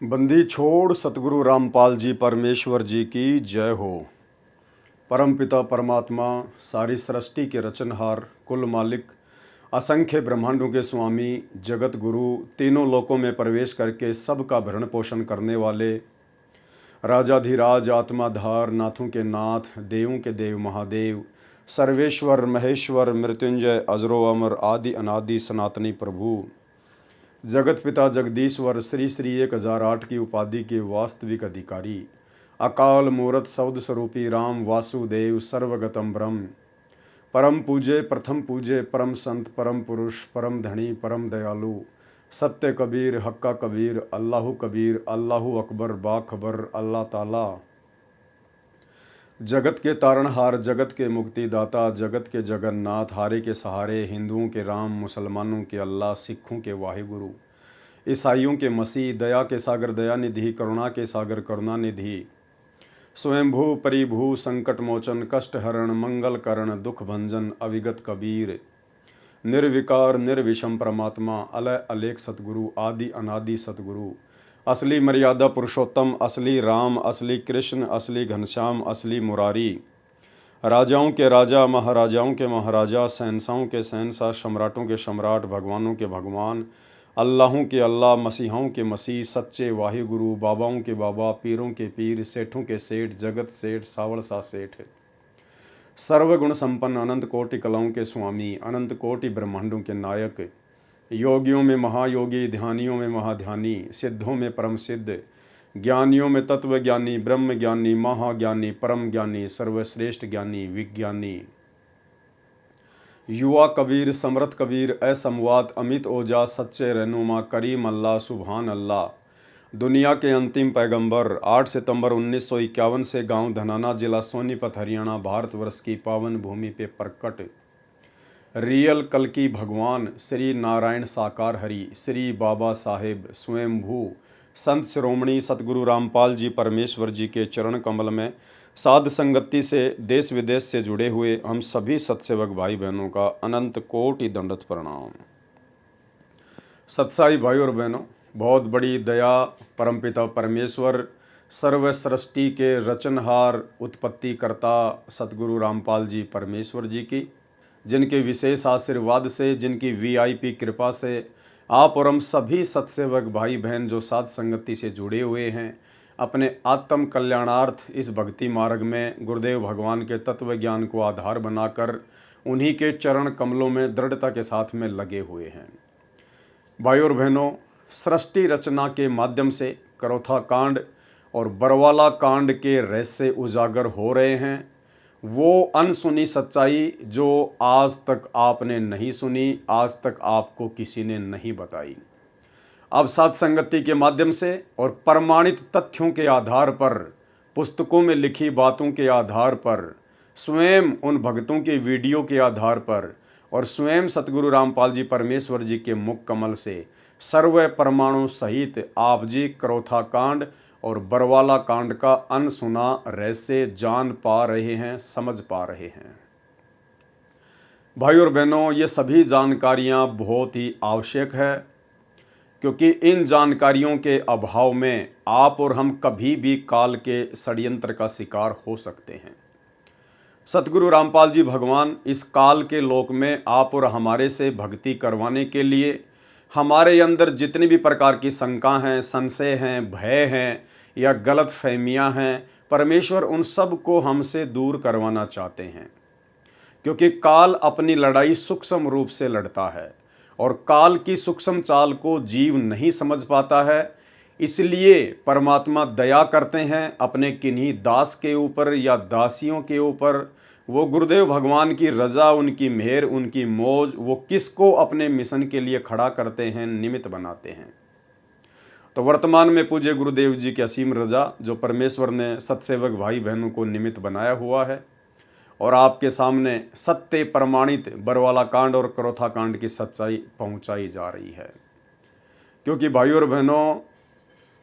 बंदी छोड़ सतगुरु रामपाल जी परमेश्वर जी की जय हो। परमपिता परमात्मा, सारी सृष्टि के रचनहार, कुल मालिक, असंख्य ब्रह्मांडों के स्वामी, जगत गुरु, तीनों लोकों में प्रवेश करके सबका भरण पोषण करने वाले, राजाधिराज, आत्माधार, नाथों के नाथ, देवों के देव महादेव, सर्वेश्वर महेश्वर, मृत्युंजय, अजरो अमर, आदि अनादि सनातनी प्रभु, जगत पिता जगदीश्वर, श्री श्री 1008 की उपाधि के वास्तविक अधिकारी, अकाल मूरत शब्द स्वरूपी राम वासुदेव सर्वगतम ब्रह्म, परम पूजे प्रथम पूजे, परम संत, परम पुरुष, परम धनी, परम दयालु, सत्य कबीर, हक्का कबीर, अल्लाहु अकबर, बाखबर, अल्लाह ताला, जगत के तारणहार, जगत के मुक्तिदाता, जगत के जगन्नाथ, हारे के सहारे, हिंदुओं के राम, मुसलमानों के अल्लाह, सिखों के वाहिगुरु, ईसाइयों के मसीह, दया के सागर दया निधि, करुणा के सागर करुणा निधि, स्वयंभू परिभू, संकट मोचन, कष्ट हरण, मंगल करण, दुख भंजन, अविगत कबीर, निर्विकार निर्विषम परमात्मा, अलय अलेख सतगुरु, आदि अनादि सतगुरु, असली मर्यादा पुरुषोत्तम, असली राम, असली कृष्ण, असली घनश्याम, असली मुरारी, राजाओं के राजा, महाराजाओं के महाराजा, शहंशाहों के शहंशाह, सम्राटों के सम्राट, भगवानों के भगवान, अल्लाहों के अल्लाह, मसीहों के मसीह, सच्चे वाहिगुरु, बाबाओं के बाबा, पीरों के पीर, सेठों के सेठ, जगत सेठ, सावड़ सा सेठ, सर्वगुण संपन्न, अनंत कोटि कलाओं के स्वामी, अनंत कोटि ब्रह्मांडों के नायक, योगियों में महायोगी, ध्यानियों में महाध्यानी, सिद्धों में परम सिद्ध, ज्ञानियों में तत्व ज्ञानी, ब्रह्म ज्ञानी, महाज्ञानी, परम ज्ञानी, सर्वश्रेष्ठ ज्ञानी, विज्ञानी, युवा कबीर, समर्थ कबीर, असमवात, अमित ओजा, सच्चे रहनुमा, करीम अल्लाह, सुभान अल्लाह, दुनिया के अंतिम पैगंबर, 8 सितंबर 1951 से गांव धनाना, जिला सोनीपत, हरियाणा, भारतवर्ष की पावन भूमि पे प्रकट रियल कल की भगवान श्री नारायण साकार हरि, श्री बाबा साहेब स्वयंभू संत शिरोमणि सतगुरु रामपाल जी परमेश्वर जी के चरण कमल में साध संगति से देश विदेश से जुड़े हुए हम सभी सत्सेवक भाई बहनों का अनंत कोटि दंडवत प्रणाम। सत्साई भाई और बहनों, बहुत बड़ी दया परमपिता परमेश्वर, सर्व सृष्टि के रचनहार, उत्पत्ति करता सतगुरु रामपाल जी परमेश्वर जी की, जिनके विशेष आशीर्वाद से, जिनकी वीआईपी कृपा से आप और हम सभी सत्सेवक भाई बहन जो साध संगति से जुड़े हुए हैं, अपने आत्म कल्याणार्थ इस भक्ति मार्ग में गुरुदेव भगवान के तत्व ज्ञान को आधार बनाकर उन्हीं के चरण कमलों में दृढ़ता के साथ में लगे हुए हैं। भाई और बहनों, सृष्टि रचना के माध्यम से करौथा कांड और बरवाला कांड के रहस्य उजागर हो रहे हैं। वो अनसुनी सच्चाई जो आज तक आपने नहीं सुनी, आज तक आपको किसी ने नहीं बताई, अब साध संगति के माध्यम से और प्रमाणित तथ्यों के आधार पर, पुस्तकों में लिखी बातों के आधार पर, स्वयं उन भक्तों के वीडियो के आधार पर और स्वयं सतगुरु रामपाल जी परमेश्वर जी के मुख कमल से सर्व परमाणु सहित आप जी करौथा कांड और बरवाला कांड का अनसुना रहस्य जान पा रहे हैं, समझ पा रहे हैं। भाई और बहनों, ये सभी जानकारियां बहुत ही आवश्यक है, क्योंकि इन जानकारियों के अभाव में आप और हम कभी भी काल के षड्यंत्र का शिकार हो सकते हैं। सतगुरु रामपाल जी भगवान इस काल के लोक में आप और हमारे से भक्ति करवाने के लिए हमारे अंदर जितनी भी प्रकार की शंका हैं, संशय हैं, भय हैं या गलत फहमियाँ हैं, परमेश्वर उन सब को हमसे दूर करवाना चाहते हैं। क्योंकि काल अपनी लड़ाई सूक्ष्म रूप से लड़ता है और काल की सूक्ष्म चाल को जीव नहीं समझ पाता है। इसलिए परमात्मा दया करते हैं अपने किन्हीं दास के ऊपर या दासियों के ऊपर। वो गुरुदेव भगवान की रजा, उनकी मेहर, उनकी मौज, वो किसको अपने मिशन के लिए खड़ा करते हैं, निमित्त बनाते हैं। तो वर्तमान में पूज्य गुरुदेव जी की असीम रजा, जो परमेश्वर ने सत्सेवक भाई बहनों को निमित्त बनाया हुआ है, और आपके सामने सत्य प्रमाणित बरवाला कांड और करौथा कांड की सच्चाई पहुंचाई जा रही है। क्योंकि भाई और बहनों,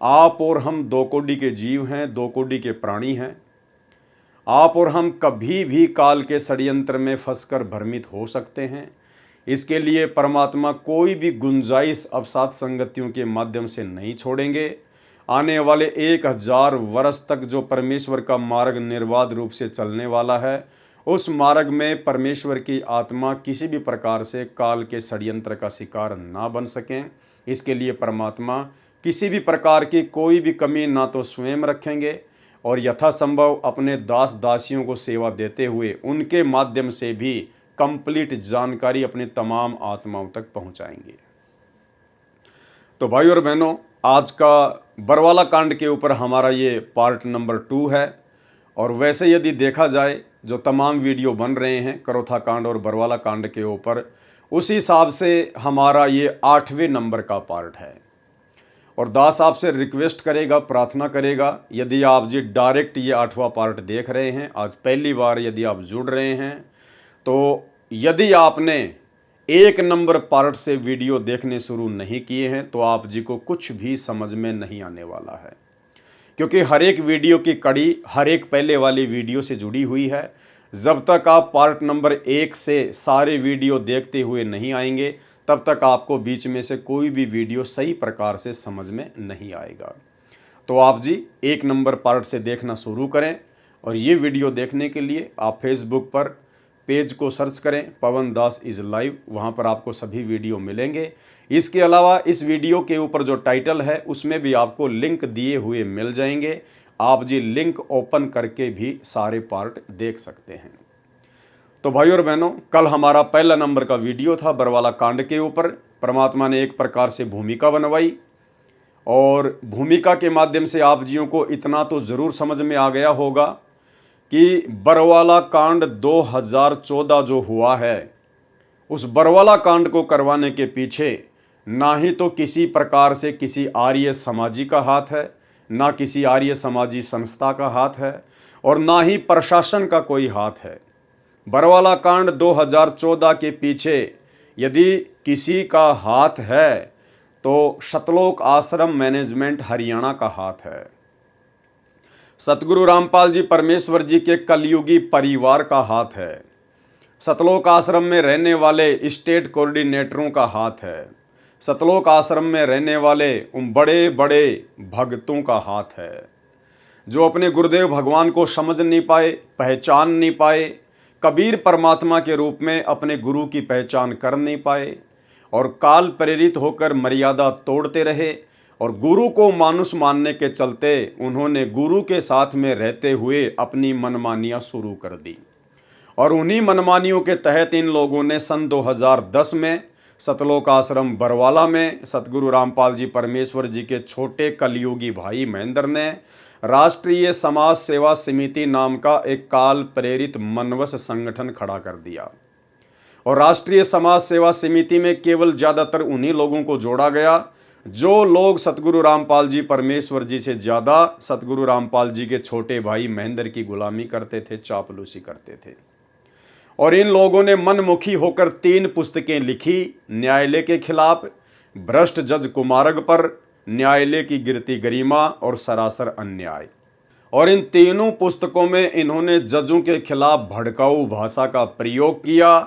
आप और हम दो कोटि के जीव हैं, दो कोटि के प्राणी हैं। आप और हम कभी भी काल के षड्यंत्र में फंसकर भ्रमित हो सकते हैं। इसके लिए परमात्मा कोई भी गुंजाइश अब साध संगतियों के माध्यम से नहीं छोड़ेंगे। आने वाले 1000 वर्ष तक जो परमेश्वर का मार्ग निर्बाध रूप से चलने वाला है, उस मार्ग में परमेश्वर की आत्मा किसी भी प्रकार से काल के षड्यंत्र का शिकार ना बन सकें। इसके लिए परमात्मा किसी भी प्रकार की कोई भी कमी ना तो स्वयं रखेंगे और यथासंभव अपने दास दासियों को सेवा देते हुए उनके माध्यम से भी कंप्लीट जानकारी अपनी तमाम आत्माओं तक पहुंचाएंगे। तो भाई और बहनों, आज का बरवाला कांड के ऊपर हमारा ये पार्ट नंबर 2 है। और वैसे यदि देखा जाए जो तमाम वीडियो बन रहे हैं करोथा कांड और बरवाला कांड के ऊपर, उस हिसाब से हमारा ये 8वें नंबर का पार्ट है। और दास आपसे रिक्वेस्ट करेगा, प्रार्थना करेगा, यदि आप जी डायरेक्ट ये 8वां पार्ट देख रहे हैं, आज पहली बार यदि आप जुड़ रहे हैं, तो यदि आपने 1 नंबर पार्ट से वीडियो देखने शुरू नहीं किए हैं तो आप जी को कुछ भी समझ में नहीं आने वाला है, क्योंकि हर एक वीडियो की कड़ी हर एक पहले वाली वीडियो से जुड़ी हुई है। जब तक आप पार्ट नंबर 1 से सारे वीडियो देखते हुए नहीं आएंगे, तब तक आपको बीच में से कोई भी वीडियो सही प्रकार से समझ में नहीं आएगा। तो आप जी 1 नंबर पार्ट से देखना शुरू करें। और ये वीडियो देखने के लिए आप फेसबुक पर पेज को सर्च करें, पवन दास इज़ लाइव, वहाँ पर आपको सभी वीडियो मिलेंगे। इसके अलावा इस वीडियो के ऊपर जो टाइटल है उसमें भी आपको लिंक दिए हुए मिल जाएंगे। आप जी लिंक ओपन करके भी सारे पार्ट देख सकते हैं। तो भाई और बहनों, कल हमारा पहला नंबर का वीडियो था बरवाला कांड के ऊपर। परमात्मा ने एक प्रकार से भूमिका बनवाई और भूमिका के माध्यम से आप जियों को इतना तो ज़रूर समझ में आ गया होगा कि बरवाला कांड 2014 जो हुआ है, उस बरवाला कांड को करवाने के पीछे ना ही तो किसी प्रकार से किसी आर्य समाजी का हाथ है, ना किसी आर्य समाजी संस्था का हाथ है और ना ही प्रशासन का कोई हाथ है। बरवाला कांड 2014 के पीछे यदि किसी का हाथ है तो सतलोक आश्रम मैनेजमेंट हरियाणा का हाथ है। सतगुरु रामपाल जी परमेश्वर जी के कलयुगी परिवार का हाथ है। सतलोक आश्रम में रहने वाले स्टेट कोऑर्डिनेटरों का हाथ है। सतलोक आश्रम में रहने वाले उन बड़े बड़े भक्तों का हाथ है जो अपने गुरुदेव भगवान को समझ नहीं पाए, पहचान नहीं पाए, कबीर परमात्मा के रूप में अपने गुरु की पहचान कर नहीं पाए और काल प्रेरित होकर मर्यादा तोड़ते रहे। और गुरु को मानुष मानने के चलते उन्होंने गुरु के साथ में रहते हुए अपनी मनमानियां शुरू कर दी। और उन्हीं मनमानियों के तहत इन लोगों ने सन 2010 में सतलोक आश्रम बरवाला में सतगुरु रामपाल जी परमेश्वर जी के छोटे कलयुगी भाई महेंद्र ने राष्ट्रीय समाज सेवा समिति नाम का एक काल प्रेरित मनवस संगठन खड़ा कर दिया। और राष्ट्रीय समाज सेवा समिति में केवल ज़्यादातर उन्हीं लोगों को जोड़ा गया जो लोग सतगुरु रामपाल जी परमेश्वर जी से ज़्यादा सतगुरु रामपाल जी के छोटे भाई महेंद्र की गुलामी करते थे, चापलूसी करते थे। और इन लोगों ने मनमुखी होकर 3 पुस्तकें लिखी न्यायालय के खिलाफ, भ्रष्ट जज कुमारग पर, न्यायालय की गिरती गरिमा और सरासर अन्याय। और इन तीनों पुस्तकों में इन्होंने जजों के खिलाफ भड़काऊ भाषा का प्रयोग किया।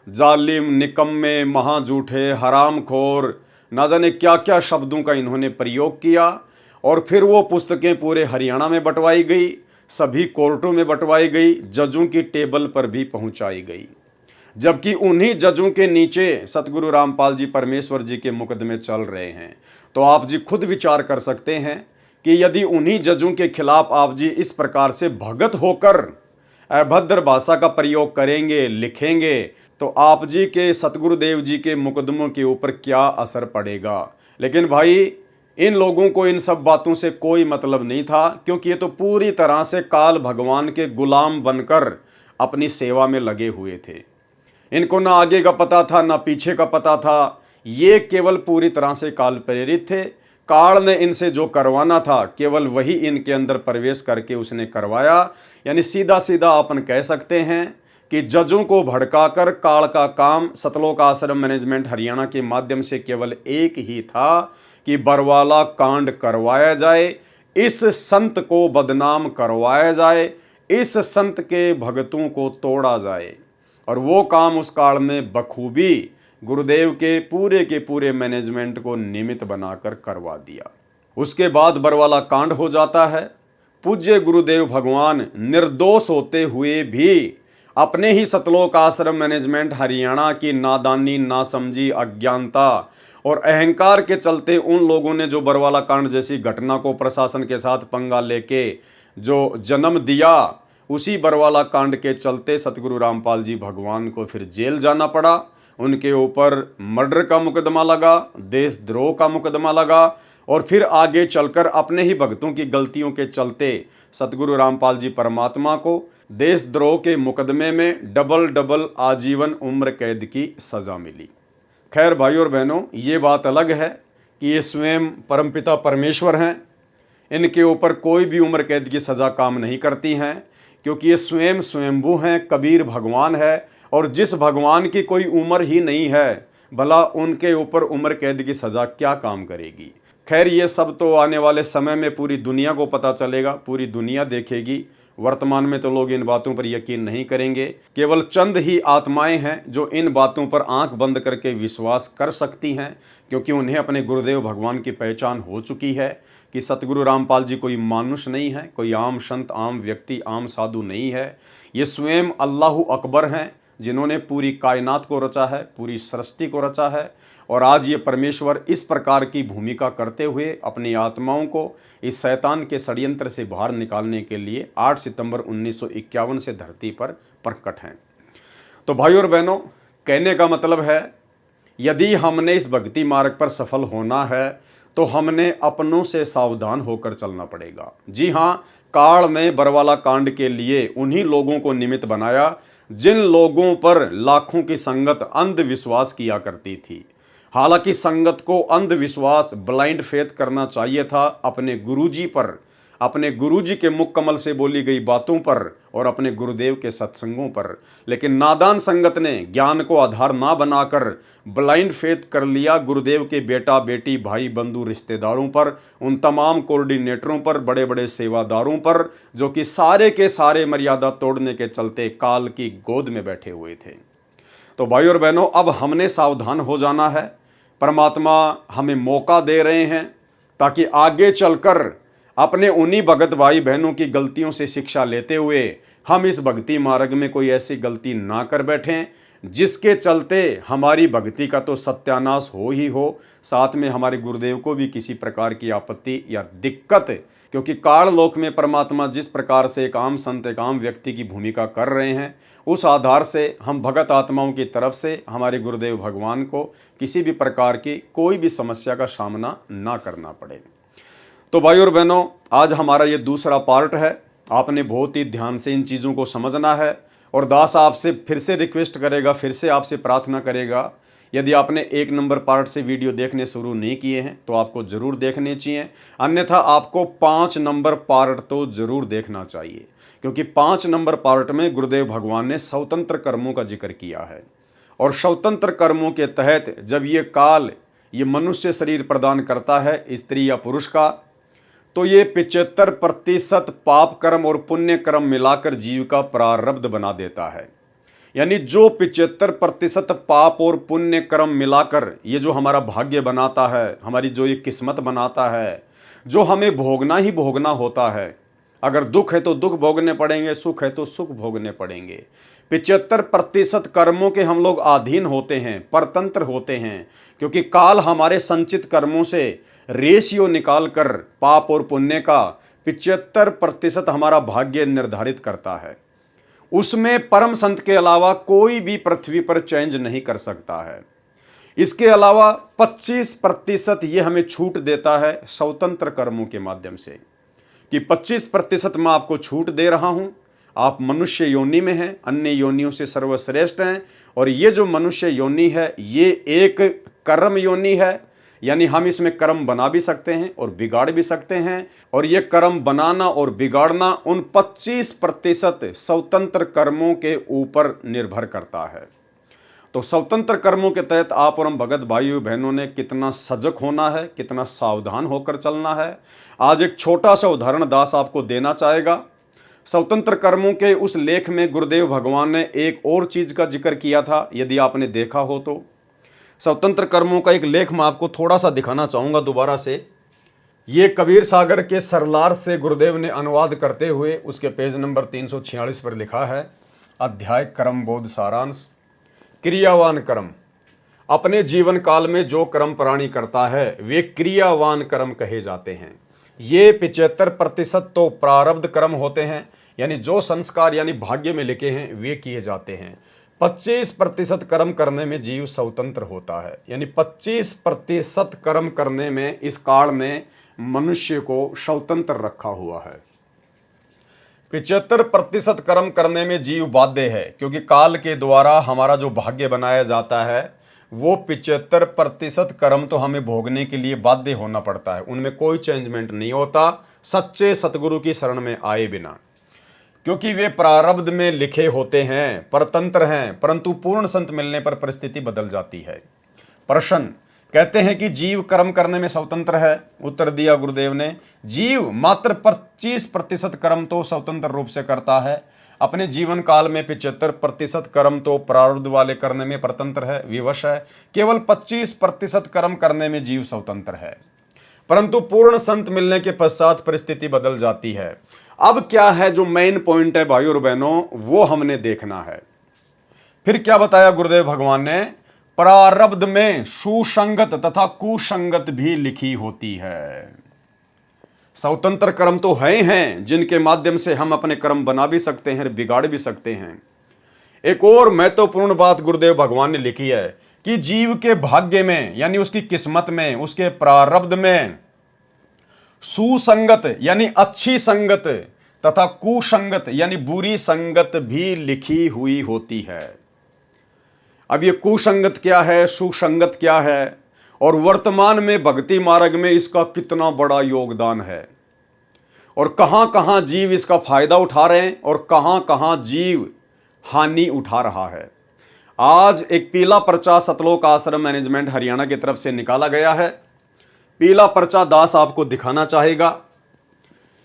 जालिम, निकम्मे, महाझूठे, हरामखोर, ना जाने क्या क्या शब्दों का इन्होंने प्रयोग किया। और फिर वो पुस्तकें पूरे हरियाणा में बंटवाई गई, सभी कोर्टों में बंटवाई गई, जजों की टेबल पर भी पहुंचाई गई। जबकि उन्हीं जजों के नीचे सतगुरु रामपाल जी परमेश्वर जी के मुकदमे चल रहे हैं। तो आप जी खुद विचार कर सकते हैं कि यदि उन्हीं जजों के खिलाफ आप जी इस प्रकार से भगत होकर अभद्र भाषा का प्रयोग करेंगे, लिखेंगे, तो आप जी के सतगुरुदेव जी के मुकदमों के ऊपर क्या असर पड़ेगा। लेकिन भाई इन लोगों को इन सब बातों से कोई मतलब नहीं था, क्योंकि ये तो पूरी तरह से काल भगवान के गुलाम बनकर अपनी सेवा में लगे हुए थे। इनको ना आगे का पता था ना पीछे का पता था, ये केवल पूरी तरह से काल प्रेरित थे। काल ने इनसे जो करवाना था केवल वही इनके अंदर प्रवेश करके उसने करवाया। यानी सीधा सीधा अपन कह सकते हैं कि जजों को भड़काकर काल का काम सतलोक आश्रम मैनेजमेंट हरियाणा के माध्यम से केवल एक ही था कि बरवाला कांड करवाया जाए, इस संत को बदनाम करवाया जाए, इस संत के भगतों को तोड़ा जाए। और वो काम उस काल ने बखूबी गुरुदेव के पूरे मैनेजमेंट को निमित्त बनाकर करवा दिया। उसके बाद बरवाला कांड हो जाता है। पूज्य गुरुदेव भगवान निर्दोष होते हुए भी अपने ही सतलोक आश्रम मैनेजमेंट हरियाणा की नादानी, नासमझी, अज्ञानता और अहंकार के चलते उन लोगों ने जो बरवाला कांड जैसी घटना को प्रशासन के साथ पंगा लेके जो जन्म दिया, उसी बरवाला कांड के चलते सतगुरु रामपाल जी भगवान को फिर जेल जाना पड़ा। उनके ऊपर मर्डर का मुकदमा लगा, देशद्रोह का मुकदमा लगा और फिर आगे चलकर अपने ही भक्तों की गलतियों के चलते सतगुरु रामपाल जी परमात्मा को देशद्रोह के मुकदमे में डबल आजीवन उम्र कैद की सज़ा मिली। खैर भाइयों और बहनों, ये बात अलग है कि ये स्वयं परमपिता परमेश्वर हैं, इनके ऊपर कोई भी उम्र कैद की सज़ा काम नहीं करती हैं, क्योंकि ये स्वयं स्वयंभू हैं, कबीर भगवान है और जिस भगवान की कोई उम्र ही नहीं है, भला उनके ऊपर उम्र कैद की सज़ा क्या काम करेगी। खैर ये सब तो आने वाले समय में पूरी दुनिया को पता चलेगा, पूरी दुनिया देखेगी। वर्तमान में तो लोग इन बातों पर यकीन नहीं करेंगे। केवल चंद ही आत्माएं हैं जो इन बातों पर आंख बंद करके विश्वास कर सकती हैं, क्योंकि उन्हें अपने गुरुदेव भगवान की पहचान हो चुकी है कि सतगुरु रामपाल जी कोई मानुष नहीं है, कोई आम संत, आम व्यक्ति, आम साधु नहीं है। ये स्वयं अल्लाह अकबर हैं, जिन्होंने पूरी कायनात को रचा है, पूरी सृष्टि को रचा है। और आज ये परमेश्वर इस प्रकार की भूमिका करते हुए अपनी आत्माओं को इस शैतान के षड्यंत्र से बाहर निकालने के लिए 8 सितंबर 1951 से धरती पर प्रकट हैं। तो भाइयों और बहनों, कहने का मतलब है, यदि हमने इस भक्ति मार्ग पर सफल होना है तो हमने अपनों से सावधान होकर चलना पड़ेगा। जी हाँ, काल ने बरवाला कांड के लिए उन्हीं लोगों को निमित्त बनाया जिन लोगों पर लाखों की संगत अंधविश्वास किया करती थी। हालांकि संगत को अंधविश्वास, ब्लाइंड फेथ करना चाहिए था अपने गुरुजी पर, अपने गुरुजी के मुख कमल से बोली गई बातों पर और अपने गुरुदेव के सत्संगों पर। लेकिन नादान संगत ने ज्ञान को आधार ना बनाकर ब्लाइंड फेथ कर लिया गुरुदेव के बेटा बेटी, भाई बंधु, रिश्तेदारों पर, उन तमाम कोऑर्डिनेटरों पर, बड़े बड़े सेवादारों पर, जो कि सारे के सारे मर्यादा तोड़ने के चलते काल की गोद में बैठे हुए थे। तो भाई और बहनों, अब हमने सावधान हो जाना है। परमात्मा हमें मौका दे रहे हैं ताकि आगे चलकर अपने उन्हीं भगत भाई बहनों की गलतियों से शिक्षा लेते हुए हम इस भक्ति मार्ग में कोई ऐसी गलती ना कर बैठें जिसके चलते हमारी भक्ति का तो सत्यानाश हो ही हो, साथ में हमारे गुरुदेव को भी किसी प्रकार की आपत्ति या दिक्कत। क्योंकि काल लोक में परमात्मा जिस प्रकार से एक आम संत, एक आम व्यक्ति की भूमिका कर रहे हैं, उस आधार से हम भगत आत्माओं की तरफ से हमारे गुरुदेव भगवान को किसी भी प्रकार की कोई भी समस्या का सामना ना करना पड़े। तो भाई और बहनों, आज हमारा ये दूसरा पार्ट है। आपने बहुत ही ध्यान से इन चीज़ों को समझना है और दास आपसे फिर से रिक्वेस्ट करेगा, फिर से आपसे प्रार्थना करेगा, यदि आपने 1 नंबर पार्ट से वीडियो देखने शुरू नहीं किए हैं तो आपको ज़रूर देखने चाहिए, अन्यथा आपको 5 नंबर पार्ट तो ज़रूर देखना चाहिए, क्योंकि 5 नंबर पार्ट में गुरुदेव भगवान ने स्वतंत्र कर्मों का जिक्र किया है। और स्वतंत्र कर्मों के तहत जब ये काल ये मनुष्य शरीर प्रदान करता है स्त्री या पुरुष का, तो ये 75% पाप कर्म और पुण्य कर्म मिलाकर जीव का प्रारब्ध बना देता है। यानी जो 75% पाप और पुण्य कर्म मिलाकर ये जो हमारा भाग्य बनाता है, हमारी जो ये किस्मत बनाता है, जो हमें भोगना ही भोगना होता है। अगर दुख है तो दुख भोगने पड़ेंगे, सुख है तो सुख भोगने पड़ेंगे। 75% कर्मों के हम लोग अधीन होते हैं, परतंत्र होते हैं, क्योंकि काल हमारे संचित कर्मों से रेशियो निकालकर पाप और पुण्य का 75% हमारा भाग्य निर्धारित करता है। उसमें परम संत के अलावा कोई भी पृथ्वी पर चेंज नहीं कर सकता है। इसके अलावा 25% ये हमें छूट देता है स्वतंत्र कर्मों के माध्यम से, कि 25% मैं आपको छूट दे रहा हूं। आप मनुष्य योनि में हैं, अन्य योनियों से सर्वश्रेष्ठ हैं, और ये जो मनुष्य योनि है ये एक कर्म योनि है, यानी हम इसमें कर्म बना भी सकते हैं और बिगाड़ भी सकते हैं। और ये कर्म बनाना और बिगाड़ना उन 25% स्वतंत्र कर्मों के ऊपर निर्भर करता है। तो स्वतंत्र कर्मों के तहत आप और हम भगत भाइयों बहनों ने कितना सजग होना है, कितना सावधान होकर चलना है। आज एक छोटा सा उदाहरण दास आपको देना चाहेगा। स्वतंत्र कर्मों के उस लेख में गुरुदेव भगवान ने एक और चीज़ का जिक्र किया था, यदि आपने देखा हो तो। स्वतंत्र कर्मों का एक लेख मैं आपको थोड़ा सा दिखाना चाहूँगा दोबारा से। ये कबीर सागर के सरलार्थ से गुरुदेव ने अनुवाद करते हुए उसके पेज नंबर 346 पर लिखा है, अध्याय कर्म बोध सारांश। क्रियावान कर्म। अपने जीवन काल में जो कर्म प्राणी करता है वे क्रियावान कर्म कहे जाते हैं। ये 75% तो प्रारब्ध कर्म होते हैं, यानी जो संस्कार यानी भाग्य में लिखे हैं वे किए जाते हैं। 25% कर्म करने में जीव स्वतंत्र होता है, यानी 25% कर्म करने में इस काल ने मनुष्य को स्वतंत्र रखा हुआ है। 75% कर्म करने में जीव बाध्य है, क्योंकि काल के द्वारा हमारा जो भाग्य बनाया जाता है वो 75% कर्म तो हमें भोगने के लिए बाध्य होना पड़ता है, उनमें कोई चेंजमेंट नहीं होता सच्चे सतगुरु की शरण में आए बिना, क्योंकि वे प्रारब्ध में लिखे होते हैं, परतंत्र हैं। परंतु पूर्ण संत मिलने पर परिस्थिति बदल जाती है। प्रश्न कहते हैं कि जीव कर्म करने में स्वतंत्र है। उत्तर दिया गुरुदेव ने, जीव मात्र 25% कर्म तो स्वतंत्र रूप से करता है। अपने जीवन काल में 75% कर्म तो प्रारब्ध वाले करने में परतंत्र है, विवश है। केवल 25% कर्म करने में जीव स्वतंत्र है। परंतु पूर्ण संत मिलने के पश्चात परिस्थिति बदल जाती है। अब क्या है जो मेन पॉइंट है भाइयों और बहनों, वो हमने देखना है। फिर क्या बताया गुरुदेव भगवान ने, प्रारब्ध में सुसंगत तथा कुसंगत भी लिखी होती है। स्वतंत्र कर्म तो हैं जिनके माध्यम से हम अपने कर्म बना भी सकते हैं, बिगाड़ भी सकते हैं। एक और महत्वपूर्ण बात गुरुदेव भगवान ने लिखी है कि जीव के भाग्य में यानी उसकी किस्मत में, उसके प्रारब्ध में सुसंगत यानी अच्छी संगत तथा कुसंगत यानी बुरी संगत भी लिखी हुई होती है। अब ये कुसंगत क्या है, सुसंगत क्या है, और वर्तमान में भक्ति मार्ग में इसका कितना बड़ा योगदान है, और कहां कहां जीव इसका फायदा उठा रहे हैं और कहां कहां जीव हानि उठा रहा है। आज एक पीला पर्चा सतलोक आश्रम मैनेजमेंट हरियाणा की तरफ से निकाला गया है। पीला पर्चा दास आपको दिखाना चाहेगा।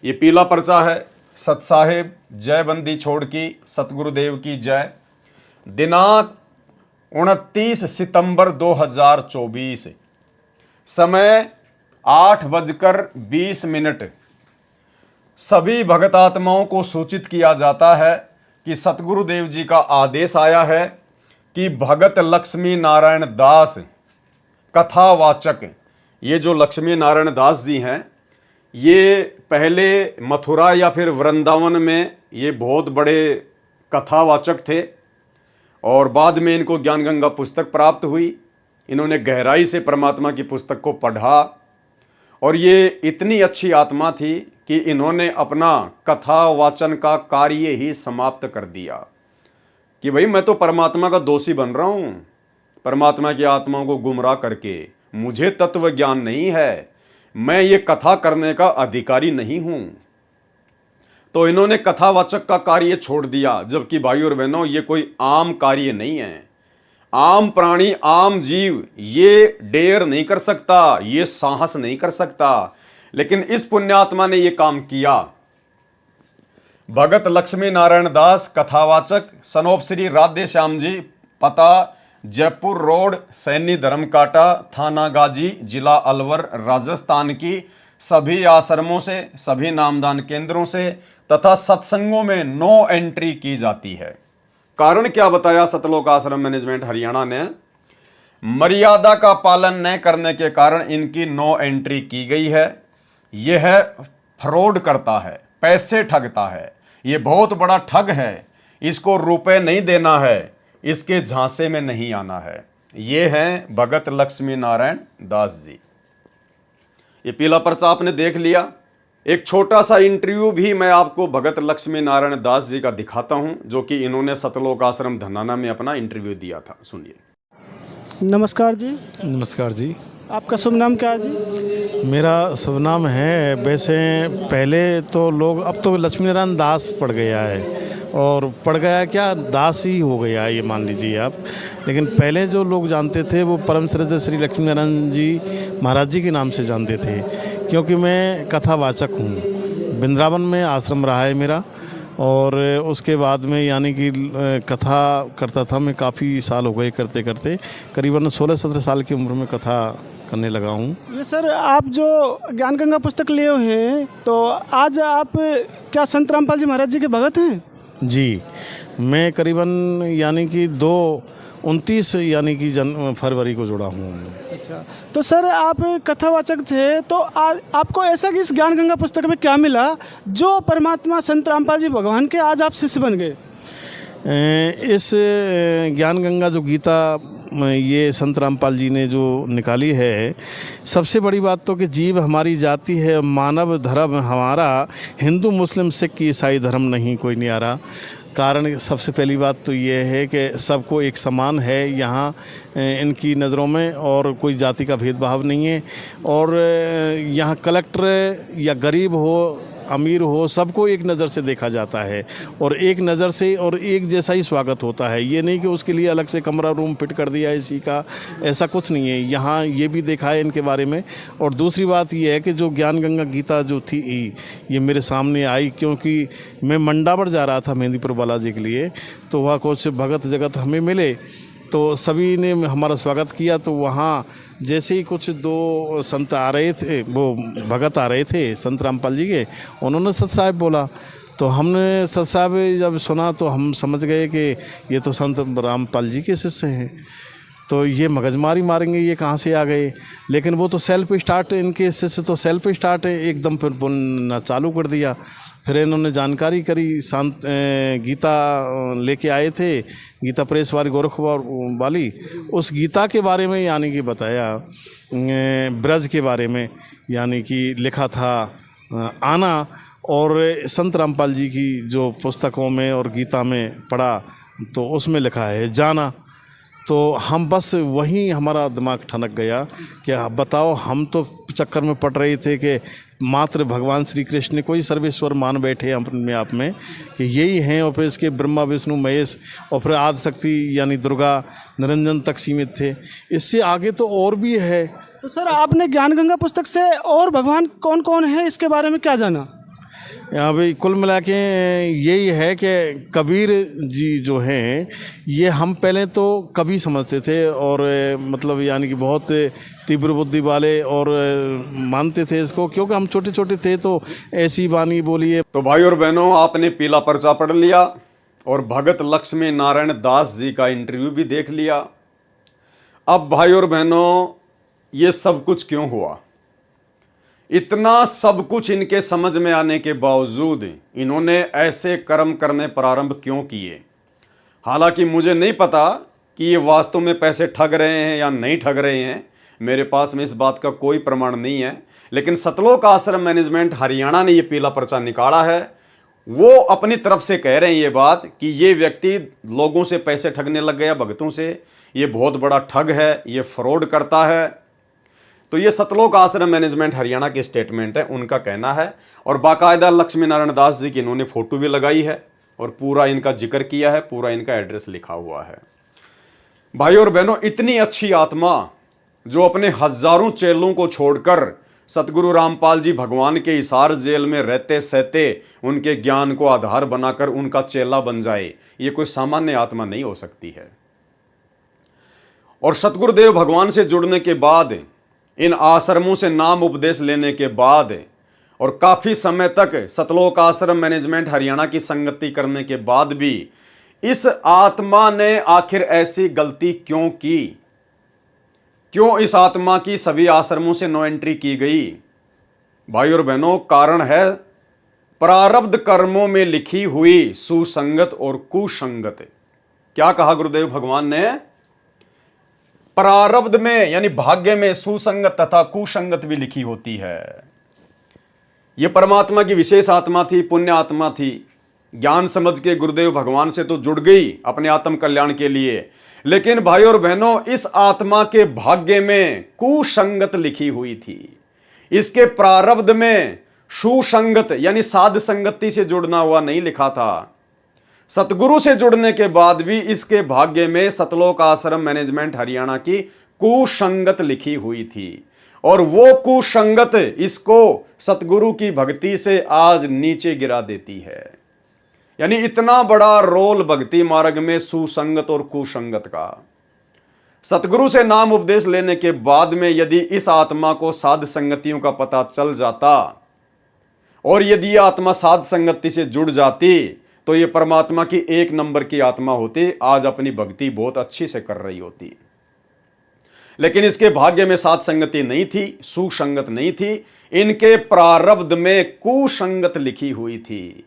ये पीला पर्चा है, सत साहेब जय बंदी छोड़ की सतगुरुदेव की जय। दिनांक 29 सितंबर 2024, समय 8:20। सभी भगत आत्माओं को सूचित किया जाता है कि सतगुरुदेव जी का आदेश आया है कि भगत लक्ष्मी नारायण दास कथावाचक, ये जो लक्ष्मी नारायण दास जी हैं, ये पहले मथुरा या फिर वृंदावन में ये बहुत बड़े कथावाचक थे, और बाद में इनको ज्ञान गंगा पुस्तक प्राप्त हुई। इन्होंने गहराई से परमात्मा की पुस्तक को पढ़ा, और ये इतनी अच्छी आत्मा थी कि इन्होंने अपना कथा वाचन का कार्य ही समाप्त कर दिया कि भाई मैं तो परमात्मा का दोषी बन रहा हूँ, परमात्मा की आत्माओं को गुमराह करके, मुझे तत्व ज्ञान नहीं है, मैं ये कथा करने का अधिकारी नहीं हूँ। तो इन्होंने कथावाचक का कार्य छोड़ दिया, जबकि भाई और बहनों ये कोई आम कार्य नहीं है। आम प्राणी, आम जीव ये डेयर नहीं कर सकता, ये साहस नहीं कर सकता, लेकिन इस पुण्यात्मा ने ये काम किया। भगत लक्ष्मी नारायण दास कथावाचक, सनोप श्री राधे श्याम जी, पता जयपुर रोड, सैनी धर्मकाटा, थाना गाजी, जिला अलवर, राजस्थान की सभी आश्रमों से, सभी नामदान केंद्रों से तथा सत्संगों में नो एंट्री की जाती है। कारण क्या बताया सतलोक आश्रम मैनेजमेंट हरियाणा ने, मर्यादा का पालन न करने के कारण इनकी नो एंट्री की गई है। यह फ्रॉड करता है, पैसे ठगता है, ये बहुत बड़ा ठग है, इसको रुपए नहीं देना है, इसके झांसे में नहीं आना है। ये हैं भगत लक्ष्मी नारायण दास जी। ये पीला पर्चा आपने देख लिया। एक छोटा सा इंटरव्यू भी मैं आपको भगत लक्ष्मी नारायण दास जी का दिखाता हूं, जो कि इन्होंने सतलोक आश्रम धनाना में अपना इंटरव्यू दिया था। सुनिए। नमस्कार जी। नमस्कार जी। आपका शुभ नाम क्या है जी? मेरा शुभ नाम है, वैसे पहले तो लोग, अब तो लक्ष्मी नारायण दास पड़ गया है, और पड़ गया क्या, दास ही हो गया ये मान लीजिए आप। लेकिन पहले जो लोग जानते थे वो परम श्रद्धेय श्री लक्ष्मी नारायण जी महाराज जी के नाम से जानते थे, क्योंकि मैं कथावाचक हूँ। वृंदावन में आश्रम रहा है मेरा, और उसके बाद में यानी कि कथा करता था मैं, काफ़ी साल हो गए करते करते, करीबन 16-17 साल की उम्र में कथा करने लगा हूँ। ये सर आप जो ज्ञान गंगा पुस्तक लिए हुए हैं तो आज आप क्या संत रामपाल जी महाराज जी के भगत हैं? जी, मैं करीबन यानी कि 2/29 यानी कि फरवरी को जुड़ा हूँ। अच्छा, तो सर आप कथावाचक थे, तो आज आपको ऐसा कि इस ज्ञान गंगा पुस्तक में क्या मिला जो परमात्मा संत रामपाल जी भगवान के आज आप शिष्य बन गए? इस ज्ञान गंगा जो गीता ये संत रामपाल जी ने जो निकाली है, सबसे बड़ी बात तो कि जीव हमारी जाति है, मानव धर्म हमारा, हिंदू मुस्लिम सिख ईसाई धर्म नहीं कोई न्यारा। कारण सबसे पहली बात तो ये है कि सबको एक समान है यहाँ इनकी नज़रों में, और कोई जाति का भेदभाव नहीं है। और यहाँ कलेक्टर या गरीब हो अमीर हो, सबको एक नज़र से देखा जाता है और एक नज़र से और एक जैसा ही स्वागत होता है। ये नहीं कि उसके लिए अलग से कमरा रूम फिट कर दिया इसी का, ऐसा कुछ नहीं है। यहाँ ये भी देखा है इनके बारे में। और दूसरी बात ये है कि जो ज्ञान गंगा गीता जो थी ये मेरे सामने आई, क्योंकि मैं मंडावर जा रहा था मेहंदीपुर बालाजी के लिए, तो वहाँ कुछ भगत जगत हमें मिले, तो सभी ने हमारा स्वागत किया। तो वहाँ जैसे ही कुछ 2 संत आ रहे थे, वो भगत आ रहे थे संत रामपाल जी के, उन्होंने सत साहब बोला, तो हमने सत साहब जब सुना तो हम समझ गए कि ये तो संत रामपाल जी के शिष्य हैं, तो ये मगजमारी मारेंगे, ये कहाँ से आ गए। लेकिन वो तो सेल्फ स्टार्ट, इनके शिष्य तो सेल्फ स्टार्ट है एकदम, फिर बोलना चालू कर दिया। फिर इन्होंने जानकारी करी, शांत गीता लेके आए थे, गीता प्रेस वाली गोरखपुर वाली, उस गीता के बारे में यानी कि बताया, ब्रज के बारे में यानी कि लिखा था आना, और संत रामपाल जी की जो पुस्तकों में और गीता में पढ़ा तो उसमें लिखा है जाना। तो हम बस वहीं हमारा दिमाग ठनक गया कि बताओ, हम तो चक्कर में पड़ रहे थे कि मात्र भगवान श्री कृष्ण ने कोई सर्वेश्वर मान बैठे अपने आप में कि यही हैं, और फिर इसके ब्रह्मा विष्णु महेश और फिर आदि शक्ति यानी दुर्गा निरंजन तक सीमित थे। इससे आगे तो और भी है। तो सर आपने ज्ञान गंगा पुस्तक से और भगवान कौन कौन है इसके बारे में क्या जाना? यहाँ भाई कुल मिला के यही है कि कबीर जी जो हैं, ये हम पहले तो कवि समझते थे और मतलब यानी कि बहुत तीव्र बुद्धि वाले, और मानते थे इसको, क्योंकि हम छोटे छोटे थे तो ऐसी वाणी बोलिए। तो भाई और बहनों, आपने पीला पर्चा पढ़ लिया और भगत लक्ष्मी नारायण दास जी का इंटरव्यू भी देख लिया। अब भाई और बहनों, ये सब कुछ क्यों हुआ? इतना सब कुछ इनके समझ में आने के बावजूद इन्होंने ऐसे कर्म करने प्रारंभ क्यों किए? हालांकि मुझे नहीं पता कि ये वास्तव में पैसे ठग रहे हैं या नहीं ठग रहे हैं, मेरे पास में इस बात का कोई प्रमाण नहीं है। लेकिन सतलोक आश्रम मैनेजमेंट हरियाणा ने ये पीला पर्चा निकाला है। वो अपनी तरफ से कह रहे हैं ये बात कि ये व्यक्ति लोगों से पैसे ठगने लग गया, भक्तों से, ये बहुत बड़ा ठग है, ये फ्रॉड करता है। तो ये सतलोक आश्रम मैनेजमेंट हरियाणा की स्टेटमेंट है, उनका कहना है। और बाकायदा लक्ष्मी नारायण दास जी की इन्होंने फोटो भी लगाई है और पूरा इनका जिक्र किया है, पूरा इनका एड्रेस लिखा हुआ है। भाई और बहनों, इतनी अच्छी आत्मा जो अपने हजारों चेलों को छोड़कर सतगुरु रामपाल जी भगवान के हिसार जेल में रहते सहते उनके ज्ञान को आधार बनाकर उनका चेला बन जाए, ये कोई सामान्य आत्मा नहीं हो सकती है। और सतगुरुदेव भगवान से जुड़ने के बाद, इन आश्रमों से नाम उपदेश लेने के बाद और काफी समय तक सतलोक आश्रम मैनेजमेंट हरियाणा की संगति करने के बाद भी इस आत्मा ने आखिर ऐसी गलती क्यों की? क्यों इस आत्मा की सभी आश्रमों से नो एंट्री की गई? भाई और बहनों, कारण है प्रारब्ध कर्मों में लिखी हुई सुसंगत और कुसंगत। क्या कहा गुरुदेव भगवान ने? प्रारब्ध में यानी भाग्य में सुसंगत तथा कुसंगत भी लिखी होती है। यह परमात्मा की विशेष आत्मा थी, पुण्य आत्मा थी। ज्ञान समझ के गुरुदेव भगवान से तो जुड़ गई अपने आत्म कल्याण के लिए, लेकिन भाई और बहनों, इस आत्मा के भाग्य में कुसंगत लिखी हुई थी। इसके प्रारब्ध में सुसंगत यानी साध संगति से जुड़ना हुआ नहीं लिखा था। सतगुरु से जुड़ने के बाद भी इसके भाग्य में सतलोक आश्रम मैनेजमेंट हरियाणा की कुसंगत लिखी हुई थी, और वो कुसंगत इसको सतगुरु की भक्ति से आज नीचे गिरा देती है। यानी इतना बड़ा रोल भक्ति मार्ग में सुसंगत और कुसंगत का। सतगुरु से नाम उपदेश लेने के बाद में यदि इस आत्मा को साध संगतियों का पता चल जाता और यदि यह आत्मा साध संगति से जुड़ जाती तो ये परमात्मा की एक नंबर की आत्मा होती, आज अपनी भक्ति बहुत अच्छी से कर रही होती। लेकिन इसके भाग्य में साध संगति नहीं थी, सुसंगत नहीं थी, इनके प्रारब्ध में कुसंगत लिखी हुई थी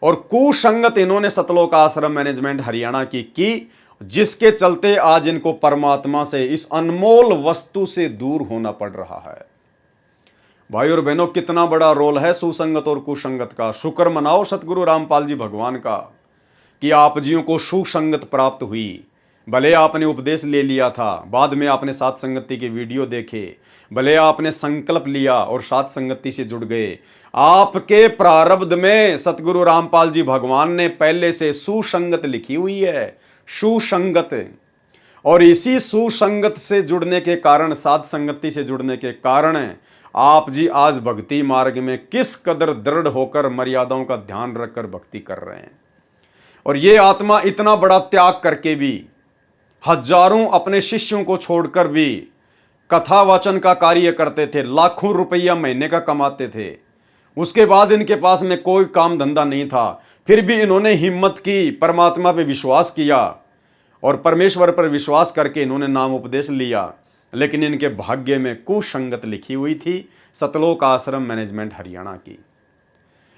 और कुसंगत इन्होंने सतलोक आश्रम मैनेजमेंट हरियाणा की, जिसके चलते आज इनको परमात्मा से, इस अनमोल वस्तु से दूर होना पड़ रहा है। भाई और बहनों, कितना बड़ा रोल है सुसंगत और कुसंगत का। शुक्र मनाओ सतगुरु रामपाल जी भगवान का कि आप जियों को सुसंगत प्राप्त हुई। भले आपने उपदेश ले लिया था, बाद में आपने साध संगति के वीडियो देखे, भले आपने संकल्प लिया और साध संगति से जुड़ गए, आपके प्रारब्ध में सतगुरु रामपाल जी भगवान ने पहले से सुसंगत लिखी हुई है, सुसंगत। और इसी सुसंगत से जुड़ने के कारण, साध संगति से जुड़ने के कारण आप जी आज भक्ति मार्ग में किस कदर दृढ़ होकर मर्यादाओं का ध्यान रखकर भक्ति कर रहे हैं। और ये आत्मा इतना बड़ा त्याग करके भी, हजारों अपने शिष्यों को छोड़कर भी कथा वाचन का कार्य करते थे, लाखों रुपया महीने का कमाते थे। उसके बाद इनके पास में कोई काम धंधा नहीं था, फिर भी इन्होंने हिम्मत की, परमात्मा पे विश्वास किया और परमेश्वर पर विश्वास करके इन्होंने नाम उपदेश लिया। लेकिन इनके भाग्य में कुसंगत लिखी हुई थी सतलोक आश्रम मैनेजमेंट हरियाणा की।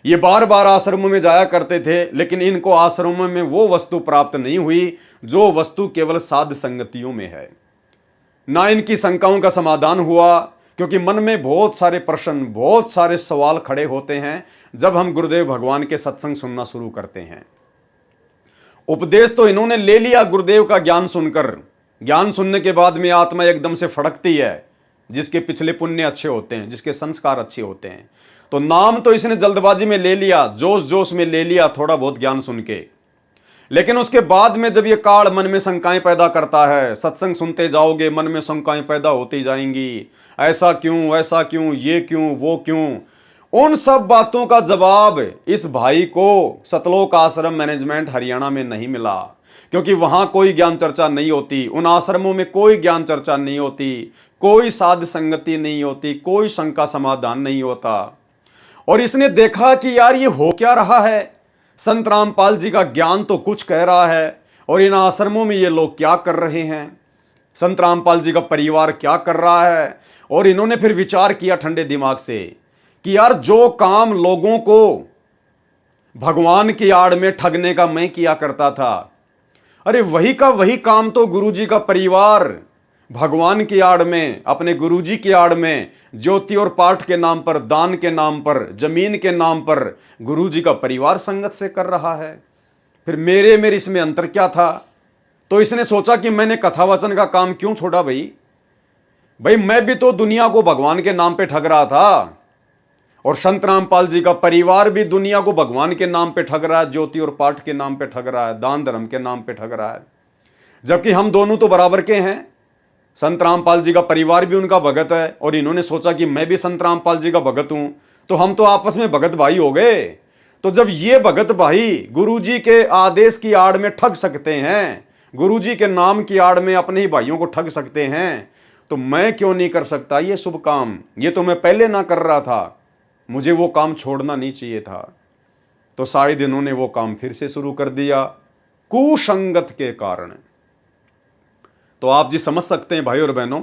ये बार बार आश्रमों में जाया करते थे, लेकिन इनको आश्रमों में वो वस्तु प्राप्त नहीं हुई जो वस्तु केवल साध संगतियों में है। ना इनकी शंकाओं का समाधान हुआ, क्योंकि मन में बहुत सारे प्रश्न, बहुत सारे सवाल खड़े होते हैं जब हम गुरुदेव भगवान के सत्संग सुनना शुरू करते हैं। उपदेश तो इन्होंने ले लिया गुरुदेव का ज्ञान सुनकर, ज्ञान सुनने के बाद में आत्मा एकदम से फड़कती है, जिसके पिछले पुण्य अच्छे होते हैं, जिसके संस्कार अच्छे होते हैं। तो नाम तो इसने जल्दबाजी में ले लिया, जोश जोश में ले लिया थोड़ा बहुत ज्ञान सुन के, लेकिन उसके बाद में जब ये काल मन में शंकाएं पैदा करता है, सत्संग सुनते जाओगे मन में शंकाएं पैदा होती जाएंगी, ऐसा क्यों, ऐसा क्यों, ये क्यों, वो क्यों। उन सब बातों का जवाब इस भाई को सतलोक आश्रम मैनेजमेंट हरियाणा में नहीं मिला, क्योंकि वहां कोई ज्ञान चर्चा नहीं होती, उन आश्रमों में कोई ज्ञान चर्चा नहीं होती, कोई साध संगति नहीं होती, कोई शंका समाधान नहीं होता। और इसने देखा कि यार ये हो क्या रहा है, संत रामपाल जी का ज्ञान तो कुछ कह रहा है और इन आश्रमों में ये लोग क्या कर रहे हैं, संत रामपाल जी का परिवार क्या कर रहा है। और इन्होंने फिर विचार किया ठंडे दिमाग से कि यार जो काम लोगों को भगवान की आड़ में ठगने का मैं किया करता था, अरे वही का वही काम तो गुरुजी का परिवार भगवान की आड़ में, अपने गुरुजी की आड़ में, ज्योति और पाठ के नाम पर, दान के नाम पर, जमीन के नाम पर गुरुजी का परिवार संगत से कर रहा है। फिर मेरे इसमें अंतर क्या था। तो इसने सोचा कि मैंने कथावचन का काम क्यों छोड़ा। भाई मैं भी तो दुनिया को भगवान के नाम पे ठग रहा था और संत रामपाल जी का परिवार भी दुनिया को भगवान के नाम पे ठग रहा है, ज्योति और पाठ के नाम पे ठग रहा है, दान धर्म के नाम पे ठग रहा है, जबकि हम दोनों तो बराबर के हैं। संत रामपाल जी का परिवार भी उनका भगत है और इन्होंने सोचा कि मैं भी संत रामपाल जी का भगत हूं, तो हम तो आपस में भगत भाई हो गए। तो जब ये भगत भाई गुरुजी के आदेश की आड़ में ठग सकते हैं, गुरुजी के नाम की आड़ में अपने ही भाइयों को ठग सकते हैं, तो मैं क्यों नहीं कर सकता ये शुभ काम। ये तो मैं पहले ना कर रहा था, मुझे वो काम छोड़ना नहीं चाहिए था। तो शायद इन्होंने वो काम फिर से शुरू कर दिया कुसंगत के कारण। तो आप जी समझ सकते हैं भाई और बहनों,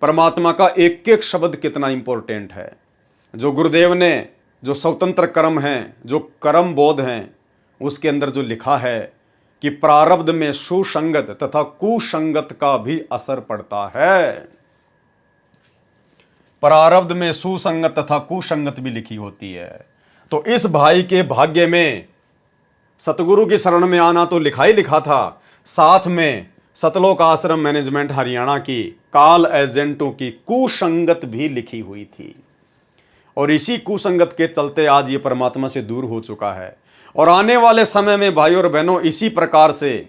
परमात्मा का एक एक शब्द कितना इंपॉर्टेंट है। जो गुरुदेव ने, जो स्वतंत्र कर्म हैं, जो कर्म बोध हैं, उसके अंदर जो लिखा है कि प्रारब्ध में सुसंगत तथा कुसंगत का भी असर पड़ता है। प्रारब्ध में सुसंगत तथा कुसंगत भी लिखी होती है। तो इस भाई के भाग्य में सतगुरु की शरण में आना तो लिखा ही लिखा था, साथ में सतलोक आश्रम मैनेजमेंट हरियाणा की काल एजेंटों की कुसंगत भी लिखी हुई थी। और इसी कुसंगत के चलते आज ये परमात्मा से दूर हो चुका है। और आने वाले समय में भाई और बहनों इसी प्रकार से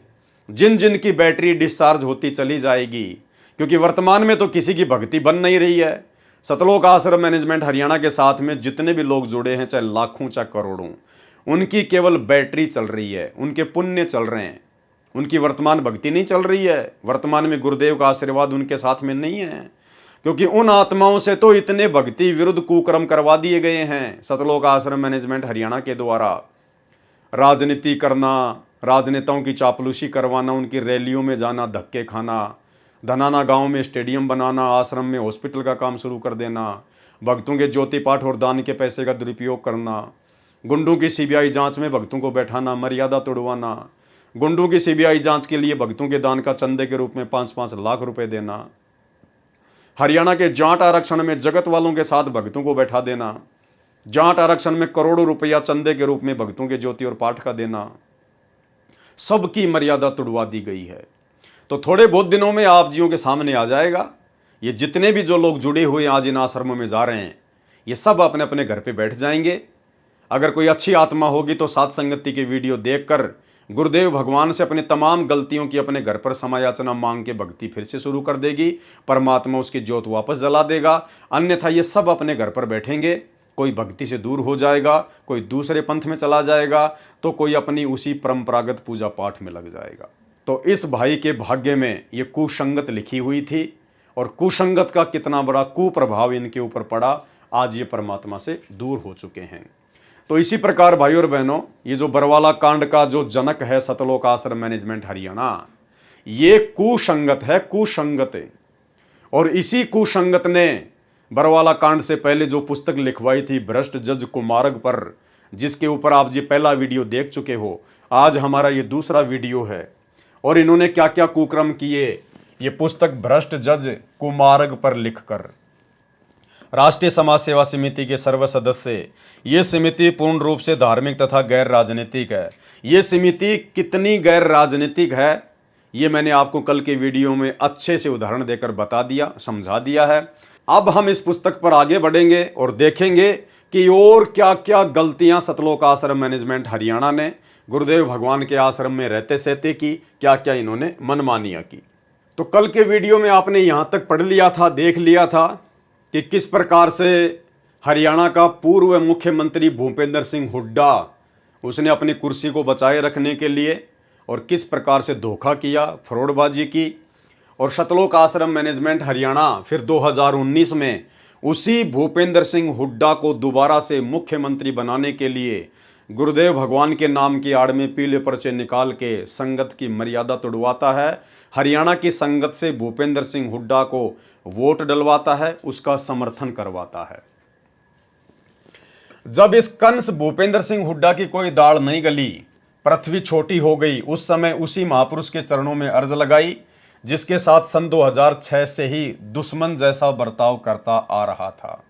जिन जिन की बैटरी डिस्चार्ज होती चली जाएगी, क्योंकि वर्तमान में तो किसी की भक्ति बन नहीं रही है। सतलोक आश्रम मैनेजमेंट हरियाणा के साथ में जितने भी लोग जुड़े हैं, चाहे लाखों चाहे करोड़ों, उनकी केवल बैटरी चल रही है, उनके पुण्य चल रहे हैं, उनकी वर्तमान भक्ति नहीं चल रही है, वर्तमान में गुरुदेव का आशीर्वाद उनके साथ में नहीं है, क्योंकि उन आत्माओं से तो इतने भक्ति विरुद्ध कुकर्म करवा दिए गए हैं सतलोक आश्रम मैनेजमेंट हरियाणा के द्वारा। राजनीति करना, राजनेताओं की चापलूसी करवाना, उनकी रैलियों में जाना, धक्के खाना, धनाना गांव में स्टेडियम बनाना, आश्रम में हॉस्पिटल का काम शुरू कर देना, भक्तों के ज्योति पाठ और दान के पैसे का दुरुपयोग करना, गुंडों की सीबीआई जांच में भक्तों को बैठाना, मर्यादा तोड़वाना, गुंडों की सीबीआई जांच के लिए भक्तों के दान का चंदे के रूप में 5-5 लाख रुपए देना, हरियाणा के जाट आरक्षण में जगत वालों के साथ भक्तों को बैठा देना, जाट आरक्षण में करोड़ों रुपया चंदे के रूप में भक्तों के ज्योति और पाठ का देना, सबकी मर्यादा तोड़वा दी गई है। तो थोड़े बहुत दिनों में आप जियों के सामने आ जाएगा, ये जितने भी जो लोग जुड़े हुए आज इन आश्रमों में जा रहे हैं, ये सब अपने अपने घर पे बैठ जाएंगे। अगर कोई अच्छी आत्मा होगी तो सात संगति की वीडियो देखकर गुरुदेव भगवान से अपनी तमाम गलतियों की अपने घर पर समायाचना मांग के भक्ति फिर से शुरू कर देगी, परमात्मा उसकी ज्योत वापस जला देगा। अन्यथा ये सब अपने घर पर बैठेंगे, कोई भक्ति से दूर हो जाएगा, कोई दूसरे पंथ में चला जाएगा, तो कोई अपनी उसी परंपरागत पूजा पाठ में लग जाएगा। तो इस भाई के भाग्य में ये कुसंगत लिखी हुई थी, और कुसंगत का कितना बड़ा कुप्रभाव इनके ऊपर पड़ा, आज ये परमात्मा से दूर हो चुके हैं। तो इसी प्रकार भाई और बहनों, ये जो बरवाला कांड का जो जनक है सतलोक आश्रम मैनेजमेंट हरियाणा, ये कुसंगत है, कुसंगत है। और इसी कुसंगत ने बरवाला कांड से पहले जो पुस्तक लिखवाई थी भ्रष्ट जज कुमारग पर, जिसके ऊपर आप जी पहला वीडियो देख चुके हो, आज हमारा ये दूसरा वीडियो है। और इन्होंने क्या क्या कुकर्म किए, ये पुस्तक भ्रष्ट जज कुमारग पर लिखकर राष्ट्रीय समाज सेवा समिति के सर्व सदस्य, ये समिति पूर्ण रूप से धार्मिक तथा गैर राजनीतिक है। ये समिति कितनी गैर राजनीतिक है, ये मैंने आपको कल के वीडियो में अच्छे से उदाहरण देकर बता दिया, समझा दिया है। अब हम इस पुस्तक पर आगे बढ़ेंगे और देखेंगे कि और क्या क्या गलतियां सतलोक आश्रम मैनेजमेंट हरियाणा ने गुरुदेव भगवान के आश्रम में रहते सहते की, क्या क्या इन्होंने मनमानियां की। तो कल के वीडियो में आपने यहां तक पढ़ लिया था, देख लिया था कि किस प्रकार से हरियाणा का पूर्व मुख्यमंत्री भूपेंद्र सिंह हुड्डा, उसने अपनी कुर्सी को बचाए रखने के लिए और किस प्रकार से धोखा किया, फ्रॉडबाजी की। और सतलोक आश्रम मैनेजमेंट हरियाणा फिर 2019 में उसी भूपेंद्र सिंह हुड्डा को दोबारा से मुख्यमंत्री बनाने के लिए गुरुदेव भगवान के नाम की आड़ में पीले पर्चे निकाल के संगत की मर्यादा तोड़वाता है, हरियाणा की संगत से भूपेंद्र सिंह हुड्डा को वोट डलवाता है, उसका समर्थन करवाता है। जब इस कंस भूपेंद्र सिंह हुड्डा की कोई दाढ़ नहीं गली, पृथ्वी छोटी हो गई, उस समय उसी महापुरुष के चरणों में अर्ज लगाई, जिसके साथ सन 2006 से ही दुश्मन जैसा बर्ताव करता आ रहा था।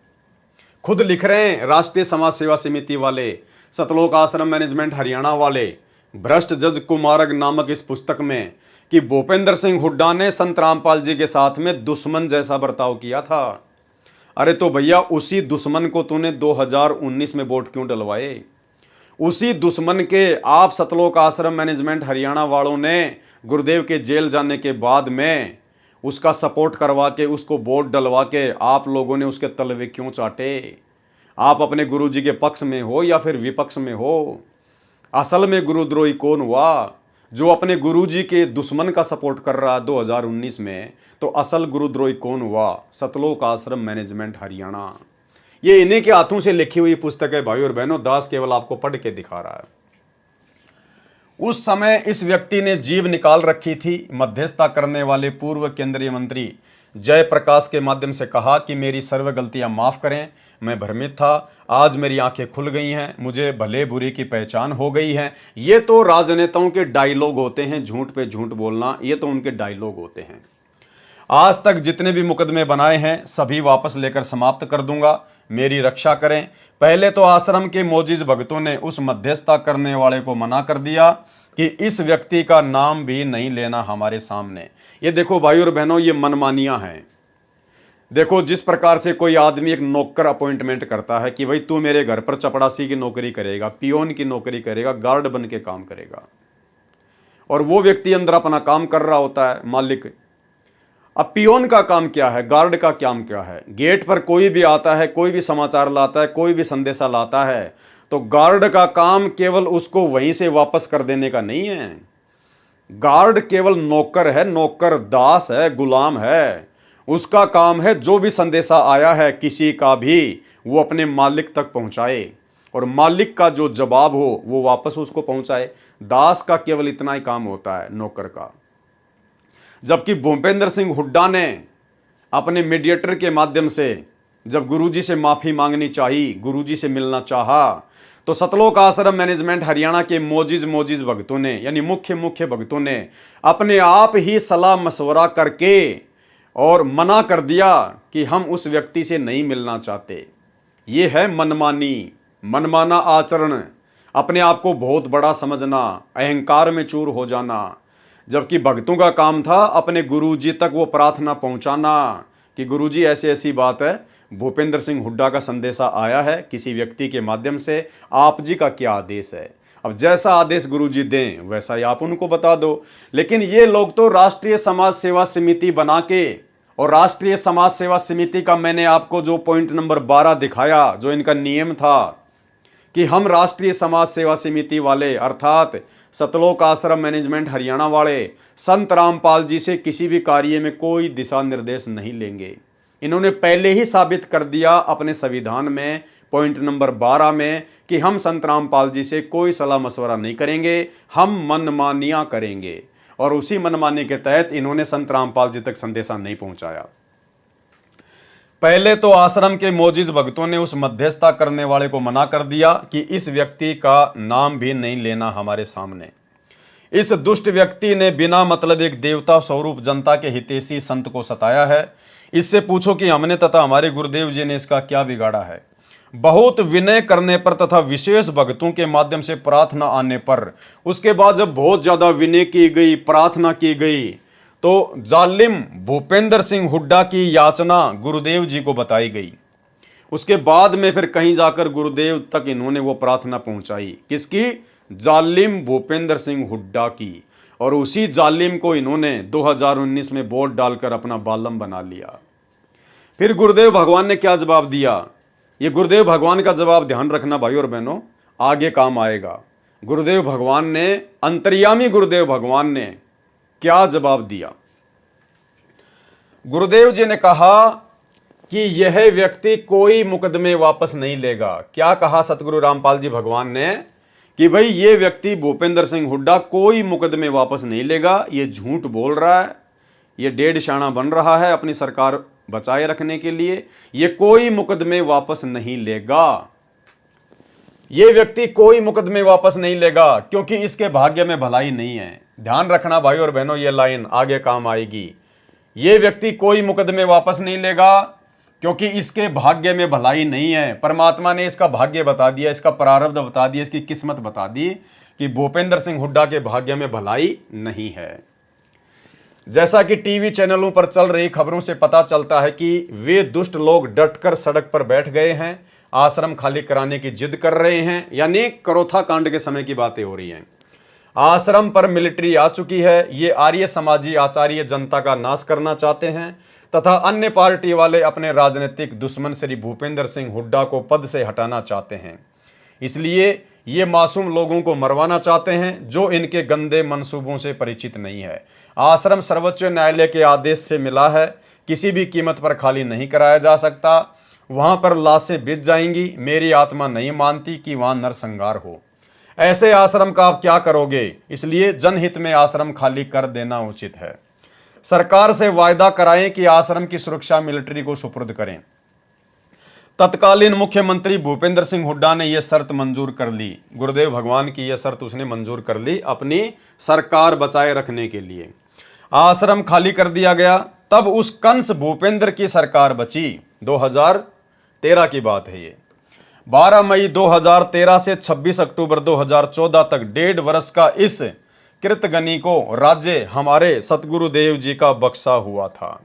खुद लिख रहे हैं राष्ट्रीय समाज सेवा समिति वाले, सतलोक आश्रम मैनेजमेंट हरियाणा वाले, भ्रष्ट जज कुमारग नामक इस पुस्तक में कि भूपेंद्र सिंह हुड्डा ने संत रामपाल जी के साथ में दुश्मन जैसा बर्ताव किया था। अरे तो भैया, उसी दुश्मन को तूने 2019 में वोट क्यों डलवाए? उसी दुश्मन के आप सतलोक आश्रम मैनेजमेंट हरियाणा वालों ने गुरुदेव के जेल जाने के बाद में उसका सपोर्ट करवा के, उसको वोट डलवा के आप लोगों ने उसके तलवे क्यों चाटे? आप अपने गुरुजी के पक्ष में हो या फिर विपक्ष में हो? असल में गुरुद्रोही कौन हुआ? जो अपने गुरुजी के दुश्मन का सपोर्ट कर रहा 2019 में, तो असल गुरुद्रोही कौन हुआ? सतलोक आश्रम मैनेजमेंट हरियाणा। ये इन्हीं के हाथों से लिखी हुई पुस्तक है भाई और बहनों, दास केवल आपको पढ़ के दिखा रहा है। उस समय इस व्यक्ति ने जीभ निकाल रखी थी, मध्यस्थता करने वाले पूर्व केंद्रीय मंत्री जयप्रकाश के माध्यम से कहा कि मेरी सर्व गलतियां माफ करें, मैं भ्रमित था, आज मेरी आंखें खुल गई हैं, मुझे भले बुरी की पहचान हो गई है। ये तो राजनेताओं के डायलॉग होते हैं, झूठ पे झूठ बोलना, ये तो उनके डायलॉग होते हैं। आज तक जितने भी मुकदमे बनाए हैं सभी वापस लेकर समाप्त कर दूंगा, मेरी रक्षा करें। पहले तो आश्रम के मोजिज भक्तों ने उस मध्यस्थता करने वाले को मना कर दिया कि इस व्यक्ति का नाम भी नहीं लेना हमारे सामने। ये देखो भाई और बहनों, ये मनमानियां हैं। देखो, जिस प्रकार से कोई आदमी एक नौकर अपॉइंटमेंट करता है कि भाई तू मेरे घर पर चपड़ासी की नौकरी करेगा, पियोन की नौकरी करेगा, गार्ड बन के काम करेगा, और वो व्यक्ति अंदर अपना काम कर रहा होता है, मालिक। अब पियोन का काम क्या है, गार्ड का काम क्या है? गेट पर कोई भी आता है, कोई भी समाचार लाता है, कोई भी संदेशा लाता है, तो गार्ड का काम केवल उसको वहीं से वापस कर देने का नहीं है। गार्ड केवल नौकर है, नौकर दास है, गुलाम है। उसका काम है जो भी संदेशा आया है किसी का भी, वो अपने मालिक तक पहुंचाए और मालिक का जो जवाब हो वो वापस उसको पहुंचाए। दास का केवल इतना ही काम होता है, नौकर का। जबकि भूपेंद्र सिंह हुड्डा ने अपने मीडिएटर के माध्यम से जब गुरुजी से माफी मांगनी चाहिए, गुरुजी से मिलना चाहा, तो सतलोक आश्रम मैनेजमेंट हरियाणा के मोजिज भक्तों ने, यानी मुख्य भक्तों ने अपने आप ही सलाह मशवरा करके और मना कर दिया कि हम उस व्यक्ति से नहीं मिलना चाहते। ये है मनमाना आचरण, अपने आप को बहुत बड़ा समझना, अहंकार में चूर हो जाना। जबकि भक्तों का काम था अपने गुरुजी तक वो प्रार्थना पहुंचाना कि गुरुजी ऐसी ऐसी बात है, भूपेंद्र सिंह हुड्डा का संदेशा आया है किसी व्यक्ति के माध्यम से, आप जी का क्या आदेश है। अब जैसा आदेश गुरुजी दें वैसा ही आप उनको बता दो। लेकिन ये लोग तो राष्ट्रीय समाज सेवा समिति बना के, और राष्ट्रीय समाज सेवा समिति का मैंने आपको जो पॉइंट नंबर 12 दिखाया, जो इनका नियम था कि हम राष्ट्रीय समाज सेवा समिति वाले अर्थात सतलोक आश्रम मैनेजमेंट हरियाणा वाले संत रामपाल जी से किसी भी कार्य में कोई दिशा निर्देश नहीं लेंगे। इन्होंने पहले ही साबित कर दिया अपने संविधान में पॉइंट नंबर 12 में कि हम संत रामपाल जी से कोई सलाह मशवरा नहीं करेंगे, हम मनमानियां करेंगे। और उसी मनमानी के तहत इन्होंने संत रामपाल जी तक संदेशा नहीं पहुंचाया। पहले तो आश्रम के मोजिज भक्तों ने उस मध्यस्थता करने वाले को मना कर दिया कि इस व्यक्ति का नाम भी नहीं लेना हमारे सामने। इस दुष्ट व्यक्ति ने बिना मतलब एक देवता स्वरूप जनता के हितैषी संत को सताया है। इससे पूछो कि हमने तथा हमारे गुरुदेव जी ने इसका क्या बिगाड़ा है। बहुत विनय करने पर तथा विशेष भक्तों के माध्यम से प्रार्थना आने पर, उसके बाद जब बहुत ज्यादा विनय की गई, प्रार्थना की गई, तो जालिम भूपेंद्र सिंह हुड्डा की याचना गुरुदेव जी को बताई गई। उसके बाद में फिर कहीं जाकर गुरुदेव तक इन्होंने वो प्रार्थना पहुंचाई, किसकी? जालिम भूपेंद्र सिंह हुड्डा की। और उसी जालिम को इन्होंने 2019 में वोट डालकर अपना बालम बना लिया। फिर गुरुदेव भगवान ने क्या जवाब दिया? ये गुरुदेव भगवान का जवाब ध्यान रखना भाई और बहनों, आगे काम आएगा। गुरुदेव भगवान ने, अंतर्यामी गुरुदेव भगवान ने क्या जवाब दिया? गुरुदेव जी ने कहा कि यह व्यक्ति कोई मुकदमे वापस नहीं लेगा। क्या कहा सतगुरु रामपाल जी भगवान ने? कि भाई ये व्यक्ति भूपेंद्र सिंह हुड्डा कोई मुकदमे वापस नहीं लेगा, ये झूठ बोल रहा है, ये डेढ़ शाना बन रहा है अपनी सरकार बचाए रखने के लिए, ये कोई मुकदमे वापस नहीं लेगा। ये व्यक्ति कोई मुकदमे वापस नहीं लेगा क्योंकि इसके भाग्य में भलाई नहीं है। ध्यान रखना भाई और बहनों, ये लाइन आगे काम आएगी। ये व्यक्ति कोई मुकदमे वापस नहीं लेगा क्योंकि इसके भाग्य में भलाई नहीं है। परमात्मा ने इसका भाग्य बता दिया, इसका प्रारब्ध बता दिया, इसकी किस्मत बता दी कि भूपेंद्र सिंह हुड्डा के भाग्य में भलाई नहीं है। जैसा कि टीवी चैनलों पर चल रही खबरों से पता चलता है कि वे दुष्ट लोग डटकर सड़क पर बैठ गए हैं, आश्रम खाली कराने की जिद कर रहे हैं। यानी करोथा कांड के समय की बातें हो रही हैं। आश्रम पर मिलिट्री आ चुकी है। ये आर्य समाजी आचार्य जनता का नाश करना चाहते हैं तथा अन्य पार्टी वाले अपने राजनीतिक दुश्मन श्री भूपेंद्र सिंह हुड्डा को पद से हटाना चाहते हैं। इसलिए ये मासूम लोगों को मरवाना चाहते हैं जो इनके गंदे मंसूबों से परिचित नहीं है। आश्रम सर्वोच्च न्यायालय के आदेश से मिला है, किसी भी कीमत पर खाली नहीं कराया जा सकता। वहां पर लाशें बिछ जाएंगी। मेरी आत्मा नहीं मानती कि वहां नरसंहार हो। ऐसे आश्रम का आप क्या करोगे? इसलिए जनहित में आश्रम खाली कर देना उचित है। सरकार से वायदा कराएं कि आश्रम की सुरक्षा मिलिट्री को सुपुर्द करें। तत्कालीन मुख्यमंत्री भूपेंद्र सिंह हुड्डा ने यह शर्त मंजूर कर ली। गुरुदेव भगवान की यह शर्त उसने मंजूर कर ली अपनी सरकार बचाए रखने के लिए। आश्रम खाली कर दिया गया। तब उस कंस भूपेंद्र की सरकार बची। 2013 की बात है ये। 12 मई 2013 से 26 अक्टूबर 2014 तक 1.5 वर्ष का इस कृतगनी को राज्य हमारे सतगुरुदेव जी का बख्शा हुआ था।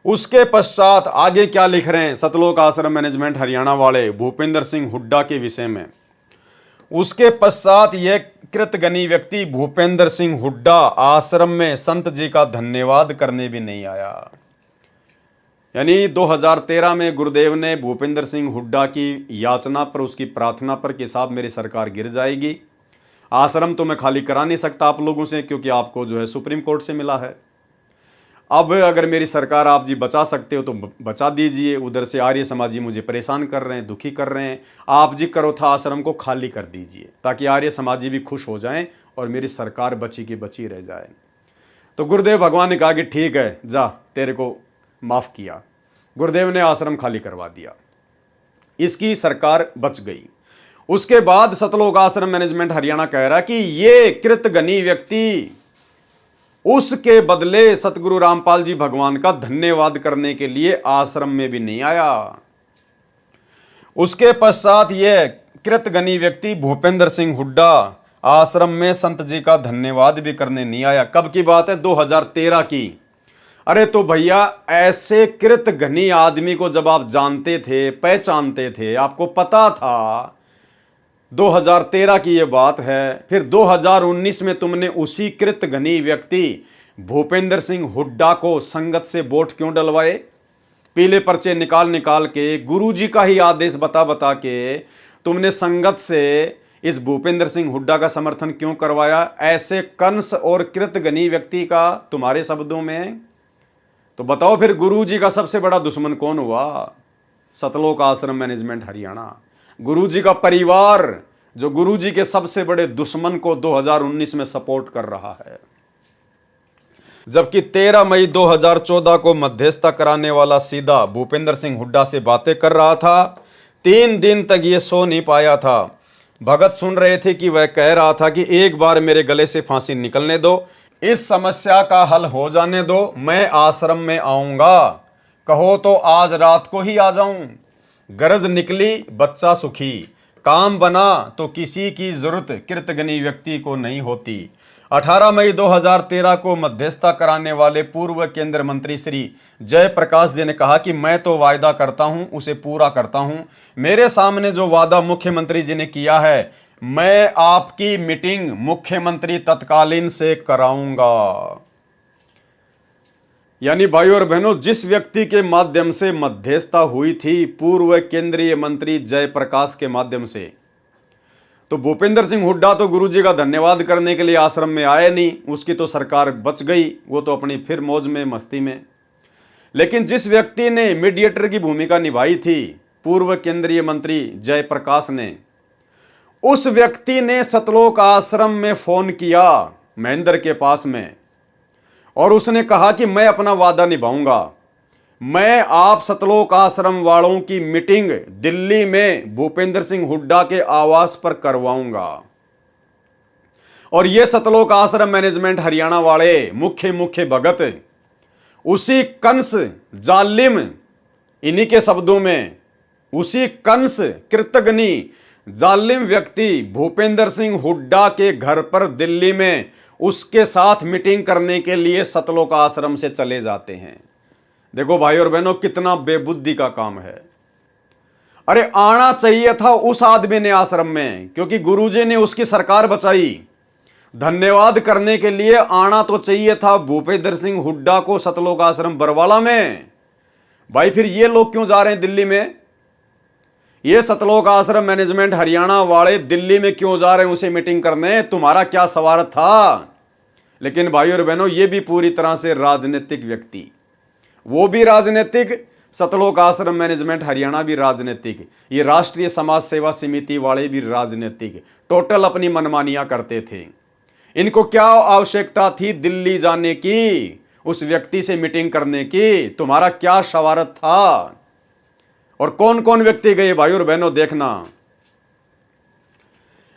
उसके पश्चात आगे क्या लिख रहे हैं सतलोक आश्रम मैनेजमेंट हरियाणा वाले भूपेंद्र सिंह हुड्डा के विषय में? उसके पश्चात यह कृतगनी व्यक्ति भूपेंद्र सिंह हुड्डा आश्रम में संत जी का धन्यवाद करने भी नहीं आया। यानी 2013 में गुरुदेव ने भूपेंद्र सिंह हुड्डा की याचना पर, उसकी प्रार्थना पर कि साहब मेरी सरकार गिर जाएगी, आश्रम तो मैं खाली करा नहीं सकता आप लोगों से, क्योंकि आपको जो है सुप्रीम कोर्ट से मिला है। अब अगर मेरी सरकार आप जी बचा सकते हो तो बचा दीजिए। उधर से आर्य समाजी मुझे परेशान कर रहे हैं, दुखी कर रहे हैं। आप जी करोथा आश्रम को खाली कर दीजिए ताकि आर्य समाजी भी खुश हो जाएं और मेरी सरकार बची की बची रह जाए। तो गुरुदेव भगवान ने कहा कि ठीक है, जा, तेरे को माफ़ किया। गुरुदेव ने आश्रम खाली करवा दिया, इसकी सरकार बच गई। उसके बाद सतलोक आश्रम मैनेजमेंट हरियाणा कह रहा कि ये कृतघ्नी व्यक्ति उसके बदले सतगुरु रामपाल जी भगवान का धन्यवाद करने के लिए आश्रम में भी नहीं आया। उसके पश्चात यह कृतघ्नी व्यक्ति भूपेंद्र सिंह हुड्डा आश्रम में संत जी का धन्यवाद भी करने नहीं आया। कब की बात है? 2013 की। अरे तो भैया, ऐसे कृतघ्नी आदमी को जब आप जानते थे, पहचानते थे, आपको पता था, 2013 की ये बात है, फिर 2019 में तुमने उसी कृतघ्नी व्यक्ति भूपेंद्र सिंह हुड्डा को संगत से वोट क्यों डलवाए? पीले पर्चे निकाल निकाल के, गुरुजी का ही आदेश बता बता के तुमने संगत से इस भूपेंद्र सिंह हुड्डा का समर्थन क्यों करवाया? ऐसे कंस और कृतघ्नी व्यक्ति का तुम्हारे शब्दों में। तो बताओ फिर गुरुजी का सबसे बड़ा दुश्मन कौन हुआ? सतलोक आश्रम मैनेजमेंट हरियाणा। गुरुजी का परिवार जो गुरुजी के सबसे बड़े दुश्मन को 2019 में सपोर्ट कर रहा है। जबकि 13 मई 2014 को मध्यस्थता कराने वाला सीधा भूपेंद्र सिंह हुड्डा से बातें कर रहा था। 3 दिन तक ये सो नहीं पाया था। भगत सुन रहे थे कि वह कह रहा था कि एक बार मेरे गले से फांसी निकलने दो, इस समस्या का हल हो जाने दो, मैं आश्रम में आऊंगा, कहो तो आज रात को ही आ जाऊं। गरज निकली बच्चा सुखी, काम बना तो किसी की जरूरत कृतघ्नी व्यक्ति को नहीं होती। 18 मई 2013 को मध्यस्थता कराने वाले पूर्व केंद्रीय मंत्री श्री जयप्रकाश जी ने कहा कि मैं तो वायदा करता हूं, उसे पूरा करता हूं। मेरे सामने जो वादा मुख्यमंत्री जी ने किया है, मैं आपकी मीटिंग मुख्यमंत्री तत्कालीन से कराऊंगा। यानी भाई और बहनों, जिस व्यक्ति के माध्यम से मध्यस्थता हुई थी पूर्व केंद्रीय मंत्री जयप्रकाश के माध्यम से, तो भूपेंद्र सिंह हुड्डा तो गुरुजी का धन्यवाद करने के लिए आश्रम में आए नहीं, उसकी तो सरकार बच गई, वो तो अपनी फिर मौज में मस्ती में। लेकिन जिस व्यक्ति ने मीडिएटर की भूमिका निभाई थी पूर्व केंद्रीय मंत्री जयप्रकाश ने, उस व्यक्ति ने सतलोक आश्रम में फोन किया महेंद्र के पास में, और उसने कहा कि मैं अपना वादा निभाऊंगा, मैं आप सतलोक आश्रम वालों की मीटिंग दिल्ली में भूपेंद्र सिंह हुड्डा के आवास पर करवाऊंगा। और ये सतलोक आश्रम मैनेजमेंट हरियाणा वाले मुख्य भगत, उसी कंस जालिम, इन्हीं के शब्दों में, उसी कंस कृतघ्नी जालिम व्यक्ति भूपेंद्र सिंह हुड्डा के घर पर दिल्ली में उसके साथ मीटिंग करने के लिए सतलोक आश्रम से चले जाते हैं। देखो भाई और बहनों, कितना बेबुद्धि का काम है। अरे आना चाहिए था उस आदमी ने आश्रम में, क्योंकि गुरुजी ने उसकी सरकार बचाई। धन्यवाद करने के लिए आना तो चाहिए था भूपेंद्र सिंह हुड्डा को सतलोक आश्रम बरवाला में। भाई फिर ये लोग क्यों जा रहे हैं दिल्ली में? ये सतलोक आश्रम मैनेजमेंट हरियाणा वाले दिल्ली में क्यों जा रहे हैं उसे मीटिंग करने? तुम्हारा क्या स्वार्थ था? लेकिन भाई और बहनों, ये भी पूरी तरह से राजनीतिक व्यक्ति, वो भी राजनीतिक, सतलोक आश्रम मैनेजमेंट हरियाणा भी राजनीतिक, ये राष्ट्रीय समाज सेवा समिति वाले भी राजनीतिक, टोटल अपनी मनमानियां करते थे। इनको क्या आवश्यकता थी दिल्ली जाने की, उस व्यक्ति से मीटिंग करने की? तुम्हारा क्या स्वार्थ था? और कौन कौन व्यक्ति गए भाई और बहनों, देखना।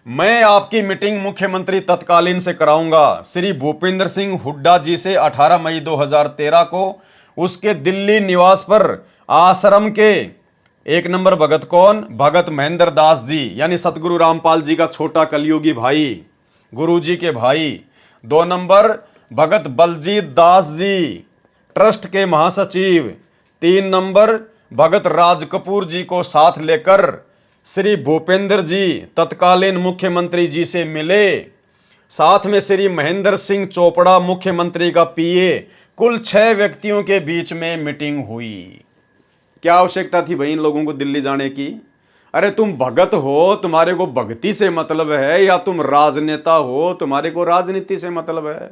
मैं आपकी मीटिंग मुख्यमंत्री तत्कालीन से कराऊंगा। श्री भूपेंद्र सिंह हुड्डा जी से 18 मई 2013 को उसके दिल्ली निवास पर आश्रम के 1 नंबर भगत कौन? भगत महेंद्र दास जी, यानी सतगुरु रामपाल जी का छोटा कलयुगी भाई, गुरुजी के भाई। 2 नंबर भगत बलजीत दास जी, ट्रस्ट के महासचिव। 3 नंबर भगत राज कपूर जी को साथ लेकर श्री भूपेंद्र जी तत्कालीन मुख्यमंत्री जी से मिले। साथ में श्री महेंद्र सिंह चोपड़ा मुख्यमंत्री का पीए। कुल 6 व्यक्तियों के बीच में मीटिंग हुई। क्या आवश्यकता थी भाई इन लोगों को दिल्ली जाने की? अरे तुम भगत हो, तुम्हारे को भक्ति से मतलब है, या तुम राजनेता हो, तुम्हारे को राजनीति से मतलब है।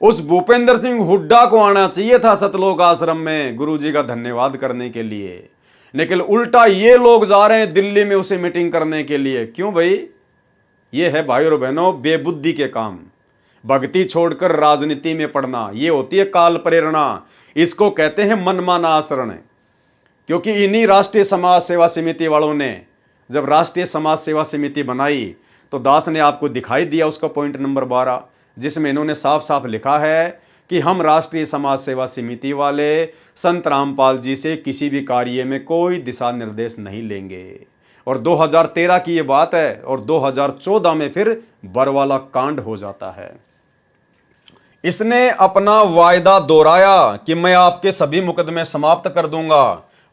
उस भूपेंद्र सिंह हुड्डा को आना चाहिए था सतलोक आश्रम में गुरुजी का धन्यवाद करने के लिए, लेकिन उल्टा ये लोग जा रहे हैं दिल्ली में उसे मीटिंग करने के लिए। क्यों भाई? ये है भाई और बहनों बेबुद्धि के काम। भक्ति छोड़कर राजनीति में पड़ना, ये होती है काल प्रेरणा। इसको कहते हैं मनमाना आचरण। क्योंकि इन्हीं राष्ट्रीय समाज सेवा समिति वालों ने जब राष्ट्रीय समाज सेवा समिति बनाई तो दास ने आपको दिखाई दिया उसका पॉइंट नंबर 12, जिसमें इन्होंने साफ साफ लिखा है कि हम राष्ट्रीय समाज सेवा समिति वाले संत रामपाल जी से किसी भी कार्य में कोई दिशा निर्देश नहीं लेंगे। और 2013 की ये बात है, और 2014 में फिर बरवाला कांड हो जाता है। इसने अपना वायदा दोहराया कि मैं आपके सभी मुकदमे समाप्त कर दूंगा,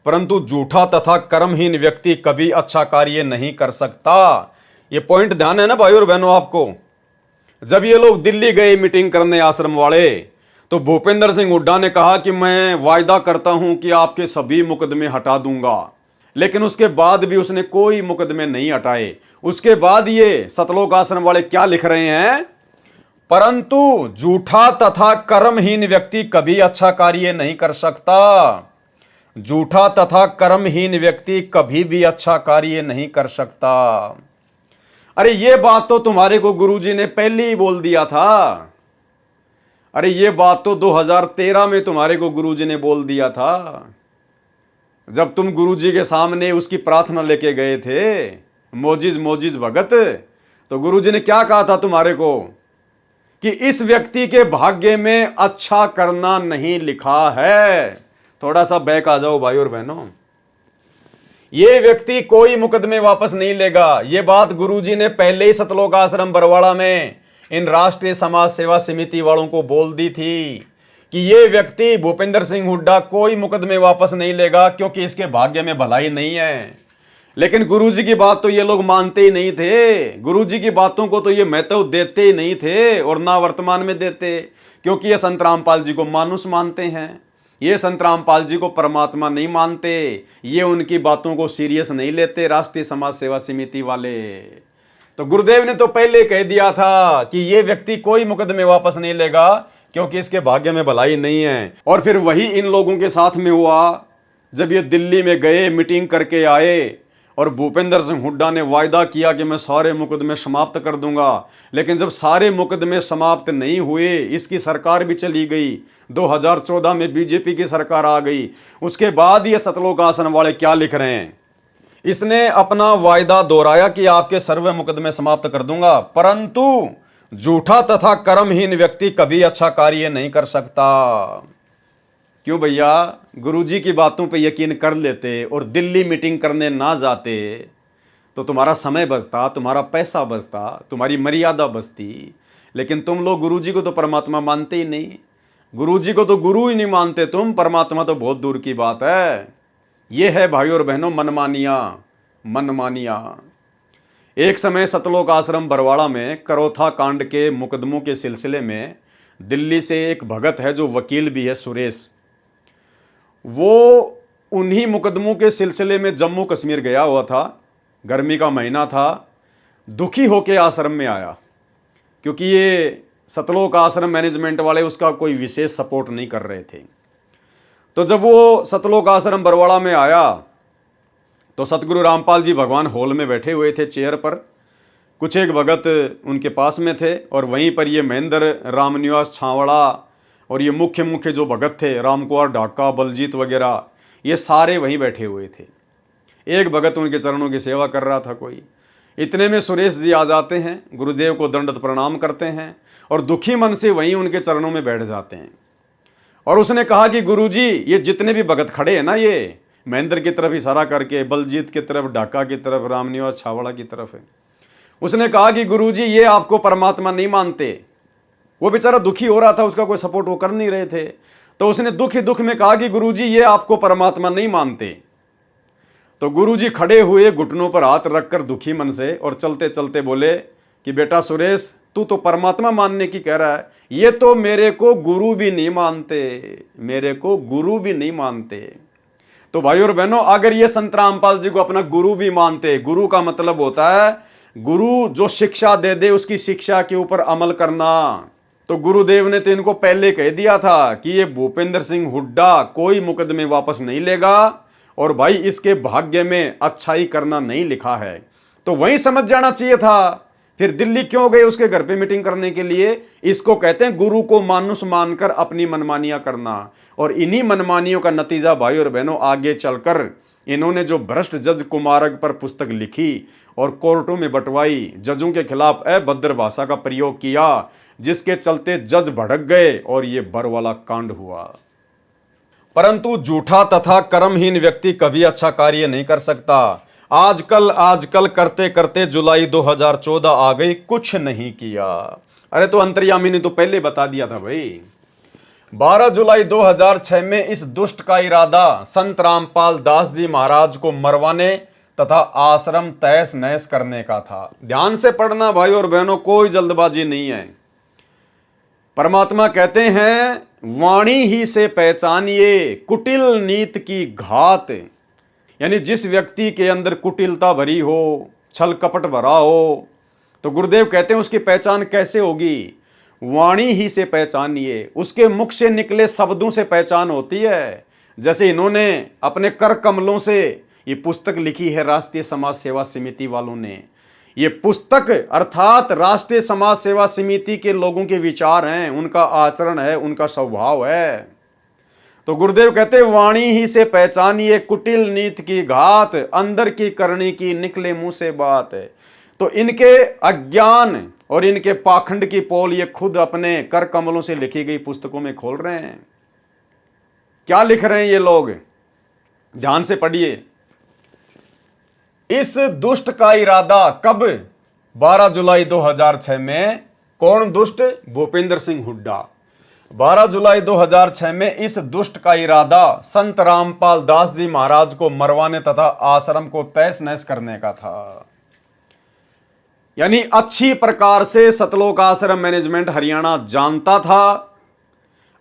परंतु झूठा तथा कर्महीन व्यक्ति कभी अच्छा कार्य नहीं कर सकता। ये पॉइंट ध्यान है ना भाई और बहनों आपको। जब ये लोग दिल्ली गए मीटिंग करने आश्रम वाले, तो भूपेंद्र सिंह हुड्डा ने कहा कि मैं वायदा करता हूं कि आपके सभी मुकदमे हटा दूंगा, लेकिन उसके बाद भी उसने कोई मुकदमे नहीं हटाए। उसके बाद ये सतलोक आश्रम वाले क्या लिख रहे हैं? परंतु झूठा तथा कर्महीन व्यक्ति कभी अच्छा कार्य नहीं कर सकता। झूठा तथा कर्महीन व्यक्ति कभी भी अच्छा कार्य नहीं कर सकता। अरे ये बात तो तुम्हारे को गुरुजी ने पहले ही बोल दिया था। अरे ये बात तो 2013 में तुम्हारे को गुरुजी ने बोल दिया था, जब तुम गुरुजी के सामने उसकी प्रार्थना लेके गए थे, मोजिज मोजिज भगत। तो गुरुजी ने क्या कहा था तुम्हारे को कि इस व्यक्ति के भाग्य में अच्छा करना नहीं लिखा है। थोड़ा सा बैक आ जाओ भाई और बहनों। ये व्यक्ति कोई मुकदमे वापस नहीं लेगा। ये बात गुरुजी ने पहले ही सतलोक आश्रम बरवाड़ा में इन राष्ट्रीय समाज सेवा समिति वालों को बोल दी थी कि ये व्यक्ति भूपेंद्र सिंह हुड्डा कोई मुकदमे वापस नहीं लेगा, क्योंकि इसके भाग्य में भलाई नहीं है। लेकिन गुरुजी की बात तो ये लोग मानते ही नहीं थे। गुरुजी की बातों को तो ये महत्व देते ही नहीं थे, और ना वर्तमान में देते, क्योंकि ये संत रामपाल जी को मानुष मानते हैं। ये संत रामपाल जी को परमात्मा नहीं मानते। ये उनकी बातों को सीरियस नहीं लेते राष्ट्रीय समाज सेवा समिति वाले। तो गुरुदेव ने तो पहले कह दिया था कि ये व्यक्ति कोई मुकदमे वापस नहीं लेगा, क्योंकि इसके भाग्य में भलाई नहीं है। और फिर वही इन लोगों के साथ में हुआ, जब ये दिल्ली में गए मीटिंग करके आए, और भूपेंद्र सिंह हुड्डा ने वायदा किया कि मैं सारे मुकदमे समाप्त कर दूंगा, लेकिन जब सारे मुकदमे समाप्त नहीं हुए, इसकी सरकार भी चली गई, 2014 में बीजेपी की सरकार आ गई। उसके बाद ये सतलोक आश्रम वाले क्या लिख रहे हैं? इसने अपना वायदा दोहराया कि आपके सर्व मुकदमे समाप्त कर दूंगा, परंतु झूठा तथा कर्महीन व्यक्ति कभी अच्छा कार्य नहीं कर सकता। क्यों भैया? गुरुजी की बातों पे यकीन कर लेते और दिल्ली मीटिंग करने ना जाते तो तुम्हारा समय बचता, तुम्हारा पैसा बचता, तुम्हारी मर्यादा बचती। लेकिन तुम लोग गुरुजी को तो परमात्मा मानते ही नहीं। गुरुजी को तो गुरु ही नहीं मानते तुम, परमात्मा तो बहुत दूर की बात है। ये है भाई और बहनों मनमानिया। एक समय सतलोक आश्रम बरवाड़ा में करोथा कांड के मुकदमों के सिलसिले में दिल्ली से एक भगत है जो वकील भी है, सुरेश। वो उन्हीं मुकदमों के सिलसिले में जम्मू कश्मीर गया हुआ था। गर्मी का महीना था, दुखी होके आश्रम में आया, क्योंकि ये सतलोक आश्रम मैनेजमेंट वाले उसका कोई विशेष सपोर्ट नहीं कर रहे थे। तो जब वो सतलोक आश्रम बरवाड़ा में आया तो सतगुरु रामपाल जी भगवान हॉल में बैठे हुए थे चेयर पर, कुछ एक भगत उनके पास में थे, और वहीं पर ये महेंद्र रामनिवास छावड़ा और ये मुख्य जो भगत थे, रामकुमार ढाका, बलजीत वगैरह, ये सारे वहीं बैठे हुए थे। एक भगत उनके चरणों की सेवा कर रहा था कोई। इतने में सुरेश जी आ जाते हैं, गुरुदेव को दंडवत प्रणाम करते हैं और दुखी मन से वहीं उनके चरणों में बैठ जाते हैं। और उसने कहा कि गुरुजी, ये जितने भी भगत खड़े हैं ना, ये महेंद्र की तरफ इशारा करके, बलजीत की तरफ, ढाका की तरफ, रामनिवास छावड़ा की तरफ है। उसने कहा कि गुरुजी, ये आपको परमात्मा नहीं मानते। वो बेचारा दुखी हो रहा था, उसका कोई सपोर्ट वो कर नहीं रहे थे। तो उसने दुख ही दुख में कहा कि गुरुजी, ये आपको परमात्मा नहीं मानते। तो गुरुजी खड़े हुए, घुटनों पर हाथ रखकर दुखी मन से, और चलते चलते बोले कि बेटा सुरेश, तू तो परमात्मा मानने की कह रहा है, ये तो मेरे को गुरु भी नहीं मानते, मेरे को गुरु भी नहीं मानते। तो भाई और बहनों, अगर ये संत रामपाल जी को अपना गुरु भी मानते, गुरु का मतलब होता है गुरु जो शिक्षा दे दे उसकी शिक्षा के ऊपर अमल करना, तो गुरुदेव ने तो इनको पहले कह दिया था कि ये भूपेंद्र सिंह हुड्डा कोई मुकदमे वापस नहीं लेगा और भाई इसके भाग्य में अच्छाई करना नहीं लिखा है। तो वहीं समझ जाना चाहिए था, फिर दिल्ली क्यों गए उसके घर पे मीटिंग करने के लिए? इसको कहते हैं गुरु को मानुस मानकर अपनी मनमानियां करना। और इन्हीं मनमानियों का नतीजा भाई और बहनों आगे चलकर इन्होंने जो भ्रष्ट जज कुमारक पर पुस्तक लिखी और कोर्टों में बंटवाई, जजों के खिलाफ अभद्र भाषा का प्रयोग किया, जिसके चलते जज भड़क गए और ये बर वाला कांड हुआ। परंतु झूठा तथा कर्महीन व्यक्ति कभी अच्छा कार्य नहीं कर सकता। आजकल करते करते जुलाई 2014 आ गई, कुछ नहीं किया। अरे तो अंतर्यामी ने तो पहले बता दिया था भाई। 12 जुलाई 2006 में इस दुष्ट का इरादा संत रामपाल दास जी महाराज को मरवाने तथा आश्रम तहस नहस करने का था। ध्यान से पढ़ना भाई और बहनों, कोई जल्दबाजी नहीं है। परमात्मा कहते हैं वाणी ही से पहचानिए कुटिल नीत की घात, यानी जिस व्यक्ति के अंदर कुटिलता भरी हो, छल कपट भरा हो, तो गुरुदेव कहते हैं उसकी पहचान कैसे होगी? वाणी ही से पहचानिए, उसके मुख से निकले शब्दों से पहचान होती है। जैसे इन्होंने अपने कर कमलों से ये पुस्तक लिखी है राष्ट्रीय समाज सेवा समिति वालों ने। ये पुस्तक अर्थात राष्ट्रीय समाज सेवा समिति के लोगों के विचार हैं, उनका आचरण है, उनका स्वभाव है। तो गुरुदेव कहते हैं वाणी ही से पहचानिए कुटिल नीत की घात, अंदर की करनी की निकले मुंह से बात है। तो इनके अज्ञान और इनके पाखंड की पोल ये खुद अपने कर कमलों से लिखी गई पुस्तकों में खोल रहे हैं। क्या लिख रहे हैं ये लोग? ध्यान से पढ़िए। इस दुष्ट का इरादा कब? 12 जुलाई 2006 में। कौन दुष्ट? भूपेंद्र सिंह हुड्डा। 12 जुलाई 2006 में इस दुष्ट का इरादा संत रामपाल दास जी महाराज को मरवाने तथा आश्रम को तहस नहस करने का था। यानी अच्छी प्रकार से सतलोक आश्रम मैनेजमेंट हरियाणा जानता था,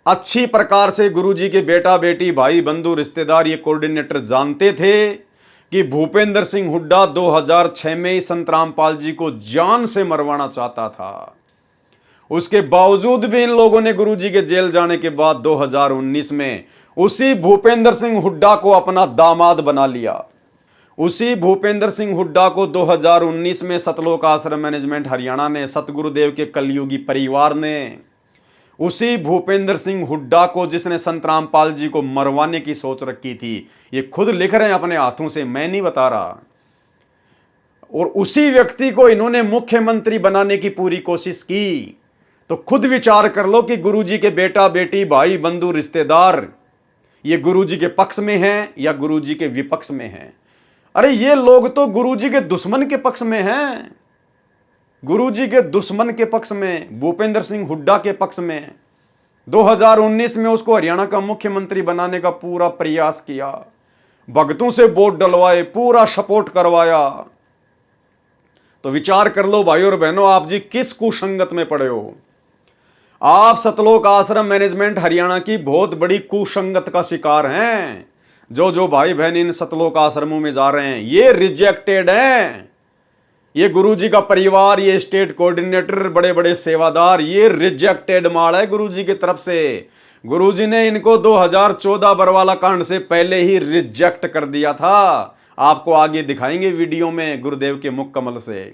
अच्छी प्रकार से गुरुजी के बेटा बेटी भाई बंधु रिश्तेदार ये कोऑर्डिनेटर जानते थे कि भूपेंद्र सिंह हुड्डा 2006 में ही संत रामपाल जी को जान से मरवाना चाहता था। उसके बावजूद भी इन लोगों ने गुरुजी के जेल जाने के बाद 2019 में उसी भूपेंद्र सिंह हुड्डा को अपना दामाद बना लिया। उसी भूपेंद्र सिंह हुड्डा को 2019 में सतलोक आश्रम मैनेजमेंट हरियाणा ने, सतगुरुदेव के कलयुगी परिवार ने, उसी भूपेंद्र सिंह हुड्डा को जिसने संत रामपाल जी को मरवाने की सोच रखी थी, ये खुद लिख रहे हैं अपने हाथों से, मैं नहीं बता रहा। और उसी व्यक्ति को इन्होंने मुख्यमंत्री बनाने की पूरी कोशिश की। तो खुद विचार कर लो कि गुरुजी के बेटा बेटी भाई बंधु रिश्तेदार ये गुरुजी के पक्ष में हैं या गुरुजी के विपक्ष में हैं। अरे ये लोग तो गुरुजी के दुश्मन के पक्ष में हैं, गुरुजी के दुश्मन के पक्ष में, भूपेंद्र सिंह हुड्डा के पक्ष में। 2019 में उसको हरियाणा का मुख्यमंत्री बनाने का पूरा प्रयास किया, भगतों से वोट डलवाए, पूरा सपोर्ट करवाया। तो विचार कर लो भाई और बहनों, आप जी किस कुसंगत में पड़े हो। आप सतलोक आश्रम मैनेजमेंट हरियाणा की बहुत बड़ी कुसंगत का शिकार हैं। जो भाई बहन इन सतलोक आश्रमों में जा रहे हैं ये रिजेक्टेड हैं। ये गुरुजी का परिवार, ये स्टेट कोऑर्डिनेटर, बड़े बड़े सेवादार, ये रिजेक्टेड माल है गुरुजी की तरफ से। गुरुजी ने इनको 2014 बरवाला कांड से पहले ही रिजेक्ट कर दिया था। आपको आगे दिखाएंगे वीडियो में गुरुदेव के मुख कमल से।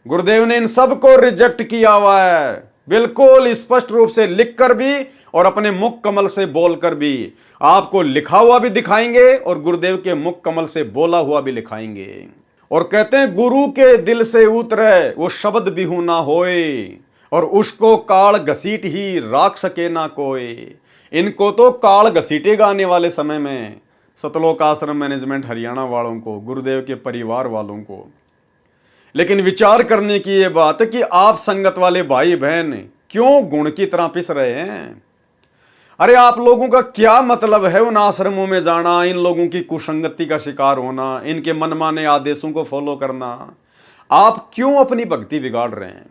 गुरुदेव ने इन सबको रिजेक्ट किया हुआ है, बिल्कुल स्पष्ट रूप से लिखकर भी और अपने मुख कमल से बोलकर भी। आपको लिखा हुआ भी दिखाएंगे और गुरुदेव के मुख कमल से बोला हुआ भी दिखाएंगे। और कहते हैं गुरु के दिल से उतरे वो शब्द बिहू ना होए, और उसको काल घसीट ही राख सके ना कोई। इनको तो काल घसीटेगा आने वाले समय में, सतलोक आश्रम मैनेजमेंट हरियाणा वालों को, गुरुदेव के परिवार वालों को। लेकिन विचार करने की ये बात है कि आप संगत वाले भाई बहन क्यों गुण की तरह पिस रहे हैं। अरे आप लोगों का क्या मतलब है उन आश्रमों में जाना, इन लोगों की कुसंगति का शिकार होना, इनके मनमाने आदेशों को फॉलो करना। आप क्यों अपनी भक्ति बिगाड़ रहे हैं।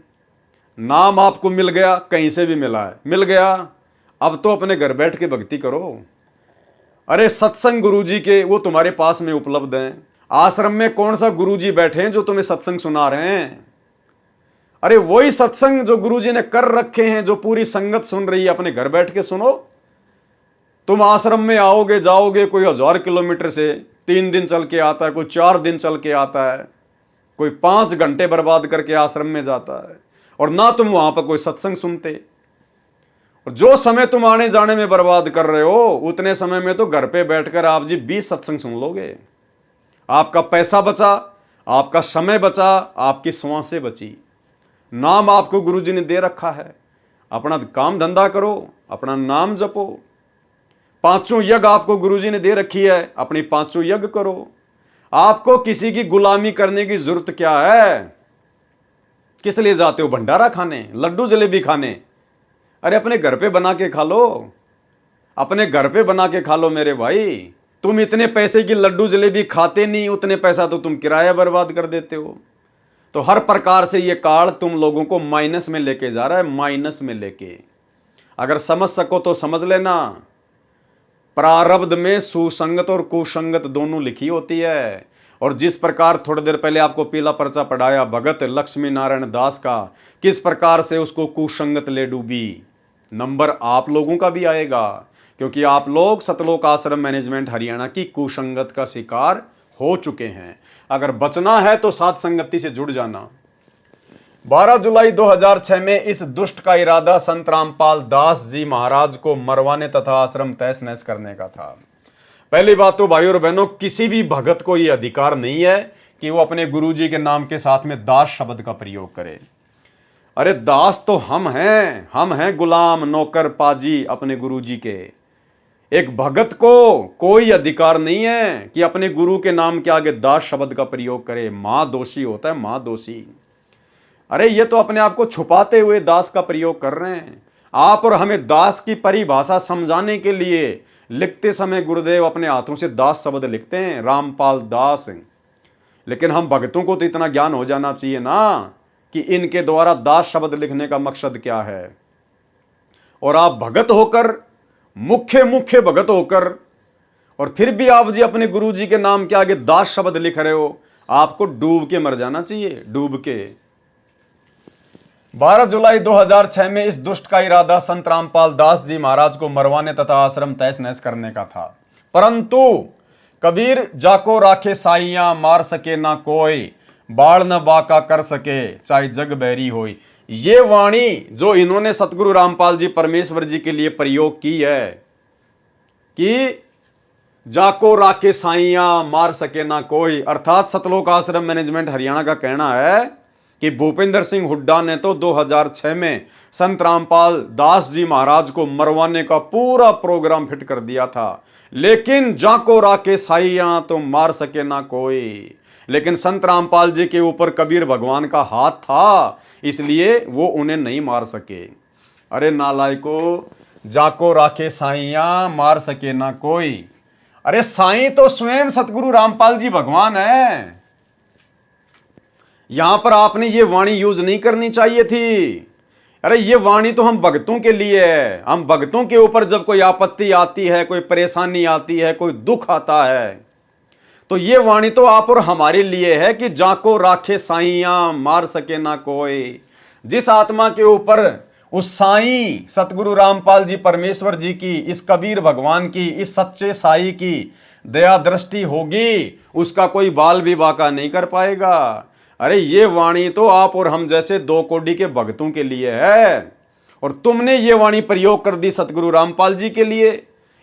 नाम आपको मिल गया, कहीं से भी मिला है, मिल गया, अब तो अपने घर बैठ के भक्ति करो। अरे सत्संग गुरुजी के वो तुम्हारे पास में उपलब्ध हैं। आश्रम में कौन सा गुरुजी बैठे हैं जो तुम्हें सत्संग सुना रहे हैं? अरे वही सत्संग जो गुरुजी ने कर रखे हैं, जो पूरी संगत सुन रही है, अपने घर बैठ के सुनो। तुम आश्रम में आओगे जाओगे, कोई 1000 किलोमीटर से 3 दिन चल के आता है, कोई 4 दिन चल के आता है, कोई 5 घंटे बर्बाद करके आश्रम में जाता है, और ना तुम वहां पर कोई सत्संग सुनते। और जो समय तुम आने जाने में बर्बाद कर रहे हो, उतने समय में तो घर पे बैठकर आप जी 20 सत्संग सुन लोगे। आपका पैसा बचा, आपका समय बचा, आपकी श्वासें बची। नाम आपको गुरुजी ने दे रखा है, अपना काम धंधा करो, अपना नाम जपो। 5 यज्ञ आपको गुरुजी ने दे रखी है, अपनी 5 यज्ञ करो। आपको किसी की गुलामी करने की जरूरत क्या है? किस लिए जाते हो? भंडारा खाने, लड्डू जलेबी खाने? अरे अपने घर पे बना के खा लो, अपने घर पे बना के खा लो मेरे भाई। तुम इतने पैसे की लड्डू जलेबी खाते नहीं, उतने पैसा तो तुम किराया बर्बाद कर देते हो। तो हर प्रकार से ये काल तुम लोगों को माइनस में लेके जा रहा है, माइनस में लेके। अगर समझ सको तो समझ लेना, प्रारब्ध में सुसंगत और कुसंगत दोनों लिखी होती है। और जिस प्रकार थोड़ी देर पहले आपको पीला पर्चा पढ़ाया भगत लक्ष्मी नारायण दास का, किस प्रकार से उसको कुसंगत ले डूबी, नंबर आप लोगों का भी आएगा, क्योंकि आप लोग सतलोक आश्रम मैनेजमेंट हरियाणा की कुसंगत का शिकार हो चुके हैं। अगर बचना है तो साथ संगति से जुड़ जाना। 12 जुलाई 2006 में इस दुष्ट का इरादा संत रामपाल दास जी महाराज को मरवाने तथा आश्रम तहस नहस करने का था। पहली बात तो भाई और बहनों, किसी भी भगत को यह अधिकार नहीं है कि वो अपने गुरुजी के नाम के साथ में दास शब्द का प्रयोग करे। अरे दास तो हम हैं गुलाम नौकर पाजी अपने गुरुजी के। एक भगत को कोई अधिकार नहीं है कि अपने गुरु के नाम के आगे दास शब्द का प्रयोग करे। मां दोषी होता है, मां दोषी। अरे ये तो अपने आप को छुपाते हुए दास का प्रयोग कर रहे हैं। आप और हमें दास की परिभाषा समझाने के लिए लिखते समय गुरुदेव अपने हाथों से दास शब्द लिखते हैं, रामपाल दास। लेकिन हम भक्तों को तो इतना ज्ञान हो जाना चाहिए ना कि इनके द्वारा दास शब्द लिखने का मकसद क्या है। और आप भगत होकर, मुख्य भगत होकर, और फिर भी आप जी अपने गुरु जी के नाम के आगे दास शब्द लिख रहे हो, आपको डूब के मर जाना चाहिए, डूब के। 12 जुलाई 2006 में इस दुष्ट का इरादा संत रामपाल दास जी महाराज को मरवाने तथा आश्रम तहस नहस करने का था। परंतु कबीर जाको राखे साइयां, मार सके ना कोई, बाढ़ न बाका कर सके चाहे जग बैरी होई। ये वाणी जो इन्होंने सतगुरु रामपाल जी परमेश्वर जी के लिए प्रयोग की है कि जाको राखे साइयां, मार सके ना कोई, अर्थात सतलोक आश्रम मैनेजमेंट हरियाणा का कहना है कि भूपेंद्र सिंह हुड्डा ने तो 2006 में संत रामपाल दास जी महाराज को मरवाने का पूरा प्रोग्राम फिट कर दिया था, लेकिन जाको राके साइयां तो मार सके ना कोई। लेकिन संत रामपाल जी के ऊपर कबीर भगवान का हाथ था, इसलिए वो उन्हें नहीं मार सके। अरे नालायको, जाको राखे साइयां, मार सके ना कोई। अरे साईं तो स्वयं सतगुरु रामपाल जी भगवान है। यहां पर आपने ये वाणी यूज नहीं करनी चाहिए थी। अरे ये वाणी तो हम भक्तों के लिए है। हम भक्तों के ऊपर जब कोई आपत्ति आती है, कोई परेशानी आती है, कोई दुख आता है, तो ये वाणी तो आप और हमारे लिए है कि जाको राखे साइयां, मार सके ना कोई। जिस आत्मा के ऊपर उस साईं सतगुरु रामपाल जी परमेश्वर जी की, इस कबीर भगवान की, इस सच्चे साईं की दया दृष्टि होगी, उसका कोई बाल भी बाका नहीं कर पाएगा। अरे ये वाणी तो आप और हम जैसे 2 कोड़ी के भक्तों के लिए है, और तुमने ये वाणी प्रयोग कर दी सतगुरु रामपाल जी के लिए,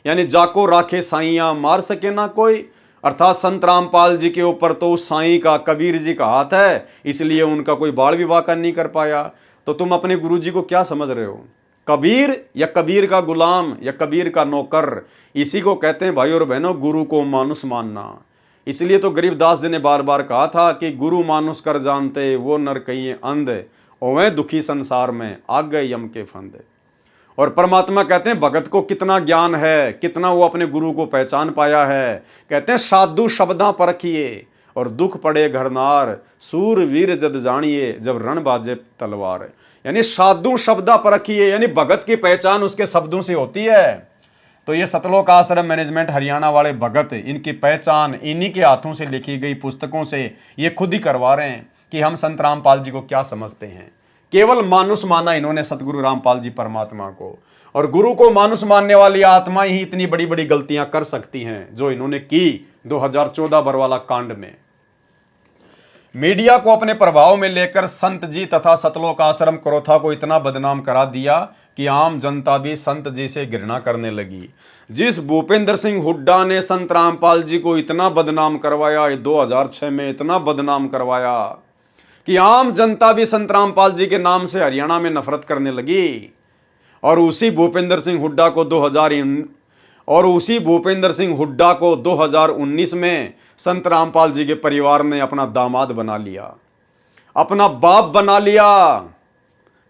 यानी जाको राखे साइयां, मार सके ना कोई। अर्थात संत रामपाल जी के ऊपर तो उस साईं का, कबीर जी का हाथ है, इसलिए उनका कोई बाल भी बाका नहीं कर पाया। तो तुम अपने गुरु जी को क्या समझ रहे हो? कबीर या कबीर का गुलाम या कबीर का नौकर, इसी को कहते हैं भाई और बहनों गुरु को मानुष मानना। इसलिए तो गरीबदास जी ने बार बार कहा था कि गुरु मानुष कर जानते, वो नर कहिए अंध, ओवे दुखी संसार में आ गए यम के फंद। और परमात्मा कहते हैं भगत को कितना ज्ञान है, कितना वो अपने गुरु को पहचान पाया है। कहते हैं साधु शब्दां परखिए और दुख पड़े घरनार, सूर वीर जद जानिए जब रण बाजे तलवार। यानी साधु शब्दां परखिए, यानी भगत की पहचान उसके शब्दों से होती है। तो ये सतलोक आश्रम मैनेजमेंट हरियाणा वाले भगत, इनकी पहचान इन्हीं के हाथों से लिखी गई पुस्तकों से ये खुद ही करवा रहे हैं कि हम संत रामपाल जी को क्या समझते हैं। केवल मानुष माना इन्होंने सतगुरु रामपाल जी परमात्मा को, और गुरु को मानुष मानने वाली आत्मा ही इतनी बड़ी बड़ी गलतियां कर सकती हैं जो इन्होंने की 2014 बरवाला कांड में। मीडिया को अपने प्रभाव में लेकर संत जी तथा सतलोक आश्रम करोथा को इतना बदनाम करा दिया कि आम जनता भी संत जी से घृणा करने लगी। जिस भूपेंद्र सिंह हुड्डा ने संत रामपाल जी को इतना बदनाम करवाया, 2006 में इतना बदनाम करवाया कि आम जनता भी संत रामपाल जी के नाम से हरियाणा में नफरत करने लगी। और उसी भूपेंद्र सिंह हुड्डा को 2019 में संत रामपाल जी के परिवार ने अपना दामाद बना लिया, अपना बाप बना लिया।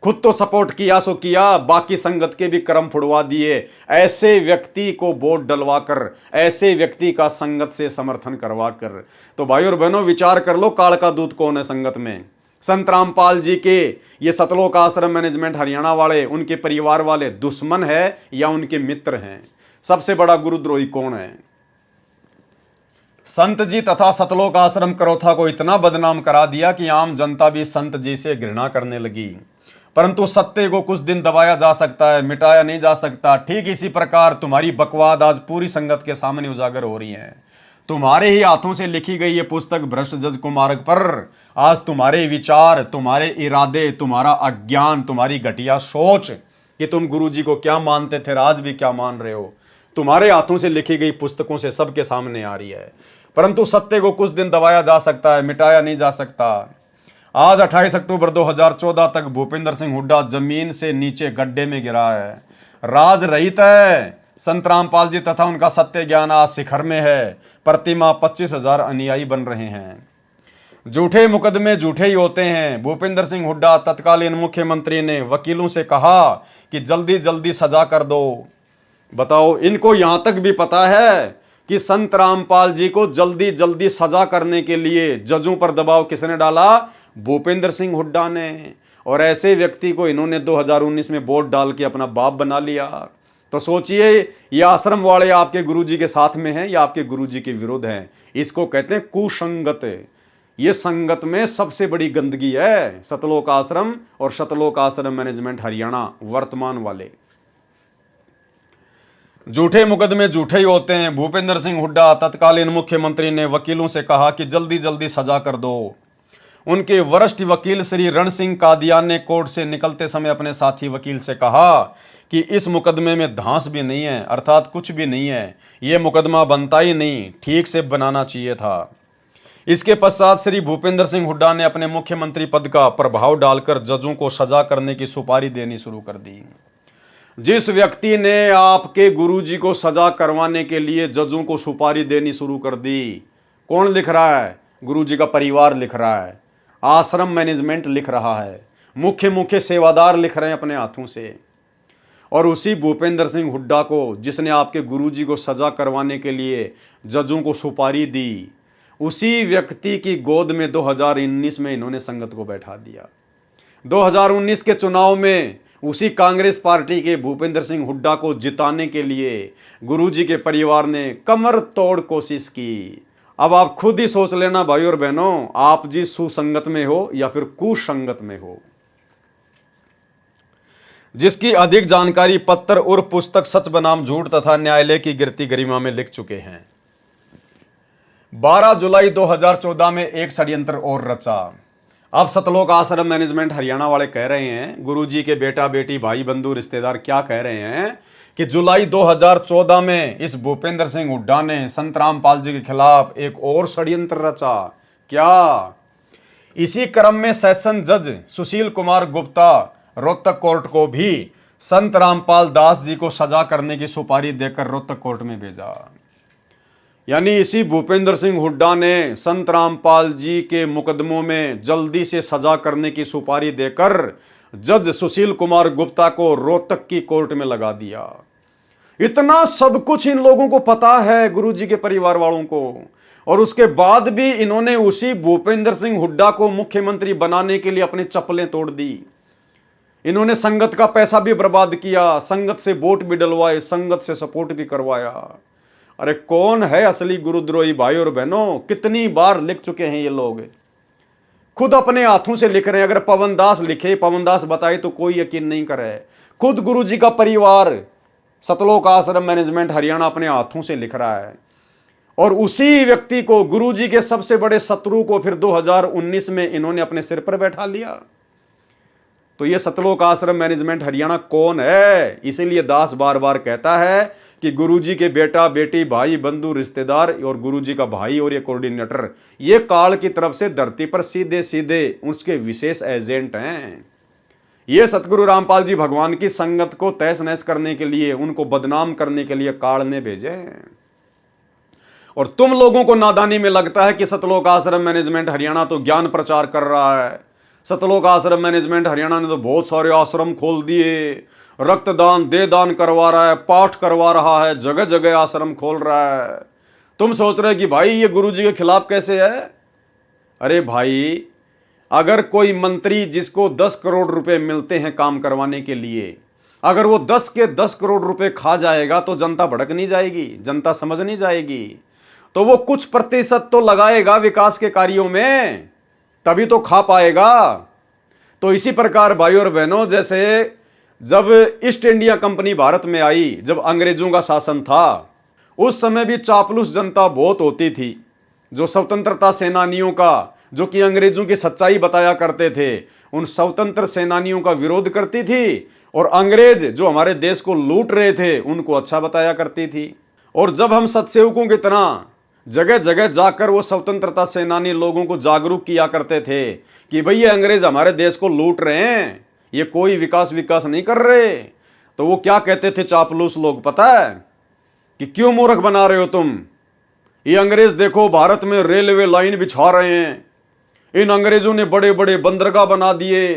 खुद तो सपोर्ट किया सो किया, बाकी संगत के भी कर्म फुड़वा दिए। ऐसे व्यक्ति को वोट डलवाकर, ऐसे व्यक्ति का संगत से समर्थन करवाकर, तो भाई और बहनों विचार कर लो काल का दूत कौन है संगत में। संत रामपाल जी के ये सतलोक आश्रम मैनेजमेंट हरियाणा वाले, उनके परिवार वाले दुश्मन है या उनके मित्र हैं? सबसे बड़ा गुरुद्रोही कौन है? संत जी तथा सतलोक आश्रम करोथा को इतना बदनाम करा दिया कि आम जनता भी संत जी से घृणा करने लगी। परंतु सत्य को कुछ दिन दबाया जा सकता है, मिटाया नहीं जा सकता। ठीक इसी प्रकार तुम्हारी बकवाद आज पूरी संगत के सामने उजागर हो रही है। तुम्हारे ही हाथों से लिखी गई ये पुस्तक भ्रष्ट जज कुमार्ग पर आज तुम्हारे विचार, तुम्हारे इरादे, तुम्हारा अज्ञान, तुम्हारी घटिया सोच कि तुम गुरु जी को क्या मानते थे, आज भी क्या मान रहे हो, तुम्हारे हाथों से लिखी गई पुस्तकों से सबके सामने आ रही है। परंतु सत्य को कुछ दिन दबाया जा सकता है, मिटाया नहीं जा सकता। आज 28 अक्टूबर 2014 तक भूपेंद्र सिंह हुड्डा जमीन से नीचे गड्ढे में गिरा है। राज रहित है। संत रामपाल जी तथा उनका सत्य ज्ञान आज शिखर में है। प्रतिमा 25,000 अनुयायी बन रहे हैं। झूठे मुकदमे झूठे ही होते हैं। भूपेंद्र सिंह हुड्डा तत्कालीन मुख्यमंत्री ने वकीलों से कहा कि जल्दी जल्दी सजा कर दो। बताओ, इनको यहां तक भी पता है कि संत रामपाल जी को जल्दी जल्दी सजा करने के लिए जजों पर दबाव किसने डाला? भूपेंद्र सिंह हुड्डा ने। और ऐसे व्यक्ति को इन्होंने 2019 में वोट डाल के अपना बाप बना लिया। तो सोचिए, ये आश्रम वाले आपके गुरुजी के साथ में हैं या आपके गुरुजी के विरुद्ध हैं? इसको कहते हैं कुसंगत। ये संगत में सबसे बड़ी गंदगी है सतलोक आश्रम और सतलोक आश्रम मैनेजमेंट हरियाणा वर्तमान वाले। झूठे मुकदमे झूठे ही होते हैं। भूपेंद्र सिंह हुड्डा तत्कालीन मुख्यमंत्री ने वकीलों से कहा कि जल्दी जल्दी सजा कर दो। उनके वरिष्ठ वकील श्री रण सिंह कादियान ने कोर्ट से निकलते समय अपने साथी वकील से कहा कि इस मुकदमे में धांस भी नहीं है, अर्थात कुछ भी नहीं है, ये मुकदमा बनता ही नहीं, ठीक से बनाना चाहिए था। इसके पश्चात श्री भूपेंद्र सिंह हुड्डा ने अपने मुख्यमंत्री पद का प्रभाव डालकर जजों को सजा करने की सुपारी देनी शुरू कर दी। जिस व्यक्ति ने आपके गुरुजी को सजा करवाने के लिए जजों को सुपारी देनी शुरू कर दी, कौन लिख रहा है? गुरुजी का परिवार लिख रहा है, आश्रम मैनेजमेंट लिख रहा है, मुख्य मुख्य सेवादार लिख रहे हैं अपने हाथों से। और उसी भूपेंद्र सिंह हुड्डा को, जिसने आपके गुरुजी को सजा करवाने के लिए जजों को सुपारी दी, उसी व्यक्ति की गोद में 2019 में इन्होंने संगत को बैठा दिया। 2019 के चुनाव में उसी कांग्रेस पार्टी के भूपेंद्र सिंह हुड्डा को जिताने के लिए गुरुजी के परिवार ने कमर तोड़ कोशिश की। अब आप खुद ही सोच लेना भाई और बहनों, आप जी सुसंगत में हो या फिर कुसंगत में हो। जिसकी अधिक जानकारी पत्र और पुस्तक सच बनाम झूठ तथा न्यायालय की गिरती गरिमा में लिख चुके हैं। 12 जुलाई 2014 में एक षड्यंत्र और रचा। अब सतलोक आश्रम मैनेजमेंट हरियाणा वाले कह रहे हैं, गुरुजी के बेटा बेटी भाई बंधु रिश्तेदार क्या कह रहे हैं कि जुलाई 2014 में इस भूपेंद्र सिंह हुड्डा ने संत रामपाल जी के खिलाफ एक और षड्यंत्र रचा। क्या? इसी क्रम में सेशन जज सुशील कुमार गुप्ता रोहतक कोर्ट को भी संत रामपाल दास जी को सजा करने की सुपारी देकर रोहतक कोर्ट में भेजा। यानी इसी भूपेंद्र सिंह हुड्डा ने संत रामपाल जी के मुकदमों में जल्दी से सजा करने की सुपारी देकर जज सुशील कुमार गुप्ता को रोहतक की कोर्ट में लगा दिया। इतना सब कुछ इन लोगों को पता है, गुरुजी के परिवार वालों को, और उसके बाद भी इन्होंने उसी भूपेंद्र सिंह हुड्डा को मुख्यमंत्री बनाने के लिए अपनी चप्पलें तोड़ दी। इन्होंने संगत का पैसा भी बर्बाद किया, संगत से वोट भी डलवाए, संगत से सपोर्ट भी करवाया। अरे कौन है असली गुरुद्रोही भाई और बहनों? कितनी बार लिख चुके हैं ये लोग, खुद अपने हाथों से लिख रहे हैं। अगर पवन दास लिखे, पवन दास बताए तो कोई यकीन नहीं करे। खुद गुरुजी का परिवार सतलोक आश्रम मैनेजमेंट हरियाणा अपने हाथों से लिख रहा है, और उसी व्यक्ति को, गुरुजी के सबसे बड़े शत्रु को, फिर 2019 में इन्होंने अपने सिर पर बैठा लिया। तो ये सतलोक आश्रम मैनेजमेंट हरियाणा कौन है? इसीलिए दास बार बार कहता है कि गुरुजी के बेटा बेटी भाई बंधु रिश्तेदार और गुरुजी का भाई और ये कोऑर्डिनेटर, ये काल की तरफ से धरती पर सीधे सीधे उसके विशेष एजेंट हैं। ये सतगुरु रामपाल जी भगवान की संगत को तहस नहस करने के लिए, उनको बदनाम करने के लिए काल ने भेजे। और तुम लोगों को नादानी में लगता है कि सतलोक आश्रम मैनेजमेंट हरियाणा तो ज्ञान प्रचार कर रहा है, सतलोक आश्रम मैनेजमेंट हरियाणा ने तो बहुत सारे आश्रम खोल दिए, रक्तदान दे दान करवा रहा है, पाठ करवा रहा है, जगह जगह आश्रम खोल रहा है। तुम सोच रहे कि भाई ये गुरुजी के खिलाफ कैसे है? अरे भाई, अगर कोई मंत्री जिसको 10 करोड़ रुपए मिलते हैं काम करवाने के लिए, अगर वो 10 के 10 करोड़ रुपए खा जाएगा तो जनता भड़क नहीं जाएगी, जनता समझ नहीं जाएगी, तो वो कुछ प्रतिशत तो लगाएगा विकास के कार्यों में, तभी तो खा पाएगा। तो इसी प्रकार भाई और बहनों, जैसे जब ईस्ट इंडिया कंपनी भारत में आई, जब अंग्रेजों का शासन था, उस समय भी चापलूस जनता बहुत होती थी, जो स्वतंत्रता सेनानियों का, जो कि अंग्रेजों की सच्चाई बताया करते थे, उन स्वतंत्र सेनानियों का विरोध करती थी, और अंग्रेज जो हमारे देश को लूट रहे थे उनको अच्छा बताया करती थी। और जब हम सत्सेवकों की तरह जगह जगह जाकर वो स्वतंत्रता सेनानी लोगों को जागरूक किया करते थे कि भाई ये अंग्रेज हमारे देश को लूट रहे हैं, ये कोई विकास नहीं कर रहे, तो वो क्या कहते थे चापलूस लोग पता है? कि क्यों मूर्ख बना रहे हो तुम? ये अंग्रेज देखो भारत में रेलवे लाइन बिछा रहे हैं, इन अंग्रेजों ने बड़े बड़े बंदरगाह बना दिए,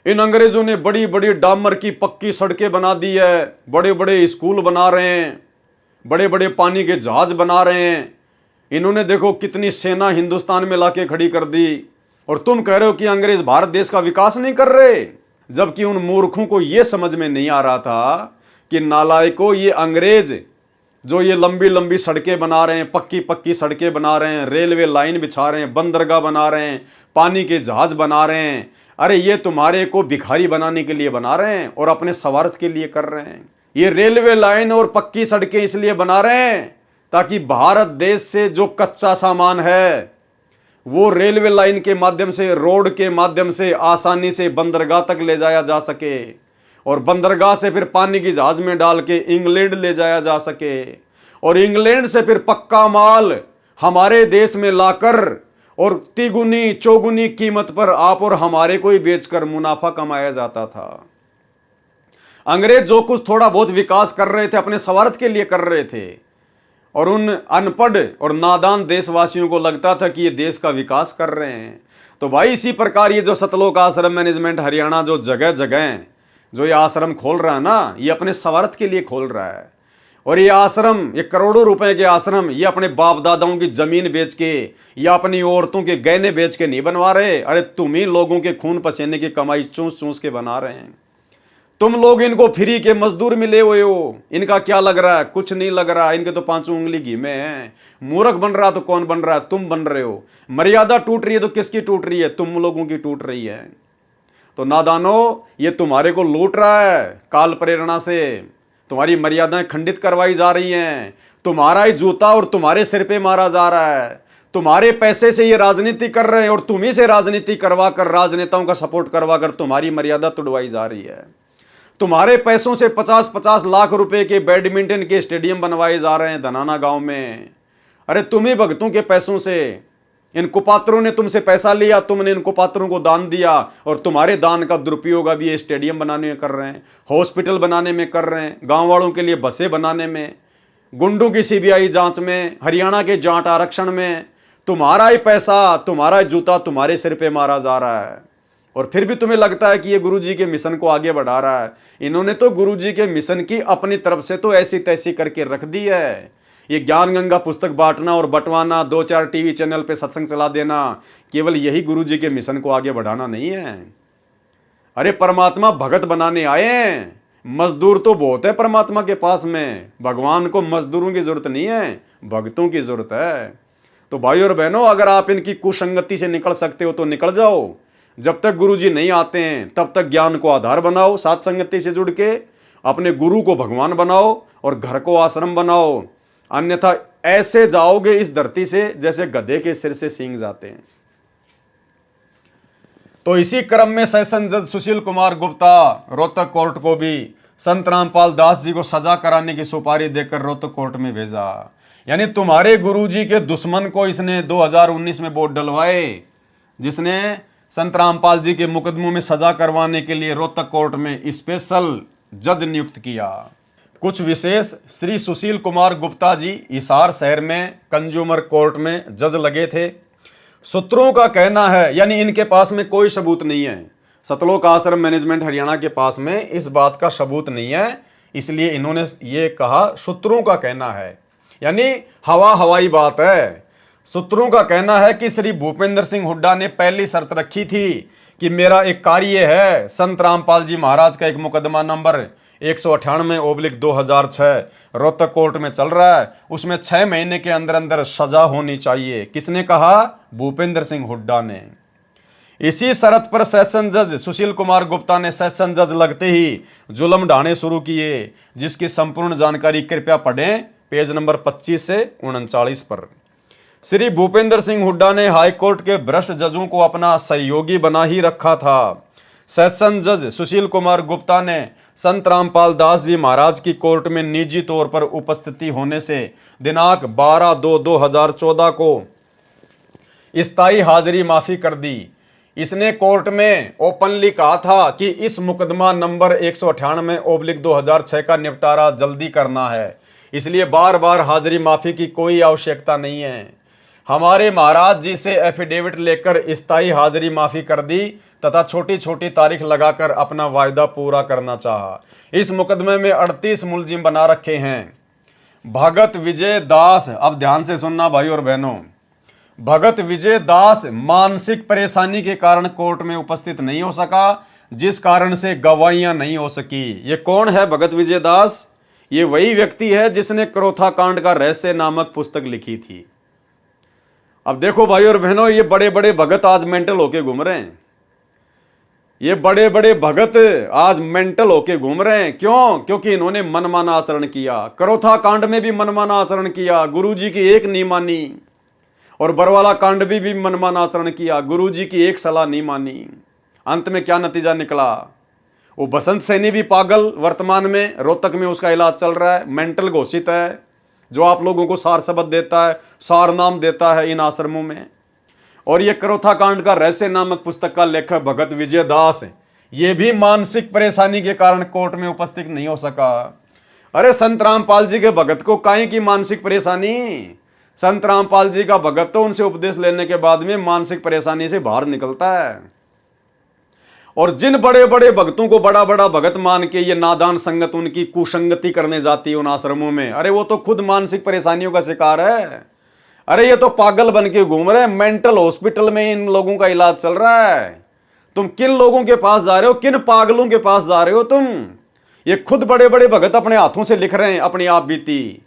इन अंग्रेजों ने बड़ी बड़ी डामर की पक्की सड़कें बना दी है, बड़े बड़े स्कूल बना रहे हैं, बड़े बड़े पानी के जहाज बना रहे हैं, इन्होंने देखो कितनी सेना हिंदुस्तान में लाके खड़ी कर दी, और तुम कह रहे हो कि अंग्रेज भारत देश का विकास नहीं कर रहे। जबकि उन मूर्खों को यह समझ में नहीं आ रहा था कि नालायकों, ये अंग्रेज जो ये लंबी लंबी सड़कें बना रहे हैं, पक्की पक्की सड़कें बना रहे हैं, रेलवे लाइन बिछा रहे हैं, बंदरगाह बना रहे हैं, पानी के जहाज बना रहे हैं, अरे ये तुम्हारे को भिखारी बनाने के लिए बना रहे हैं और अपने स्वार्थ के लिए कर रहे हैं। ये रेलवे लाइन और पक्की सड़कें इसलिए बना रहे हैं ताकि भारत देश से जो कच्चा सामान है वो रेलवे लाइन के माध्यम से, रोड के माध्यम से आसानी से बंदरगाह तक ले जाया जा सके, और बंदरगाह से फिर पानी की जहाज में डाल के इंग्लैंड ले जाया जा सके, और इंग्लैंड से फिर पक्का माल हमारे देश में लाकर और तिगुनी चौगुनी कीमत पर आप और हमारे को ही बेचकर मुनाफा कमाया जाता था। अंग्रेज जो कुछ थोड़ा बहुत विकास कर रहे थे अपने स्वार्थ के लिए कर रहे थे, और उन अनपढ़ और नादान देशवासियों को लगता था कि ये देश का विकास कर रहे हैं। तो भाई इसी प्रकार ये जो सतलोक आश्रम मैनेजमेंट हरियाणा जो जगह जगह जो ये आश्रम खोल रहा है ना, ये अपने स्वार्थ के लिए खोल रहा है। और ये आश्रम, ये करोड़ों रुपए के आश्रम, ये अपने बाप दादाओं की जमीन बेच के या अपनी औरतों के गहने बेच के नहीं बनवा रहे। अरे तुम ही लोगों के खून पसीने की कमाई चूस चूस के बना रहे हैं। तुम लोग इनको फ्री के मजदूर मिले हुए हो, इनका क्या लग रहा है? कुछ नहीं लग रहा, इनके तो पांचों उंगली घी में है। मूर्ख बन रहा तो कौन बन रहा है? तुम बन रहे हो। मर्यादा टूट रही है तो किसकी टूट रही है? तुम लोगों की टूट रही है। तो नादानो, ये तुम्हारे को लूट रहा है काल प्रेरणा से, तुम्हारी मर्यादाएं खंडित करवाई जा रही हैं, तुम्हारा ही जूता और तुम्हारे सिर पे मारा जा रहा है, तुम्हारे पैसे से ये राजनीति कर रहे हैं और तुम्ही से राजनीति करवा कर, राजनेताओं का सपोर्ट करवा कर तुम्हारी मर्यादा तुड़वाई जा रही है। तुम्हारे पैसों से 50-50 लाख रुपए के बैडमिंटन के स्टेडियम बनवाए जा रहे हैं धनाना गांव में। अरे तुम्ही भक्तों के पैसों से, इन कुपात्रों ने तुमसे पैसा लिया, तुमने इन कुपात्रों को दान दिया, और तुम्हारे दान का दुरुपयोग अभी ये स्टेडियम बनाने में कर रहे हैं, हॉस्पिटल बनाने में कर रहे हैं, गांव वालों के लिए बसें बनाने में, गुंडों की सीबीआई जांच में, हरियाणा के जाट आरक्षण में। तुम्हारा ही पैसा, तुम्हारा ही जूता तुम्हारे सिर पे मारा जा रहा है, और फिर भी तुम्हें लगता है कि ये गुरुजी के मिशन को आगे बढ़ा रहा है। इन्होंने तो गुरुजी के मिशन की अपनी तरफ से तो ऐसी तैसी करके रख दी है। ये ज्ञान गंगा पुस्तक बांटना और बंटवाना, 2-4 टीवी चैनल पे सत्संग चला देना, केवल यही गुरुजी के मिशन को आगे बढ़ाना नहीं है। अरे परमात्मा भगत बनाने आए हैं, मजदूर तो बहुत है परमात्मा के पास में। भगवान को मजदूरों की जरूरत नहीं है, भक्तों की जरूरत है। तो भाई और बहनों, अगर आप इनकी कुसंगति से निकल सकते हो तो निकल जाओ। जब तक गुरुजी नहीं आते हैं तब तक ज्ञान को आधार बनाओ, साथ संगति से जुड़ के अपने गुरु को भगवान बनाओ और घर को आश्रम बनाओ। अन्यथा ऐसे जाओगे इस धरती से जैसे गधे के सिर से सींग जाते हैं। तो इसी क्रम में सेशन जज सुशील कुमार गुप्ता रोहतक कोर्ट को भी संत रामपाल दास जी को सजा कराने की सुपारी देकर रोहतक कोर्ट में भेजा। यानी तुम्हारे गुरुजी के दुश्मन को इसने 2019 में वोट डलवाए, जिसने संत रामपाल जी के मुकदमों में सजा करवाने के लिए रोहतक कोर्ट में स्पेशल जज नियुक्त किया। कुछ विशेष श्री सुशील कुमार गुप्ता जी हिसार शहर में कंज्यूमर कोर्ट में जज लगे थे। सूत्रों का कहना है, यानी इनके पास में कोई सबूत नहीं है, सतलोक आश्रम मैनेजमेंट हरियाणा के पास में इस बात का सबूत नहीं है, इसलिए इन्होंने ये कहा सूत्रों का कहना है, यानी हवाई बात है। सूत्रों का कहना है कि श्री भूपेंद्र सिंह हुड्डा ने पहली शर्त रखी थी कि मेरा एक कार्य है, संत रामपाल जी महाराज का एक मुकदमा नंबर 198/2006 रोहतक कोर्ट में चल रहा है, उसमें 6 महीने के अंदर अंदर सजा होनी चाहिए। किसने कहा? भूपेंद्र सिंह हुड्डा ने। इसी शर्त पर सेशन जज सुशील कुमार गुप्ता ने सेशन जज लगते ही जुल्म ढाने शुरू किए, जिसकी संपूर्ण जानकारी कृपया पढ़ें पेज नंबर 25 से 39 पर। श्री भूपेंद्र सिंह हुड्डा ने हाईकोर्ट के भ्रष्ट जजों को अपना सहयोगी बना ही रखा था। सेशन जज सुशील कुमार गुप्ता ने संत रामपाल दास जी महाराज की कोर्ट में निजी तौर पर उपस्थिति होने से दिनांक 12/2/2014 को स्थायी हाजिरी माफी कर दी। इसने कोर्ट में ओपनली कहा था कि इस मुकदमा नंबर 198/2006 का निपटारा जल्दी करना है, इसलिए बार बार हाजिरी माफी की कोई आवश्यकता नहीं है। हमारे महाराज जी से एफिडेविट लेकर स्थायी हाजिरी माफी कर दी तथा छोटी छोटी तारीख लगाकर अपना वायदा पूरा करना चाहा। इस मुकदमे में 38 मुलजिम बना रखे हैं। भगत विजय दास, अब ध्यान से सुनना भाई और बहनों, भगत विजय दास मानसिक परेशानी के कारण कोर्ट में उपस्थित नहीं हो सका, जिस कारण से गवाहियां नहीं हो सकी। ये कौन है भगत विजय दास? ये वही व्यक्ति है जिसने क्रोथा कांड का रहस्य नामक पुस्तक लिखी थी। अब देखो भाई और बहनों, ये बड़े बड़े भगत आज मेंटल होके घूम रहे हैं। ये बड़े बड़े भगत आज मेंटल होके घूम रहे हैं। क्यों? क्योंकि इन्होंने मनमाना आचरण किया। क्रोथा कांड में भी मनमाना आचरण किया, गुरुजी की एक नहीं मानी, और बरवाला कांड भी मनमाना आचरण किया, गुरुजी की एक सलाह नहीं मानी। अंत में क्या नतीजा निकला? वो बसंत सैनी भी पागल, वर्तमान में रोहतक में उसका इलाज चल रहा है, मेंटल घोषित है, जो आप लोगों को सार शब्द देता है, सार नाम देता है इन आश्रमों में। और ये क्रोथा कांड का रहस्य नामक पुस्तक का लेखक भगत विजय दास, ये भी मानसिक परेशानी के कारण कोर्ट में उपस्थित नहीं हो सका। अरे संत रामपाल जी के भगत को काहे की मानसिक परेशानी? संत रामपाल जी का भगत तो उनसे उपदेश लेने के बाद में मानसिक परेशानी से बाहर निकलता है। और जिन बड़े बड़े भक्तों को बड़ा बड़ा भगत मान के ये नादान संगत उनकी कुसंगति करने जाती है उन आश्रमों में, अरे वो तो खुद मानसिक परेशानियों का शिकार है। अरे ये तो पागल बन के घूम रहे हैं, मेंटल हॉस्पिटल में इन लोगों का इलाज चल रहा है। तुम किन लोगों के पास जा रहे हो? किन पागलों के पास जा रहे हो तुम? ये खुद बड़े बड़े भगत अपने हाथों से लिख रहे हैं अपनी आप बीती।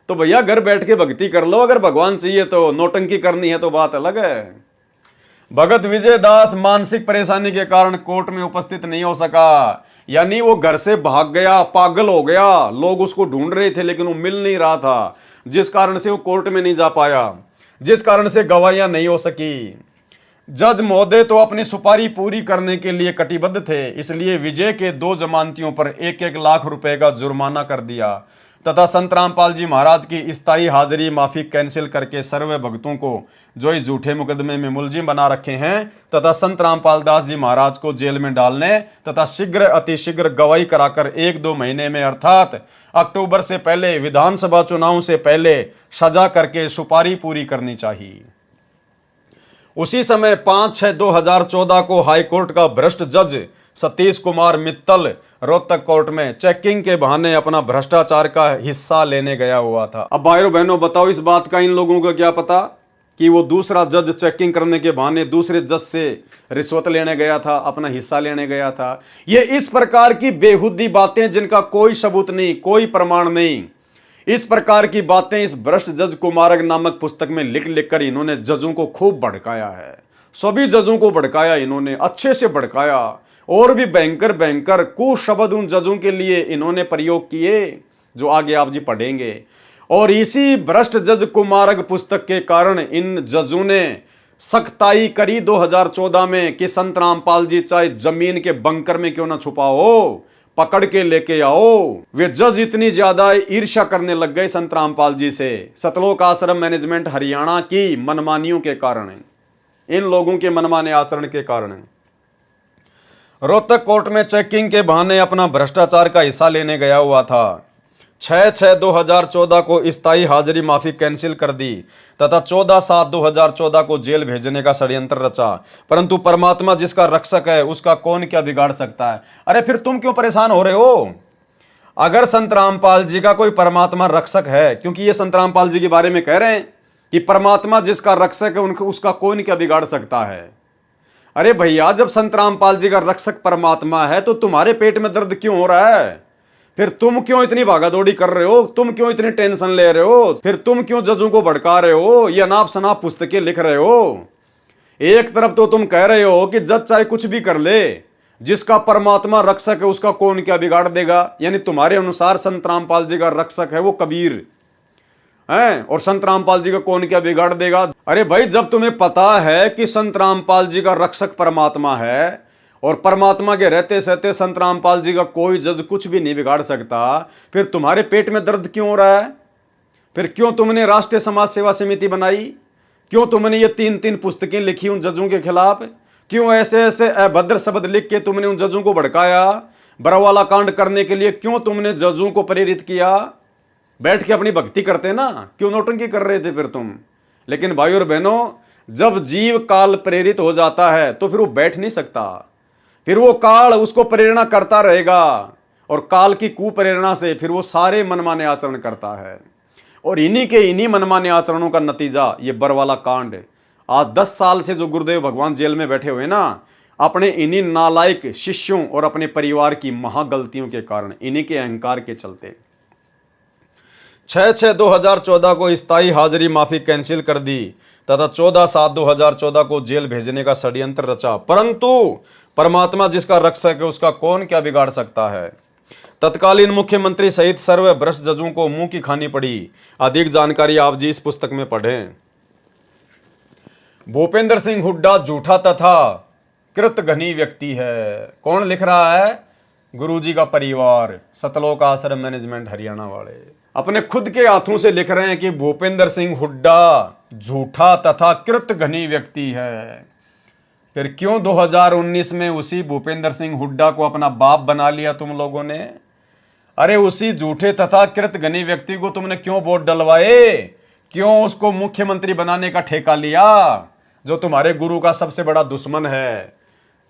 तो भैया घर बैठ के भक्ति कर लो, अगर भगवान चाहिए तो। नौटंकी करनी है तो बात अलग है। भगत विजय दास मानसिक परेशानी के कारण कोर्ट में उपस्थित नहीं हो सका, यानी वो घर से भाग गया, पागल हो गया। लोग उसको ढूंढ रहे थे लेकिन वो मिल नहीं रहा था, जिस कारण से वो कोर्ट में नहीं जा पाया, जिस कारण से गवाहियां नहीं हो सकी। जज महोदय तो अपनी सुपारी पूरी करने के लिए कटिबद्ध थे, इसलिए विजय के 2 जमानतियों पर 1-1 लाख रुपए का जुर्माना कर दिया तथा संत रामपाल जी महाराज की स्थायी हाजिरी माफी कैंसिल करके सर्वे भक्तों को जो इस झूठे मुकदमे में मुलजिम बना रखे हैं तथा संत रामपाल दास जी महाराज को जेल में डालने तथा शीघ्र अतिशीघ्र गवाही कराकर 1-2 महीने में अर्थात अक्टूबर से पहले विधानसभा चुनाव से पहले सजा करके सुपारी पूरी करनी चाहिए। उसी समय 5/6/2014 को हाईकोर्ट का भ्रष्ट जज सतीश कुमार मित्तल रोहतक कोर्ट में चेकिंग के बहाने अपना भ्रष्टाचार का हिस्सा लेने गया हुआ था। अब भाइयों बहनों बताओ, इस बात का इन लोगों को क्या पता? कि वो दूसरा जज चेकिंग करने के बहाने दूसरे जज से रिश्वत लेने गया था, अपना हिस्सा लेने गया था। ये इस प्रकार की बेहुदी बातें जिनका कोई सबूत नहीं, कोई प्रमाण नहीं, इस प्रकार की बातें इस भ्रष्ट जज कुमारक नामक पुस्तक में लिख लिख कर इन्होंने जजों को खूब भड़काया है। सभी जजों को भड़काया इन्होंने, अच्छे से भड़काया, और भी भयंकर भयंकर कुशब्द उन जजों के लिए इन्होंने प्रयोग किए, जो आगे आप जी पढ़ेंगे। और इसी भ्रष्ट जज कुमारक पुस्तक के कारण इन जजों ने सख्ताई करी 2014 में कि संत रामपाल जी चाहे जमीन के बंकर में क्यों ना छुपा हो, पकड़ के लेके आओ। वे जज इतनी ज्यादा ईर्ष्या करने लग गए संत रामपाल जी से, सतलोक आश्रम मैनेजमेंट हरियाणा की मनमानियों के कारण, इन लोगों के मनमाने आचरण के कारण। रोहतक कोर्ट में चेकिंग के बहाने अपना भ्रष्टाचार का हिस्सा लेने गया हुआ था। 6/6/2014 को स्थायी हाजिरी माफी कैंसिल कर दी तथा 14/7/2014 को जेल भेजने का षड्यंत्र रचा, परंतु परमात्मा जिसका रक्षक है उसका कौन क्या बिगाड़ सकता है। अरे फिर तुम क्यों परेशान हो रहे हो? अगर संत रामपाल जी का कोई परमात्मा रक्षक है, क्योंकि ये संत रामपाल जी के बारे में कह रहे हैं कि परमात्मा जिसका रक्षक है उनको उसका कौन क्या बिगाड़ सकता है। अरे भैया, जब संत रामपाल जी का रक्षक परमात्मा है तो तुम्हारे पेट में दर्द क्यों हो रहा है? फिर तुम क्यों इतनी भागादौड़ी कर रहे हो? तुम क्यों इतनी टेंशन ले रहे हो? फिर तुम क्यों जजों को भड़का रहे हो? ये अनाप शनाप पुस्तकें लिख रहे हो। एक तरफ तो तुम कह रहे हो कि जज चाहे कुछ भी कर ले, जिसका परमात्मा रक्षक है उसका कौन क्या बिगाड़ देगा, यानी तुम्हारे अनुसार संत रामपाल जी का रक्षक है वो कबीर है, और संत रामपाल जी का कौन क्या बिगाड़ देगा। अरे भाई, जब तुम्हें पता है कि संत रामपाल जी का रक्षक परमात्मा है और परमात्मा के रहते सहते संत रामपाल जी का कोई जज कुछ भी नहीं बिगाड़ सकता, फिर तुम्हारे पेट में दर्द क्यों हो रहा है? फिर क्यों तुमने राष्ट्रीय समाज सेवा समिति बनाई? क्यों तुमने ये 3-3 पुस्तकें लिखी उन जजों के खिलाफ? क्यों ऐसे ऐसे अभद्र शब्द लिख के तुमने उन जजों को भड़काया? बरवाला कांड करने के लिए क्यों तुमने जजों को प्रेरित किया? बैठ के अपनी भक्ति करते ना, क्यों नौटंकी कर रहे थे फिर तुम? लेकिन भाई और बहनों, जब जीव काल प्रेरित हो जाता है तो फिर वो बैठ नहीं सकता, फिर वो काल उसको प्रेरणा करता रहेगा, और काल की कुप्रेरणा से फिर वो सारे मनमाने आचरण करता है। और इन्हीं मनमाने आचरणों का नतीजा ये बरवाला कांड। आज 10 साल से जो गुरुदेव भगवान जेल में बैठे हुए ना, अपने इन्हीं नालायक शिष्यों और अपने परिवार की महागलतियों के कारण, इन्हीं के अहंकार के चलते 6/6/2014 को स्थायी हाजिरी माफी कैंसिल कर दी तथा 14/7/2014 को जेल भेजने का षड्यंत्र रचा, परंतु परमात्मा जिसका रक्षक है उसका कौन क्या बिगाड़ सकता है। तत्कालीन मुख्यमंत्री सहित सर्व भ्रष्ट जजों को मुंह की खानी पड़ी। अधिक जानकारी आप जी इस पुस्तक में पढ़ें। भूपेंद्र सिंह हुड्डा झूठा तथा कृतघ्नी व्यक्ति है। कौन लिख रहा है? गुरुजी का परिवार, सतलोक आश्रम मैनेजमेंट हरियाणा वाले अपने खुद के हाथों से लिख रहे हैं कि भूपेंद्र सिंह हुड्डा झूठा तथा कृतघ्नी व्यक्ति है। फिर क्यों 2019 में उसी भूपेंद्र सिंह हुड्डा को अपना बाप बना लिया तुम लोगों ने? अरे उसी झूठे तथा कृतघ्नी व्यक्ति को तुमने क्यों वोट डलवाए? क्यों उसको मुख्यमंत्री बनाने का ठेका लिया, जो तुम्हारे गुरु का सबसे बड़ा दुश्मन है?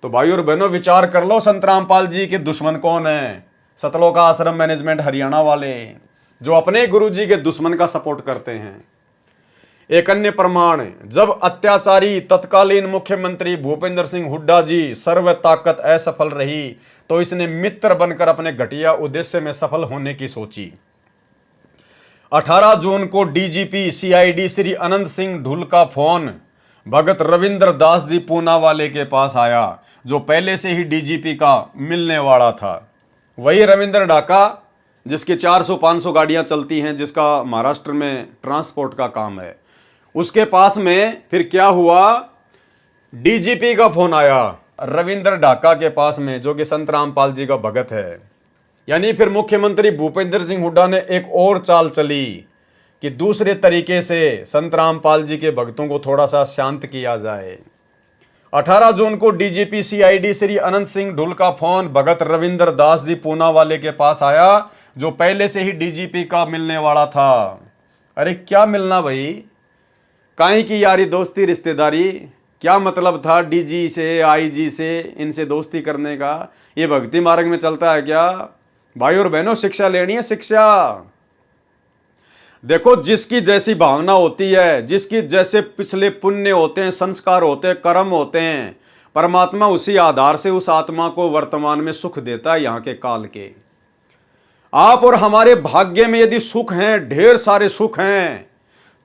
तो भाई और बहनों, विचार कर लो, संत रामपाल जी के दुश्मन कौन है? सतलोक आश्रम मैनेजमेंट हरियाणा वाले, जो अपने गुरु जी के दुश्मन का सपोर्ट करते हैं। एक अन्य प्रमाण, जब अत्याचारी तत्कालीन मुख्यमंत्री भूपेंद्र सिंह हुड्डा जी सर्व ताकत असफल रही तो इसने मित्र बनकर अपने घटिया उद्देश्य में सफल होने की सोची। 18 जून को डीजीपी सीआईडी श्री अनंत सिंह ढुल का फोन भगत रविंद्र दास जी पूनावाले के पास आया, जो पहले से ही डीजीपी का मिलने वाला था। वही रविंद्र डाका जिसकी 400-500 गाड़ियां चलती हैं, जिसका महाराष्ट्र में ट्रांसपोर्ट का काम है, उसके पास में फिर क्या हुआ? डीजीपी का फोन आया रविंद्र डाका के पास में, जो कि संत रामपाल जी का भगत है। यानी फिर मुख्यमंत्री भूपेंद्र सिंह हुड्डा ने एक और चाल चली कि दूसरे तरीके से संत रामपाल जी के भक्तों को थोड़ा सा शांत किया जाए। 18 जून को डीजीपी सीआईडी श्री अनंत सिंह ढुल का फोन भगत रविंद्र दास जी पूनावाले के पास आया, जो पहले से ही डीजीपी का मिलने वाला था। अरे क्या मिलना भाई, काहे की यारी दोस्ती रिश्तेदारी? क्या मतलब था डीजी से, आईजी से, इनसे दोस्ती करने का? ये भक्ति मार्ग में चलता है क्या? भाई और बहनों, शिक्षा लेनी है, शिक्षा। देखो, जिसकी जैसी भावना होती है, जिसकी जैसे पिछले पुण्य होते हैं, संस्कार होते हैं, कर्म होते हैं, परमात्मा उसी आधार से उस आत्मा को वर्तमान में सुख देता है यहाँ के काल के। आप और हमारे भाग्य में यदि सुख हैं, ढेर सारे सुख हैं,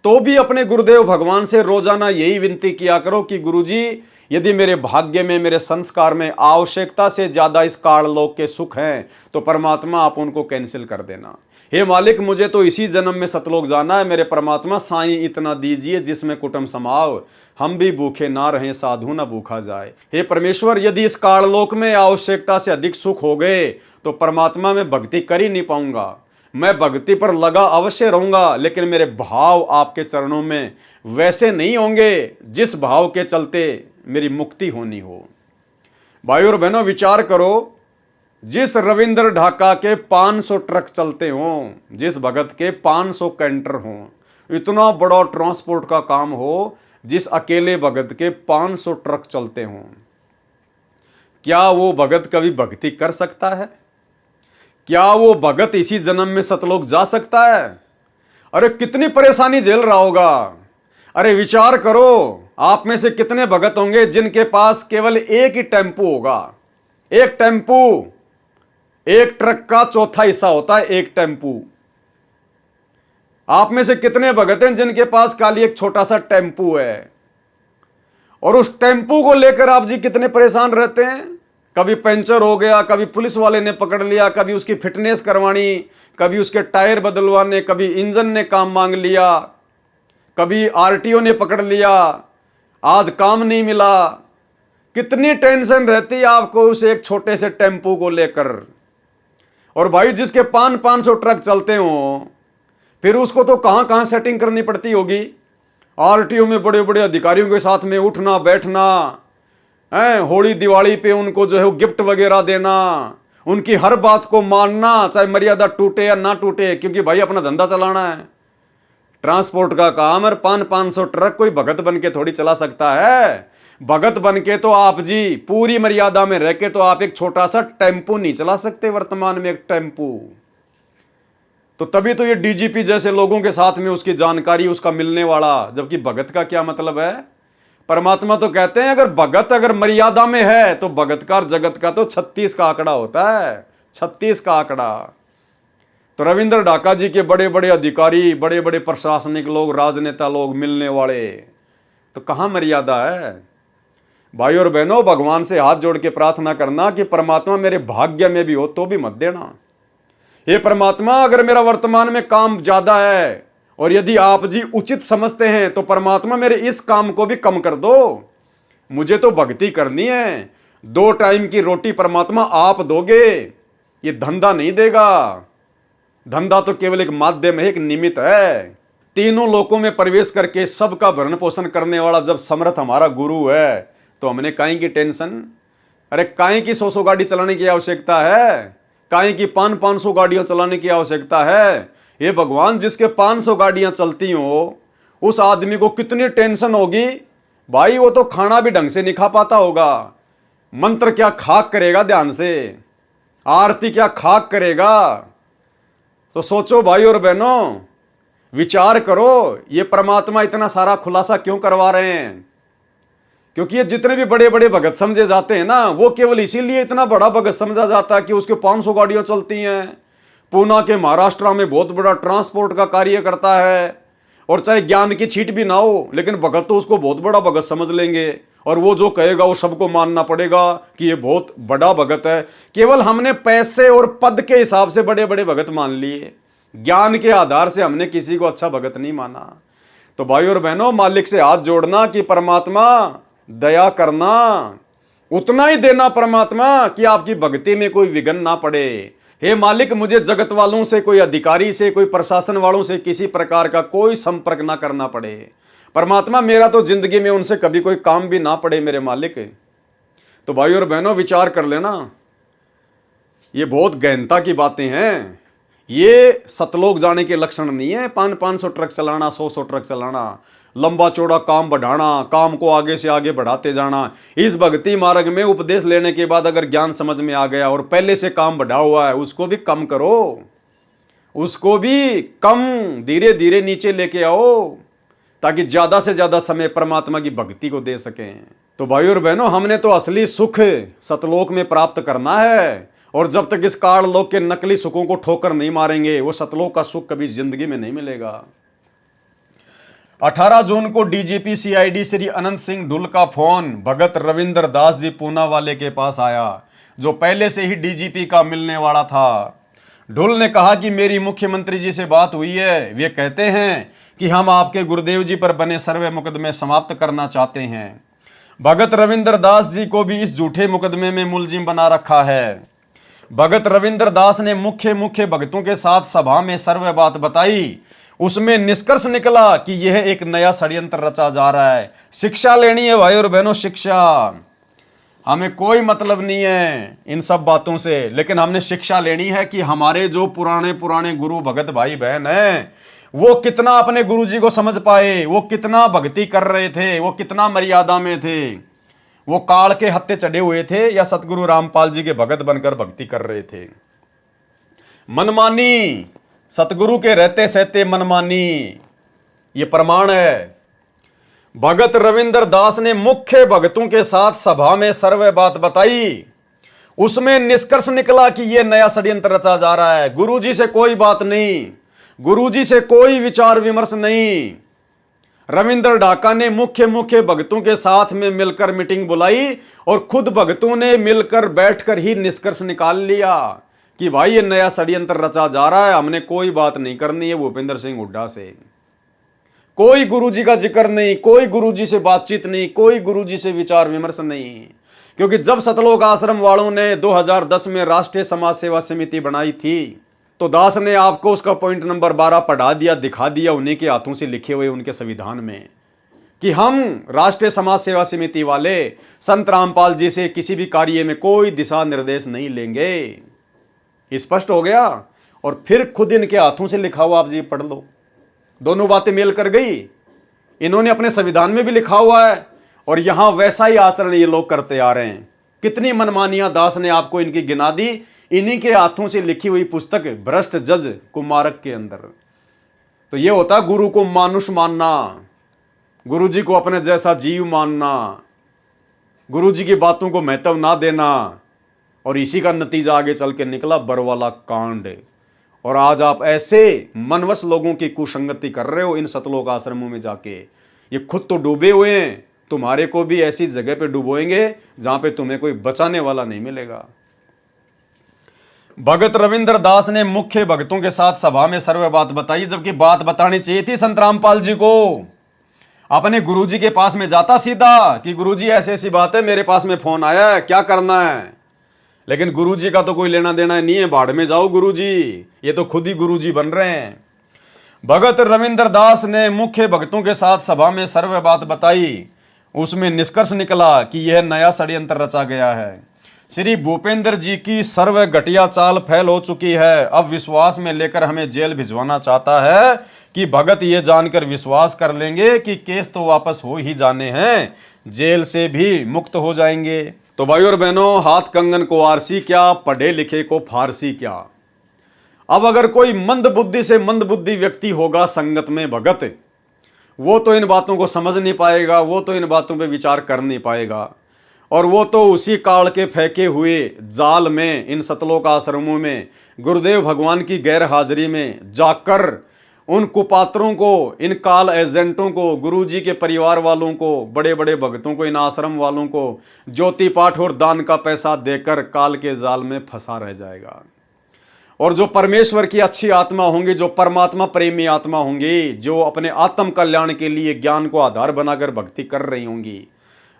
तो भी अपने गुरुदेव भगवान से रोजाना यही विनती किया करो कि गुरुजी, यदि मेरे भाग्य में, मेरे संस्कार में आवश्यकता से ज्यादा इस काललोक के सुख हैं तो परमात्मा आप उनको कैंसिल कर देना। हे मालिक, मुझे तो इसी जन्म में सतलोक जाना है, मेरे परमात्मा साईं इतना दीजिए जिसमें कुटुंब समाव, हम भी भूखे ना रहें, साधु ना भूखा जाए। हे परमेश्वर, यदि इस काललोक में आवश्यकता से अधिक सुख हो गए तो परमात्मा में भक्ति कर ही नहीं पाऊंगा। मैं भक्ति पर लगा अवश्य रहूंगा, लेकिन मेरे भाव आपके चरणों में वैसे नहीं होंगे जिस भाव के चलते मेरी मुक्ति होनी हो। भाइयों और बहनों, विचार करो, जिस रविंद्र ढाका के 500 ट्रक चलते हों, जिस भगत के 500 कैंटर हों, इतना बड़ा ट्रांसपोर्ट का काम हो, जिस अकेले भगत के 500 ट्रक चलते हों, क्या वो भगत कभी भक्ति कर सकता है? क्या वो भगत इसी जन्म में सतलोक जा सकता है? अरे कितनी परेशानी झेल रहा होगा। अरे विचार करो, आप में से कितने भगत होंगे जिनके पास केवल एक ही टेम्पू होगा। एक टेम्पू, एक ट्रक का चौथा हिस्सा होता है एक टेम्पू। आप में से कितने भगत हैं जिनके पास खाली एक छोटा सा टेम्पू है, और उस टेम्पू को लेकर आप जी कितने परेशान रहते हैं। कभी पंचर हो गया, कभी पुलिस वाले ने पकड़ लिया, कभी उसकी फिटनेस करवानी, कभी उसके टायर बदलवाने, कभी इंजन ने काम मांग लिया, कभी आरटीओ ने पकड़ लिया, आज काम नहीं मिला। कितनी टेंशन रहती है आपको उस एक छोटे से टेम्पू को लेकर। और भाई, जिसके 500 ट्रक चलते हो, फिर उसको तो कहां कहां सेटिंग करनी पड़ती होगी। आरटीओ में बड़े बड़े अधिकारियों के साथ में उठना बैठना है, होली दिवाली पे उनको जो है वो गिफ्ट वगैरह देना, उनकी हर बात को मानना, चाहे मर्यादा टूटे या ना टूटे, क्योंकि भाई अपना धंधा चलाना है। ट्रांसपोर्ट का काम है, 500 ट्रक कोई भगत बन के थोड़ी चला सकता है। भगत बन के तो आप जी पूरी मर्यादा में रह के तो आप एक छोटा सा टेम्पू नहीं चला सकते वर्तमान में, एक टेम्पू। तो तभी तो ये डीजीपी जैसे लोगों के साथ में उसकी जानकारी उसका मिलने वाला, जबकि भगत का क्या मतलब है। परमात्मा तो कहते हैं अगर भगत अगर मर्यादा में है तो भगत का जगत का तो 36 का आंकड़ा होता है, 36 का आंकड़ा। तो रविंद्र ढाका जी के बड़े बड़े अधिकारी, बड़े बड़े प्रशासनिक लोग, राजनेता लोग मिलने वाले, तो कहां मर्यादा है। भाई और बहनों, भगवान से हाथ जोड़ के प्रार्थना करना कि परमात्मा मेरे भाग्य में भी हो तो भी मत देना। हे परमात्मा, अगर मेरा वर्तमान में काम ज्यादा है और यदि आप जी उचित समझते हैं तो परमात्मा मेरे इस काम को भी कम कर दो। मुझे तो भक्ति करनी है। 2 टाइम की रोटी परमात्मा आप दोगे, ये धंधा नहीं देगा। धंधा तो केवल एक माध्यम है, एक निमित्त है। तीनों लोकों में प्रवेश करके सबका भरण पोषण करने वाला जब समर्थ हमारा गुरु है तो हमने काहे की टेंशन। अरे काहे की 100 गाड़ी चलाने की आवश्यकता है, काहे की 500 गाड़ियां चलाने की आवश्यकता है। ये भगवान, जिसके 500 गाड़ियां चलती हो उस आदमी को कितनी टेंशन होगी। भाई वो तो खाना भी ढंग से नहीं खा पाता होगा, मंत्र क्या खाक करेगा ध्यान से, आरती क्या खाक करेगा। तो सोचो भाई और बहनों, विचार करो, ये परमात्मा इतना सारा खुलासा क्यों करवा रहे हैं। क्योंकि ये जितने भी बड़े बड़े भगत समझे जाते हैं ना, वो केवल इसीलिए इतना बड़ा भगत समझा जाता है कि उसके 500 गाड़ियां चलती हैं, पूना के महाराष्ट्र में बहुत बड़ा ट्रांसपोर्ट का कार्य करता है, और चाहे ज्ञान की छीट भी ना हो लेकिन भगत तो उसको बहुत बड़ा भगत समझ लेंगे, और वो जो कहेगा वो सबको मानना पड़ेगा कि ये बहुत बड़ा भगत है। केवल हमने पैसे और पद के हिसाब से बड़े बड़े भगत मान लिए, ज्ञान के आधार से हमने किसी को अच्छा भगत नहीं माना। तो भाई और बहनों, मालिक से हाथ जोड़ना कि परमात्मा दया करना, उतना ही देना परमात्मा कि आपकी भक्ति में कोई विघ्न ना पड़े। हे मालिक, मुझे जगत वालों से, कोई अधिकारी से, कोई प्रशासन वालों से किसी प्रकार का कोई संपर्क ना करना पड़े। परमात्मा, मेरा तो जिंदगी में उनसे कभी कोई काम भी ना पड़े मेरे मालिक। तो भाई और बहनों, विचार कर लेना, ये बहुत गहनता की बातें हैं। ये सतलोक जाने के लक्षण नहीं है 500 ट्रक चलाना, 100 ट्रक चलाना, लंबा चौड़ा काम बढ़ाना, काम को आगे से आगे बढ़ाते जाना। इस भक्ति मार्ग में उपदेश लेने के बाद अगर ज्ञान समझ में आ गया और पहले से काम बढ़ा हुआ है उसको भी कम करो, उसको भी कम धीरे धीरे नीचे लेके आओ, ताकि ज्यादा से ज्यादा समय परमात्मा की भक्ति को दे सकें। तो भाई और बहनों, हमने तो असली सुख सतलोक में प्राप्त करना है, और जब तक इस काल लोक के नकली सुखों को ठोकर नहीं मारेंगे, वो सतलोक का सुख कभी जिंदगी में नहीं मिलेगा। 18 जून को डीजीपी सीआईडी श्री अनंत सिंह ढुल का फोन भगत रविंद्र दास जी पूना वाले के पास आया, जो पहले से ही डीजीपी का मिलने वाला था। ढुल ने कहा कि मेरी मुख्यमंत्री जी से बात हुई है, वे कहते हैं कि हम आपके गुरुदेव जी पर बने सर्वे मुकदमे समाप्त करना चाहते हैं। भगत रविंद्र दास जी को भी इस झूठे मुकदमे में मुलजिम बना रखा है। भगत रविंद्र दास ने मुख्य भगतों के साथ सभा में सर्वे बात बताई। उसमें निष्कर्ष निकला कि यह एक नया षड्यंत्र रचा जा रहा है। शिक्षा लेनी है भाई और बहनों, शिक्षा। हमें कोई मतलब नहीं है इन सब बातों से, लेकिन हमने शिक्षा लेनी है कि हमारे जो पुराने गुरु भगत भाई बहन हैं, वो कितना अपने गुरु जी को समझ पाए, वो कितना भक्ति कर रहे थे, वो कितना मर्यादा में थे, वो काल के हत्थे चढ़े हुए थे या सतगुरु रामपाल जी के भगत बनकर भक्ति कर रहे थे। मनमानी, सतगुरु के रहते सहते मनमानी, ये प्रमाण है। भगत रविंद्र दास ने मुख्य भगतों के साथ सभा में सर्वे बात बताई। उसमें निष्कर्ष निकला कि यह नया षड्यंत्र रचा जा रहा है। गुरुजी से कोई बात नहीं, गुरुजी से कोई विचार विमर्श नहीं। रविंद्र ढाका ने मुख्य भगतों के साथ में मिलकर मीटिंग बुलाई और खुद भगतों ने मिलकर बैठकर ही निष्कर्ष निकाल लिया कि भाई ये नया षड्यंत्र रचा जा रहा है, हमने कोई बात नहीं करनी है भूपेंद्र सिंह हुड्डा से। कोई गुरुजी का जिक्र नहीं, कोई गुरुजी से बातचीत नहीं, कोई गुरुजी से विचार विमर्श नहीं। क्योंकि जब सतलोक आश्रम वालों ने 2010 में राष्ट्रीय समाज सेवा समिति बनाई थी, तो दास ने आपको उसका पॉइंट नंबर 12 पढ़ा दिया, दिखा दिया उन्हीं के हाथों से लिखे हुए उनके संविधान में कि हम राष्ट्रीय समाज सेवा समिति वाले संत रामपाल जी से किसी भी कार्य में कोई दिशा निर्देश नहीं लेंगे। स्पष्ट हो गया। और फिर खुद इनके हाथों से लिखा हुआ आप जी पढ़ लो, दोनों बातें मेल कर गई। इन्होंने अपने संविधान में भी लिखा हुआ है और यहां वैसा ही आचरण ये लोग करते आ रहे हैं। कितनी मनमानियां दास ने आपको इनकी गिना दी, इन्हीं के हाथों से लिखी हुई पुस्तक भ्रष्ट जज कुमारक के अंदर। तो ये होता गुरु को मानुष मानना, गुरु जी को अपने जैसा जीव मानना, गुरु जी की बातों को महत्व ना देना। और इसी का नतीजा आगे चल के निकला बरवाला कांड। और आज आप ऐसे मनवश लोगों की कुसंगति कर रहे हो इन सतलोक आश्रमों में जाके। ये खुद तो डूबे हुए हैं, तुम्हारे को भी ऐसी जगह पे डुबोएंगे जहां पे तुम्हें कोई बचाने वाला नहीं मिलेगा। भगत रविंद्र दास ने मुख्य भगतों के साथ सभा में सर्वे बात बताई, जबकि बात बतानी चाहिए थी संत रामपाल जी को। अपने गुरुजी के पास में जाता सीधा कि गुरुजी ऐसी ऐसी बात है, मेरे पास में फोन आया है, क्या करना है। लेकिन गुरुजी का तो कोई लेना देना नहीं है, बाढ़ में जाओ गुरुजी, ये तो खुद ही गुरुजी बन रहे हैं। भगत रविंद्र दास ने मुख्य भक्तों के साथ सभा में सर्वे बात बताई। उसमें निष्कर्ष निकला कि यह नया षड्यंत्र रचा गया है। श्री भूपेंद्र जी की सर्व घटिया चाल फैल हो चुकी है। अब विश्वास में लेकर हमें जेल भिजवाना चाहता है कि भगत ये जानकर विश्वास कर लेंगे कि केस तो वापस हो ही जाने हैं, जेल से भी मुक्त हो जाएंगे। तो भाई और बहनों, हाथ कंगन को आरसी क्या, पढ़े लिखे को फारसी क्या। अब अगर कोई मंद बुद्धि से मंद बुद्धि व्यक्ति होगा संगत में भगत, वो तो इन बातों को समझ नहीं पाएगा, वो तो इन बातों पे विचार कर नहीं पाएगा। और वो तो उसी काल के फेंके हुए जाल में, इन सतलोक आश्रमों में गुरुदेव भगवान की गैर हाजिरी में जाकर उन कुपात्रों को, इन काल एजेंटों को, गुरुजी के परिवार वालों को, बड़े बड़े भक्तों को, इन आश्रम वालों को ज्योति पाठ और दान का पैसा देकर काल के जाल में फंसा रह जाएगा। और जो परमेश्वर की अच्छी आत्मा होंगी, जो परमात्मा प्रेमी आत्मा होंगी, जो अपने आत्म कल्याण के लिए ज्ञान को आधार बनाकर भक्ति कर रही होंगी,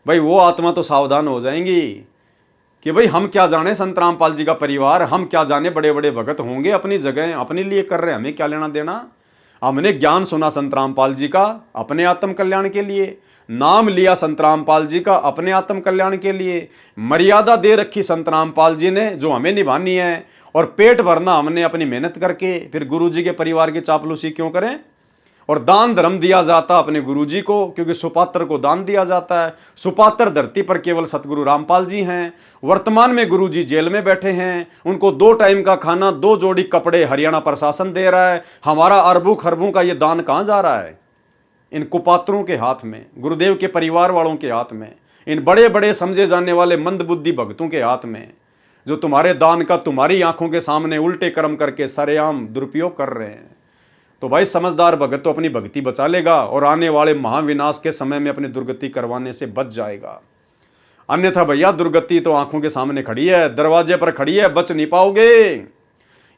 भाई वो आत्मा तो सावधान हो जाएंगी कि भाई हम क्या जाने संत रामपाल जी का परिवार, हम क्या जाने बड़े बड़े भगत होंगे अपनी जगह अपने लिए कर रहे हैं, हमें क्या लेना देना। हमने ज्ञान सुना संत रामपाल जी का अपने आत्म कल्याण के लिए, नाम लिया संत रामपाल जी का अपने आत्म कल्याण के लिए, मर्यादा दे रखी संत रामपाल जी ने जो हमें निभानी है, और पेट भरना हमने अपनी मेहनत करके। फिर गुरु जी के परिवार की चापलूसी क्यों करें। और दान धर्म दिया जाता अपने गुरुजी को, क्योंकि सुपात्र को दान दिया जाता है। सुपात्र धरती पर केवल सतगुरु रामपाल जी हैं। वर्तमान में गुरुजी जेल में बैठे हैं, उनको 2 टाइम का खाना, 2 जोड़ी कपड़े हरियाणा प्रशासन दे रहा है। हमारा अरबों खरबों का ये दान कहाँ जा रहा है? इन कुपात्रों के हाथ में, गुरुदेव के परिवार वालों के हाथ में, इन बड़े बड़े समझे जाने वाले मंदबुद्धि भक्तों के हाथ में, जो तुम्हारे दान का तुम्हारी आंखों के सामने उल्टे कर्म करके सरेआम दुरुपयोग कर रहे हैं। तो भाई समझदार भगत तो अपनी भक्ति बचा लेगा और आने वाले महाविनाश के समय में अपनी दुर्गति करवाने से बच जाएगा। अन्यथा भैया दुर्गति तो आंखों के सामने खड़ी है, दरवाजे पर खड़ी है, बच नहीं पाओगे।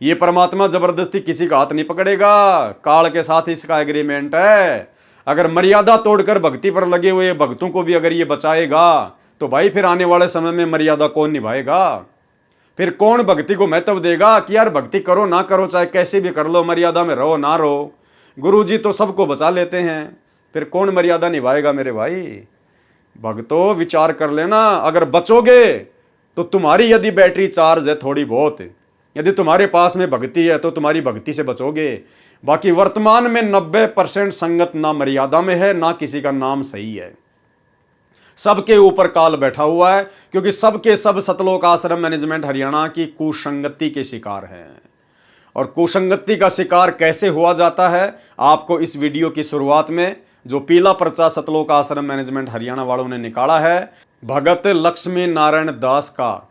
ये परमात्मा जबरदस्ती किसी का हाथ नहीं पकड़ेगा, काल के साथ इसका एग्रीमेंट है। अगर मर्यादा तोड़कर भक्ति पर लगे हुए भक्तों को भी अगर ये बचाएगा तो भाई फिर आने वाले समय में मर्यादा कौन निभाएगा? फिर कौन भक्ति को महत्व देगा कि यार भक्ति करो ना करो, चाहे कैसे भी कर लो, मर्यादा में रहो ना रहो, गुरुजी तो सबको बचा लेते हैं। फिर कौन मर्यादा निभाएगा मेरे भाई? भक्तों विचार कर लेना, अगर बचोगे तो तुम्हारी यदि बैटरी चार्ज है थोड़ी बहुत, यदि तुम्हारे पास में भक्ति है तो तुम्हारी भक्ति से बचोगे। बाकी वर्तमान में 90% संगत ना मर्यादा में है, ना किसी का नाम सही है। सबके ऊपर काल बैठा हुआ है, क्योंकि सबके सब सतलोक आश्रम मैनेजमेंट हरियाणा की कुसंगति के शिकार हैं। और कुसंगति का शिकार कैसे हुआ जाता है, आपको इस वीडियो की शुरुआत में जो पीला पर्चा सतलोक आश्रम मैनेजमेंट हरियाणा वालों ने निकाला है, भगत लक्ष्मी नारायण दास का,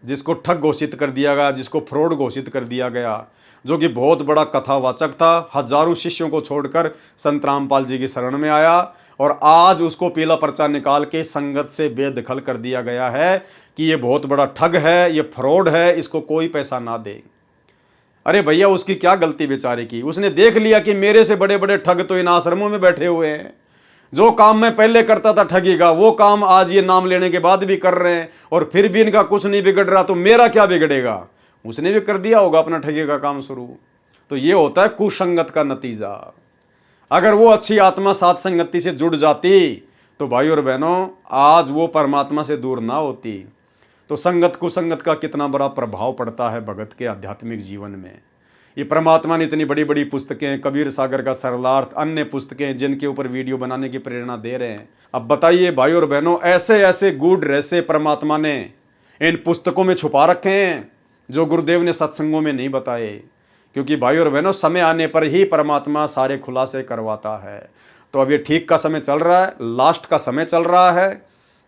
जिसको ठग घोषित कर दिया गया, जिसको फ्रॉड घोषित कर दिया गया, जो कि बहुत बड़ा कथावाचक था, हजारों शिष्यों को छोड़कर संत रामपाल जी की शरण में आया, और आज उसको पीला पर्चा निकाल के संगत से बेदखल कर दिया गया है कि ये बहुत बड़ा ठग है, ये फ्रॉड है, इसको कोई पैसा ना दे। अरे भैया उसकी क्या गलती बेचारे की? उसने देख लिया कि मेरे से बड़े बड़े ठग तो इन आश्रमों में बैठे हुए हैं। जो काम मैं पहले करता था ठगी का, वो काम आज ये नाम लेने के बाद भी कर रहे हैं, और फिर भी इनका कुछ नहीं बिगड़ रहा, तो मेरा क्या बिगड़ेगा? उसने भी कर दिया होगा अपना ठगी का काम शुरू। तो ये होता है कुसंगत का नतीजा। अगर वो अच्छी आत्मा सात संगति से जुड़ जाती तो भाई और बहनों आज वो परमात्मा से दूर ना होती। तो संगत कुसंगत का कितना बड़ा प्रभाव पड़ता है भगत के आध्यात्मिक जीवन में। ये परमात्मा ने इतनी बड़ी बड़ी पुस्तकें, कबीर सागर का सरलार्थ, अन्य पुस्तकें जिनके ऊपर वीडियो बनाने की प्रेरणा दे रहे हैं। अब बताइए भाई और बहनों, ऐसे ऐसे गूढ़ रहस्य परमात्मा ने इन पुस्तकों में छुपा रखे हैं जो गुरुदेव ने सत्संगों में नहीं बताए। क्योंकि भाई और बहनों समय आने पर ही परमात्मा सारे खुलासे करवाता है। तो अब ये ठीक का समय चल रहा है, लास्ट का समय चल रहा है।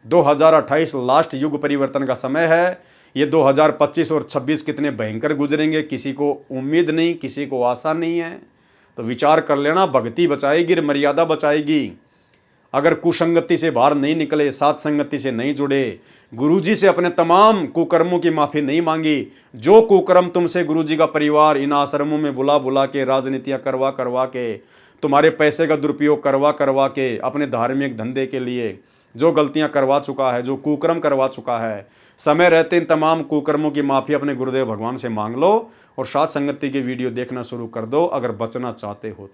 2028 लास्ट युग परिवर्तन का समय है। ये 2025 और 26 कितने भयंकर गुजरेंगे किसी को उम्मीद नहीं, किसी को आशा नहीं है। तो विचार कर लेना, भक्ति बचाएगी, मर्यादा बचाएगी। अगर कुसंगति से बाहर नहीं निकले, सात संगति से नहीं जुड़े, गुरुजी से अपने तमाम कुकर्मों की माफ़ी नहीं मांगी, जो कुकर्म तुमसे गुरुजी का परिवार इन आश्रमों में बुला बुला के, राजनीतियाँ करवा करवा के, तुम्हारे पैसे का दुरुपयोग करवा करवा के, अपने धार्मिक धंधे के लिए जो गलतियां करवा चुका है, जो कुकर्म करवा चुका है, समय रहते इन तमाम कुकर्मों की माफ़ी अपने गुरुदेव भगवान से मांग लो और सात संगति की वीडियो देखना शुरू कर दो अगर बचना चाहते हो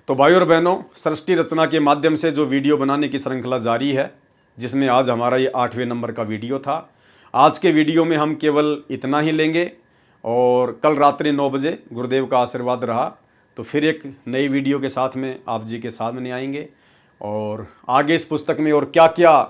तो भाई और बहनों, सृष्टि रचना के माध्यम से जो वीडियो बनाने की श्रृंखला जारी है, जिसमें आज हमारा ये 8वें नंबर का वीडियो था। आज के वीडियो में हम केवल इतना ही लेंगे और कल रात्रि 9 बजे गुरुदेव का आशीर्वाद रहा तो फिर एक नई वीडियो के साथ में आप जी के सामने आएंगे। और आगे इस पुस्तक में और क्या क्या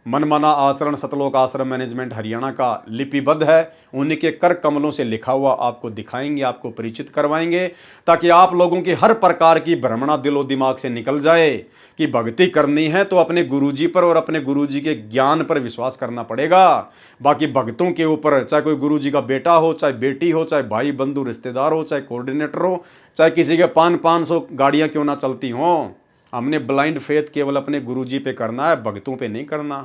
मनमाना आचरण सतलोक आश्रम मैनेजमेंट हरियाणा का लिपिबद्ध है, उन्हीं के कर कमलों से लिखा हुआ आपको दिखाएंगे, आपको परिचित करवाएंगे, ताकि आप लोगों की हर प्रकार की भ्रमणा दिलो दिमाग से निकल जाए कि भक्ति करनी है तो अपने गुरुजी पर और अपने गुरुजी के ज्ञान पर विश्वास करना पड़ेगा। बाकी भक्तों के ऊपर, चाहे कोई गुरुजी का बेटा हो, चाहे बेटी हो, चाहे भाई बंधु रिश्तेदार हो, चाहे कोऑर्डिनेटर हो, चाहे किसी के 500 गाड़ियाँ क्यों ना चलती हों, हमने ब्लाइंड फेथ केवल अपने गुरुजी पे करना है, भक्तों पे नहीं करना।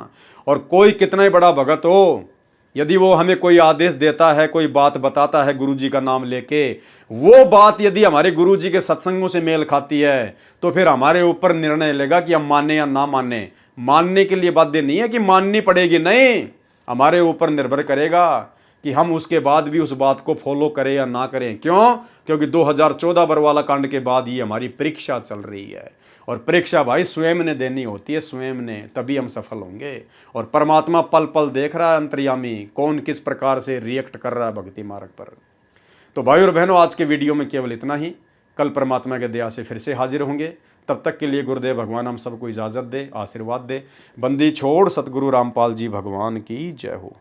और कोई कितना ही बड़ा भगत हो, यदि वो हमें कोई आदेश देता है, कोई बात बताता है गुरुजी का नाम लेके, वो बात यदि हमारे गुरुजी के सत्संगों से मेल खाती है तो फिर हमारे ऊपर निर्णय लेगा कि हम माने या ना माने। मानने के लिए बाध्य नहीं है कि माननी पड़ेगी, नहीं, हमारे ऊपर निर्भर करेगा कि हम उसके बाद भी उस बात को फॉलो करें या ना करें। क्यों? क्योंकि 2014 बरवाला कांड के बाद ये हमारी परीक्षा चल रही है और परीक्षा भाई स्वयं ने देनी होती है, स्वयं ने, तभी हम सफल होंगे। और परमात्मा पल पल देख रहा है अंतर्यामी, कौन किस प्रकार से रिएक्ट कर रहा है भक्ति मार्ग पर। तो भाई और बहनों, आज के वीडियो में केवल इतना ही। कल परमात्मा के दया से फिर से हाजिर होंगे। तब तक के लिए गुरुदेव भगवान हम सबको इजाज़त दे, आशीर्वाद दे। बंदी छोड़ सतगुरु रामपाल जी भगवान की जय हो।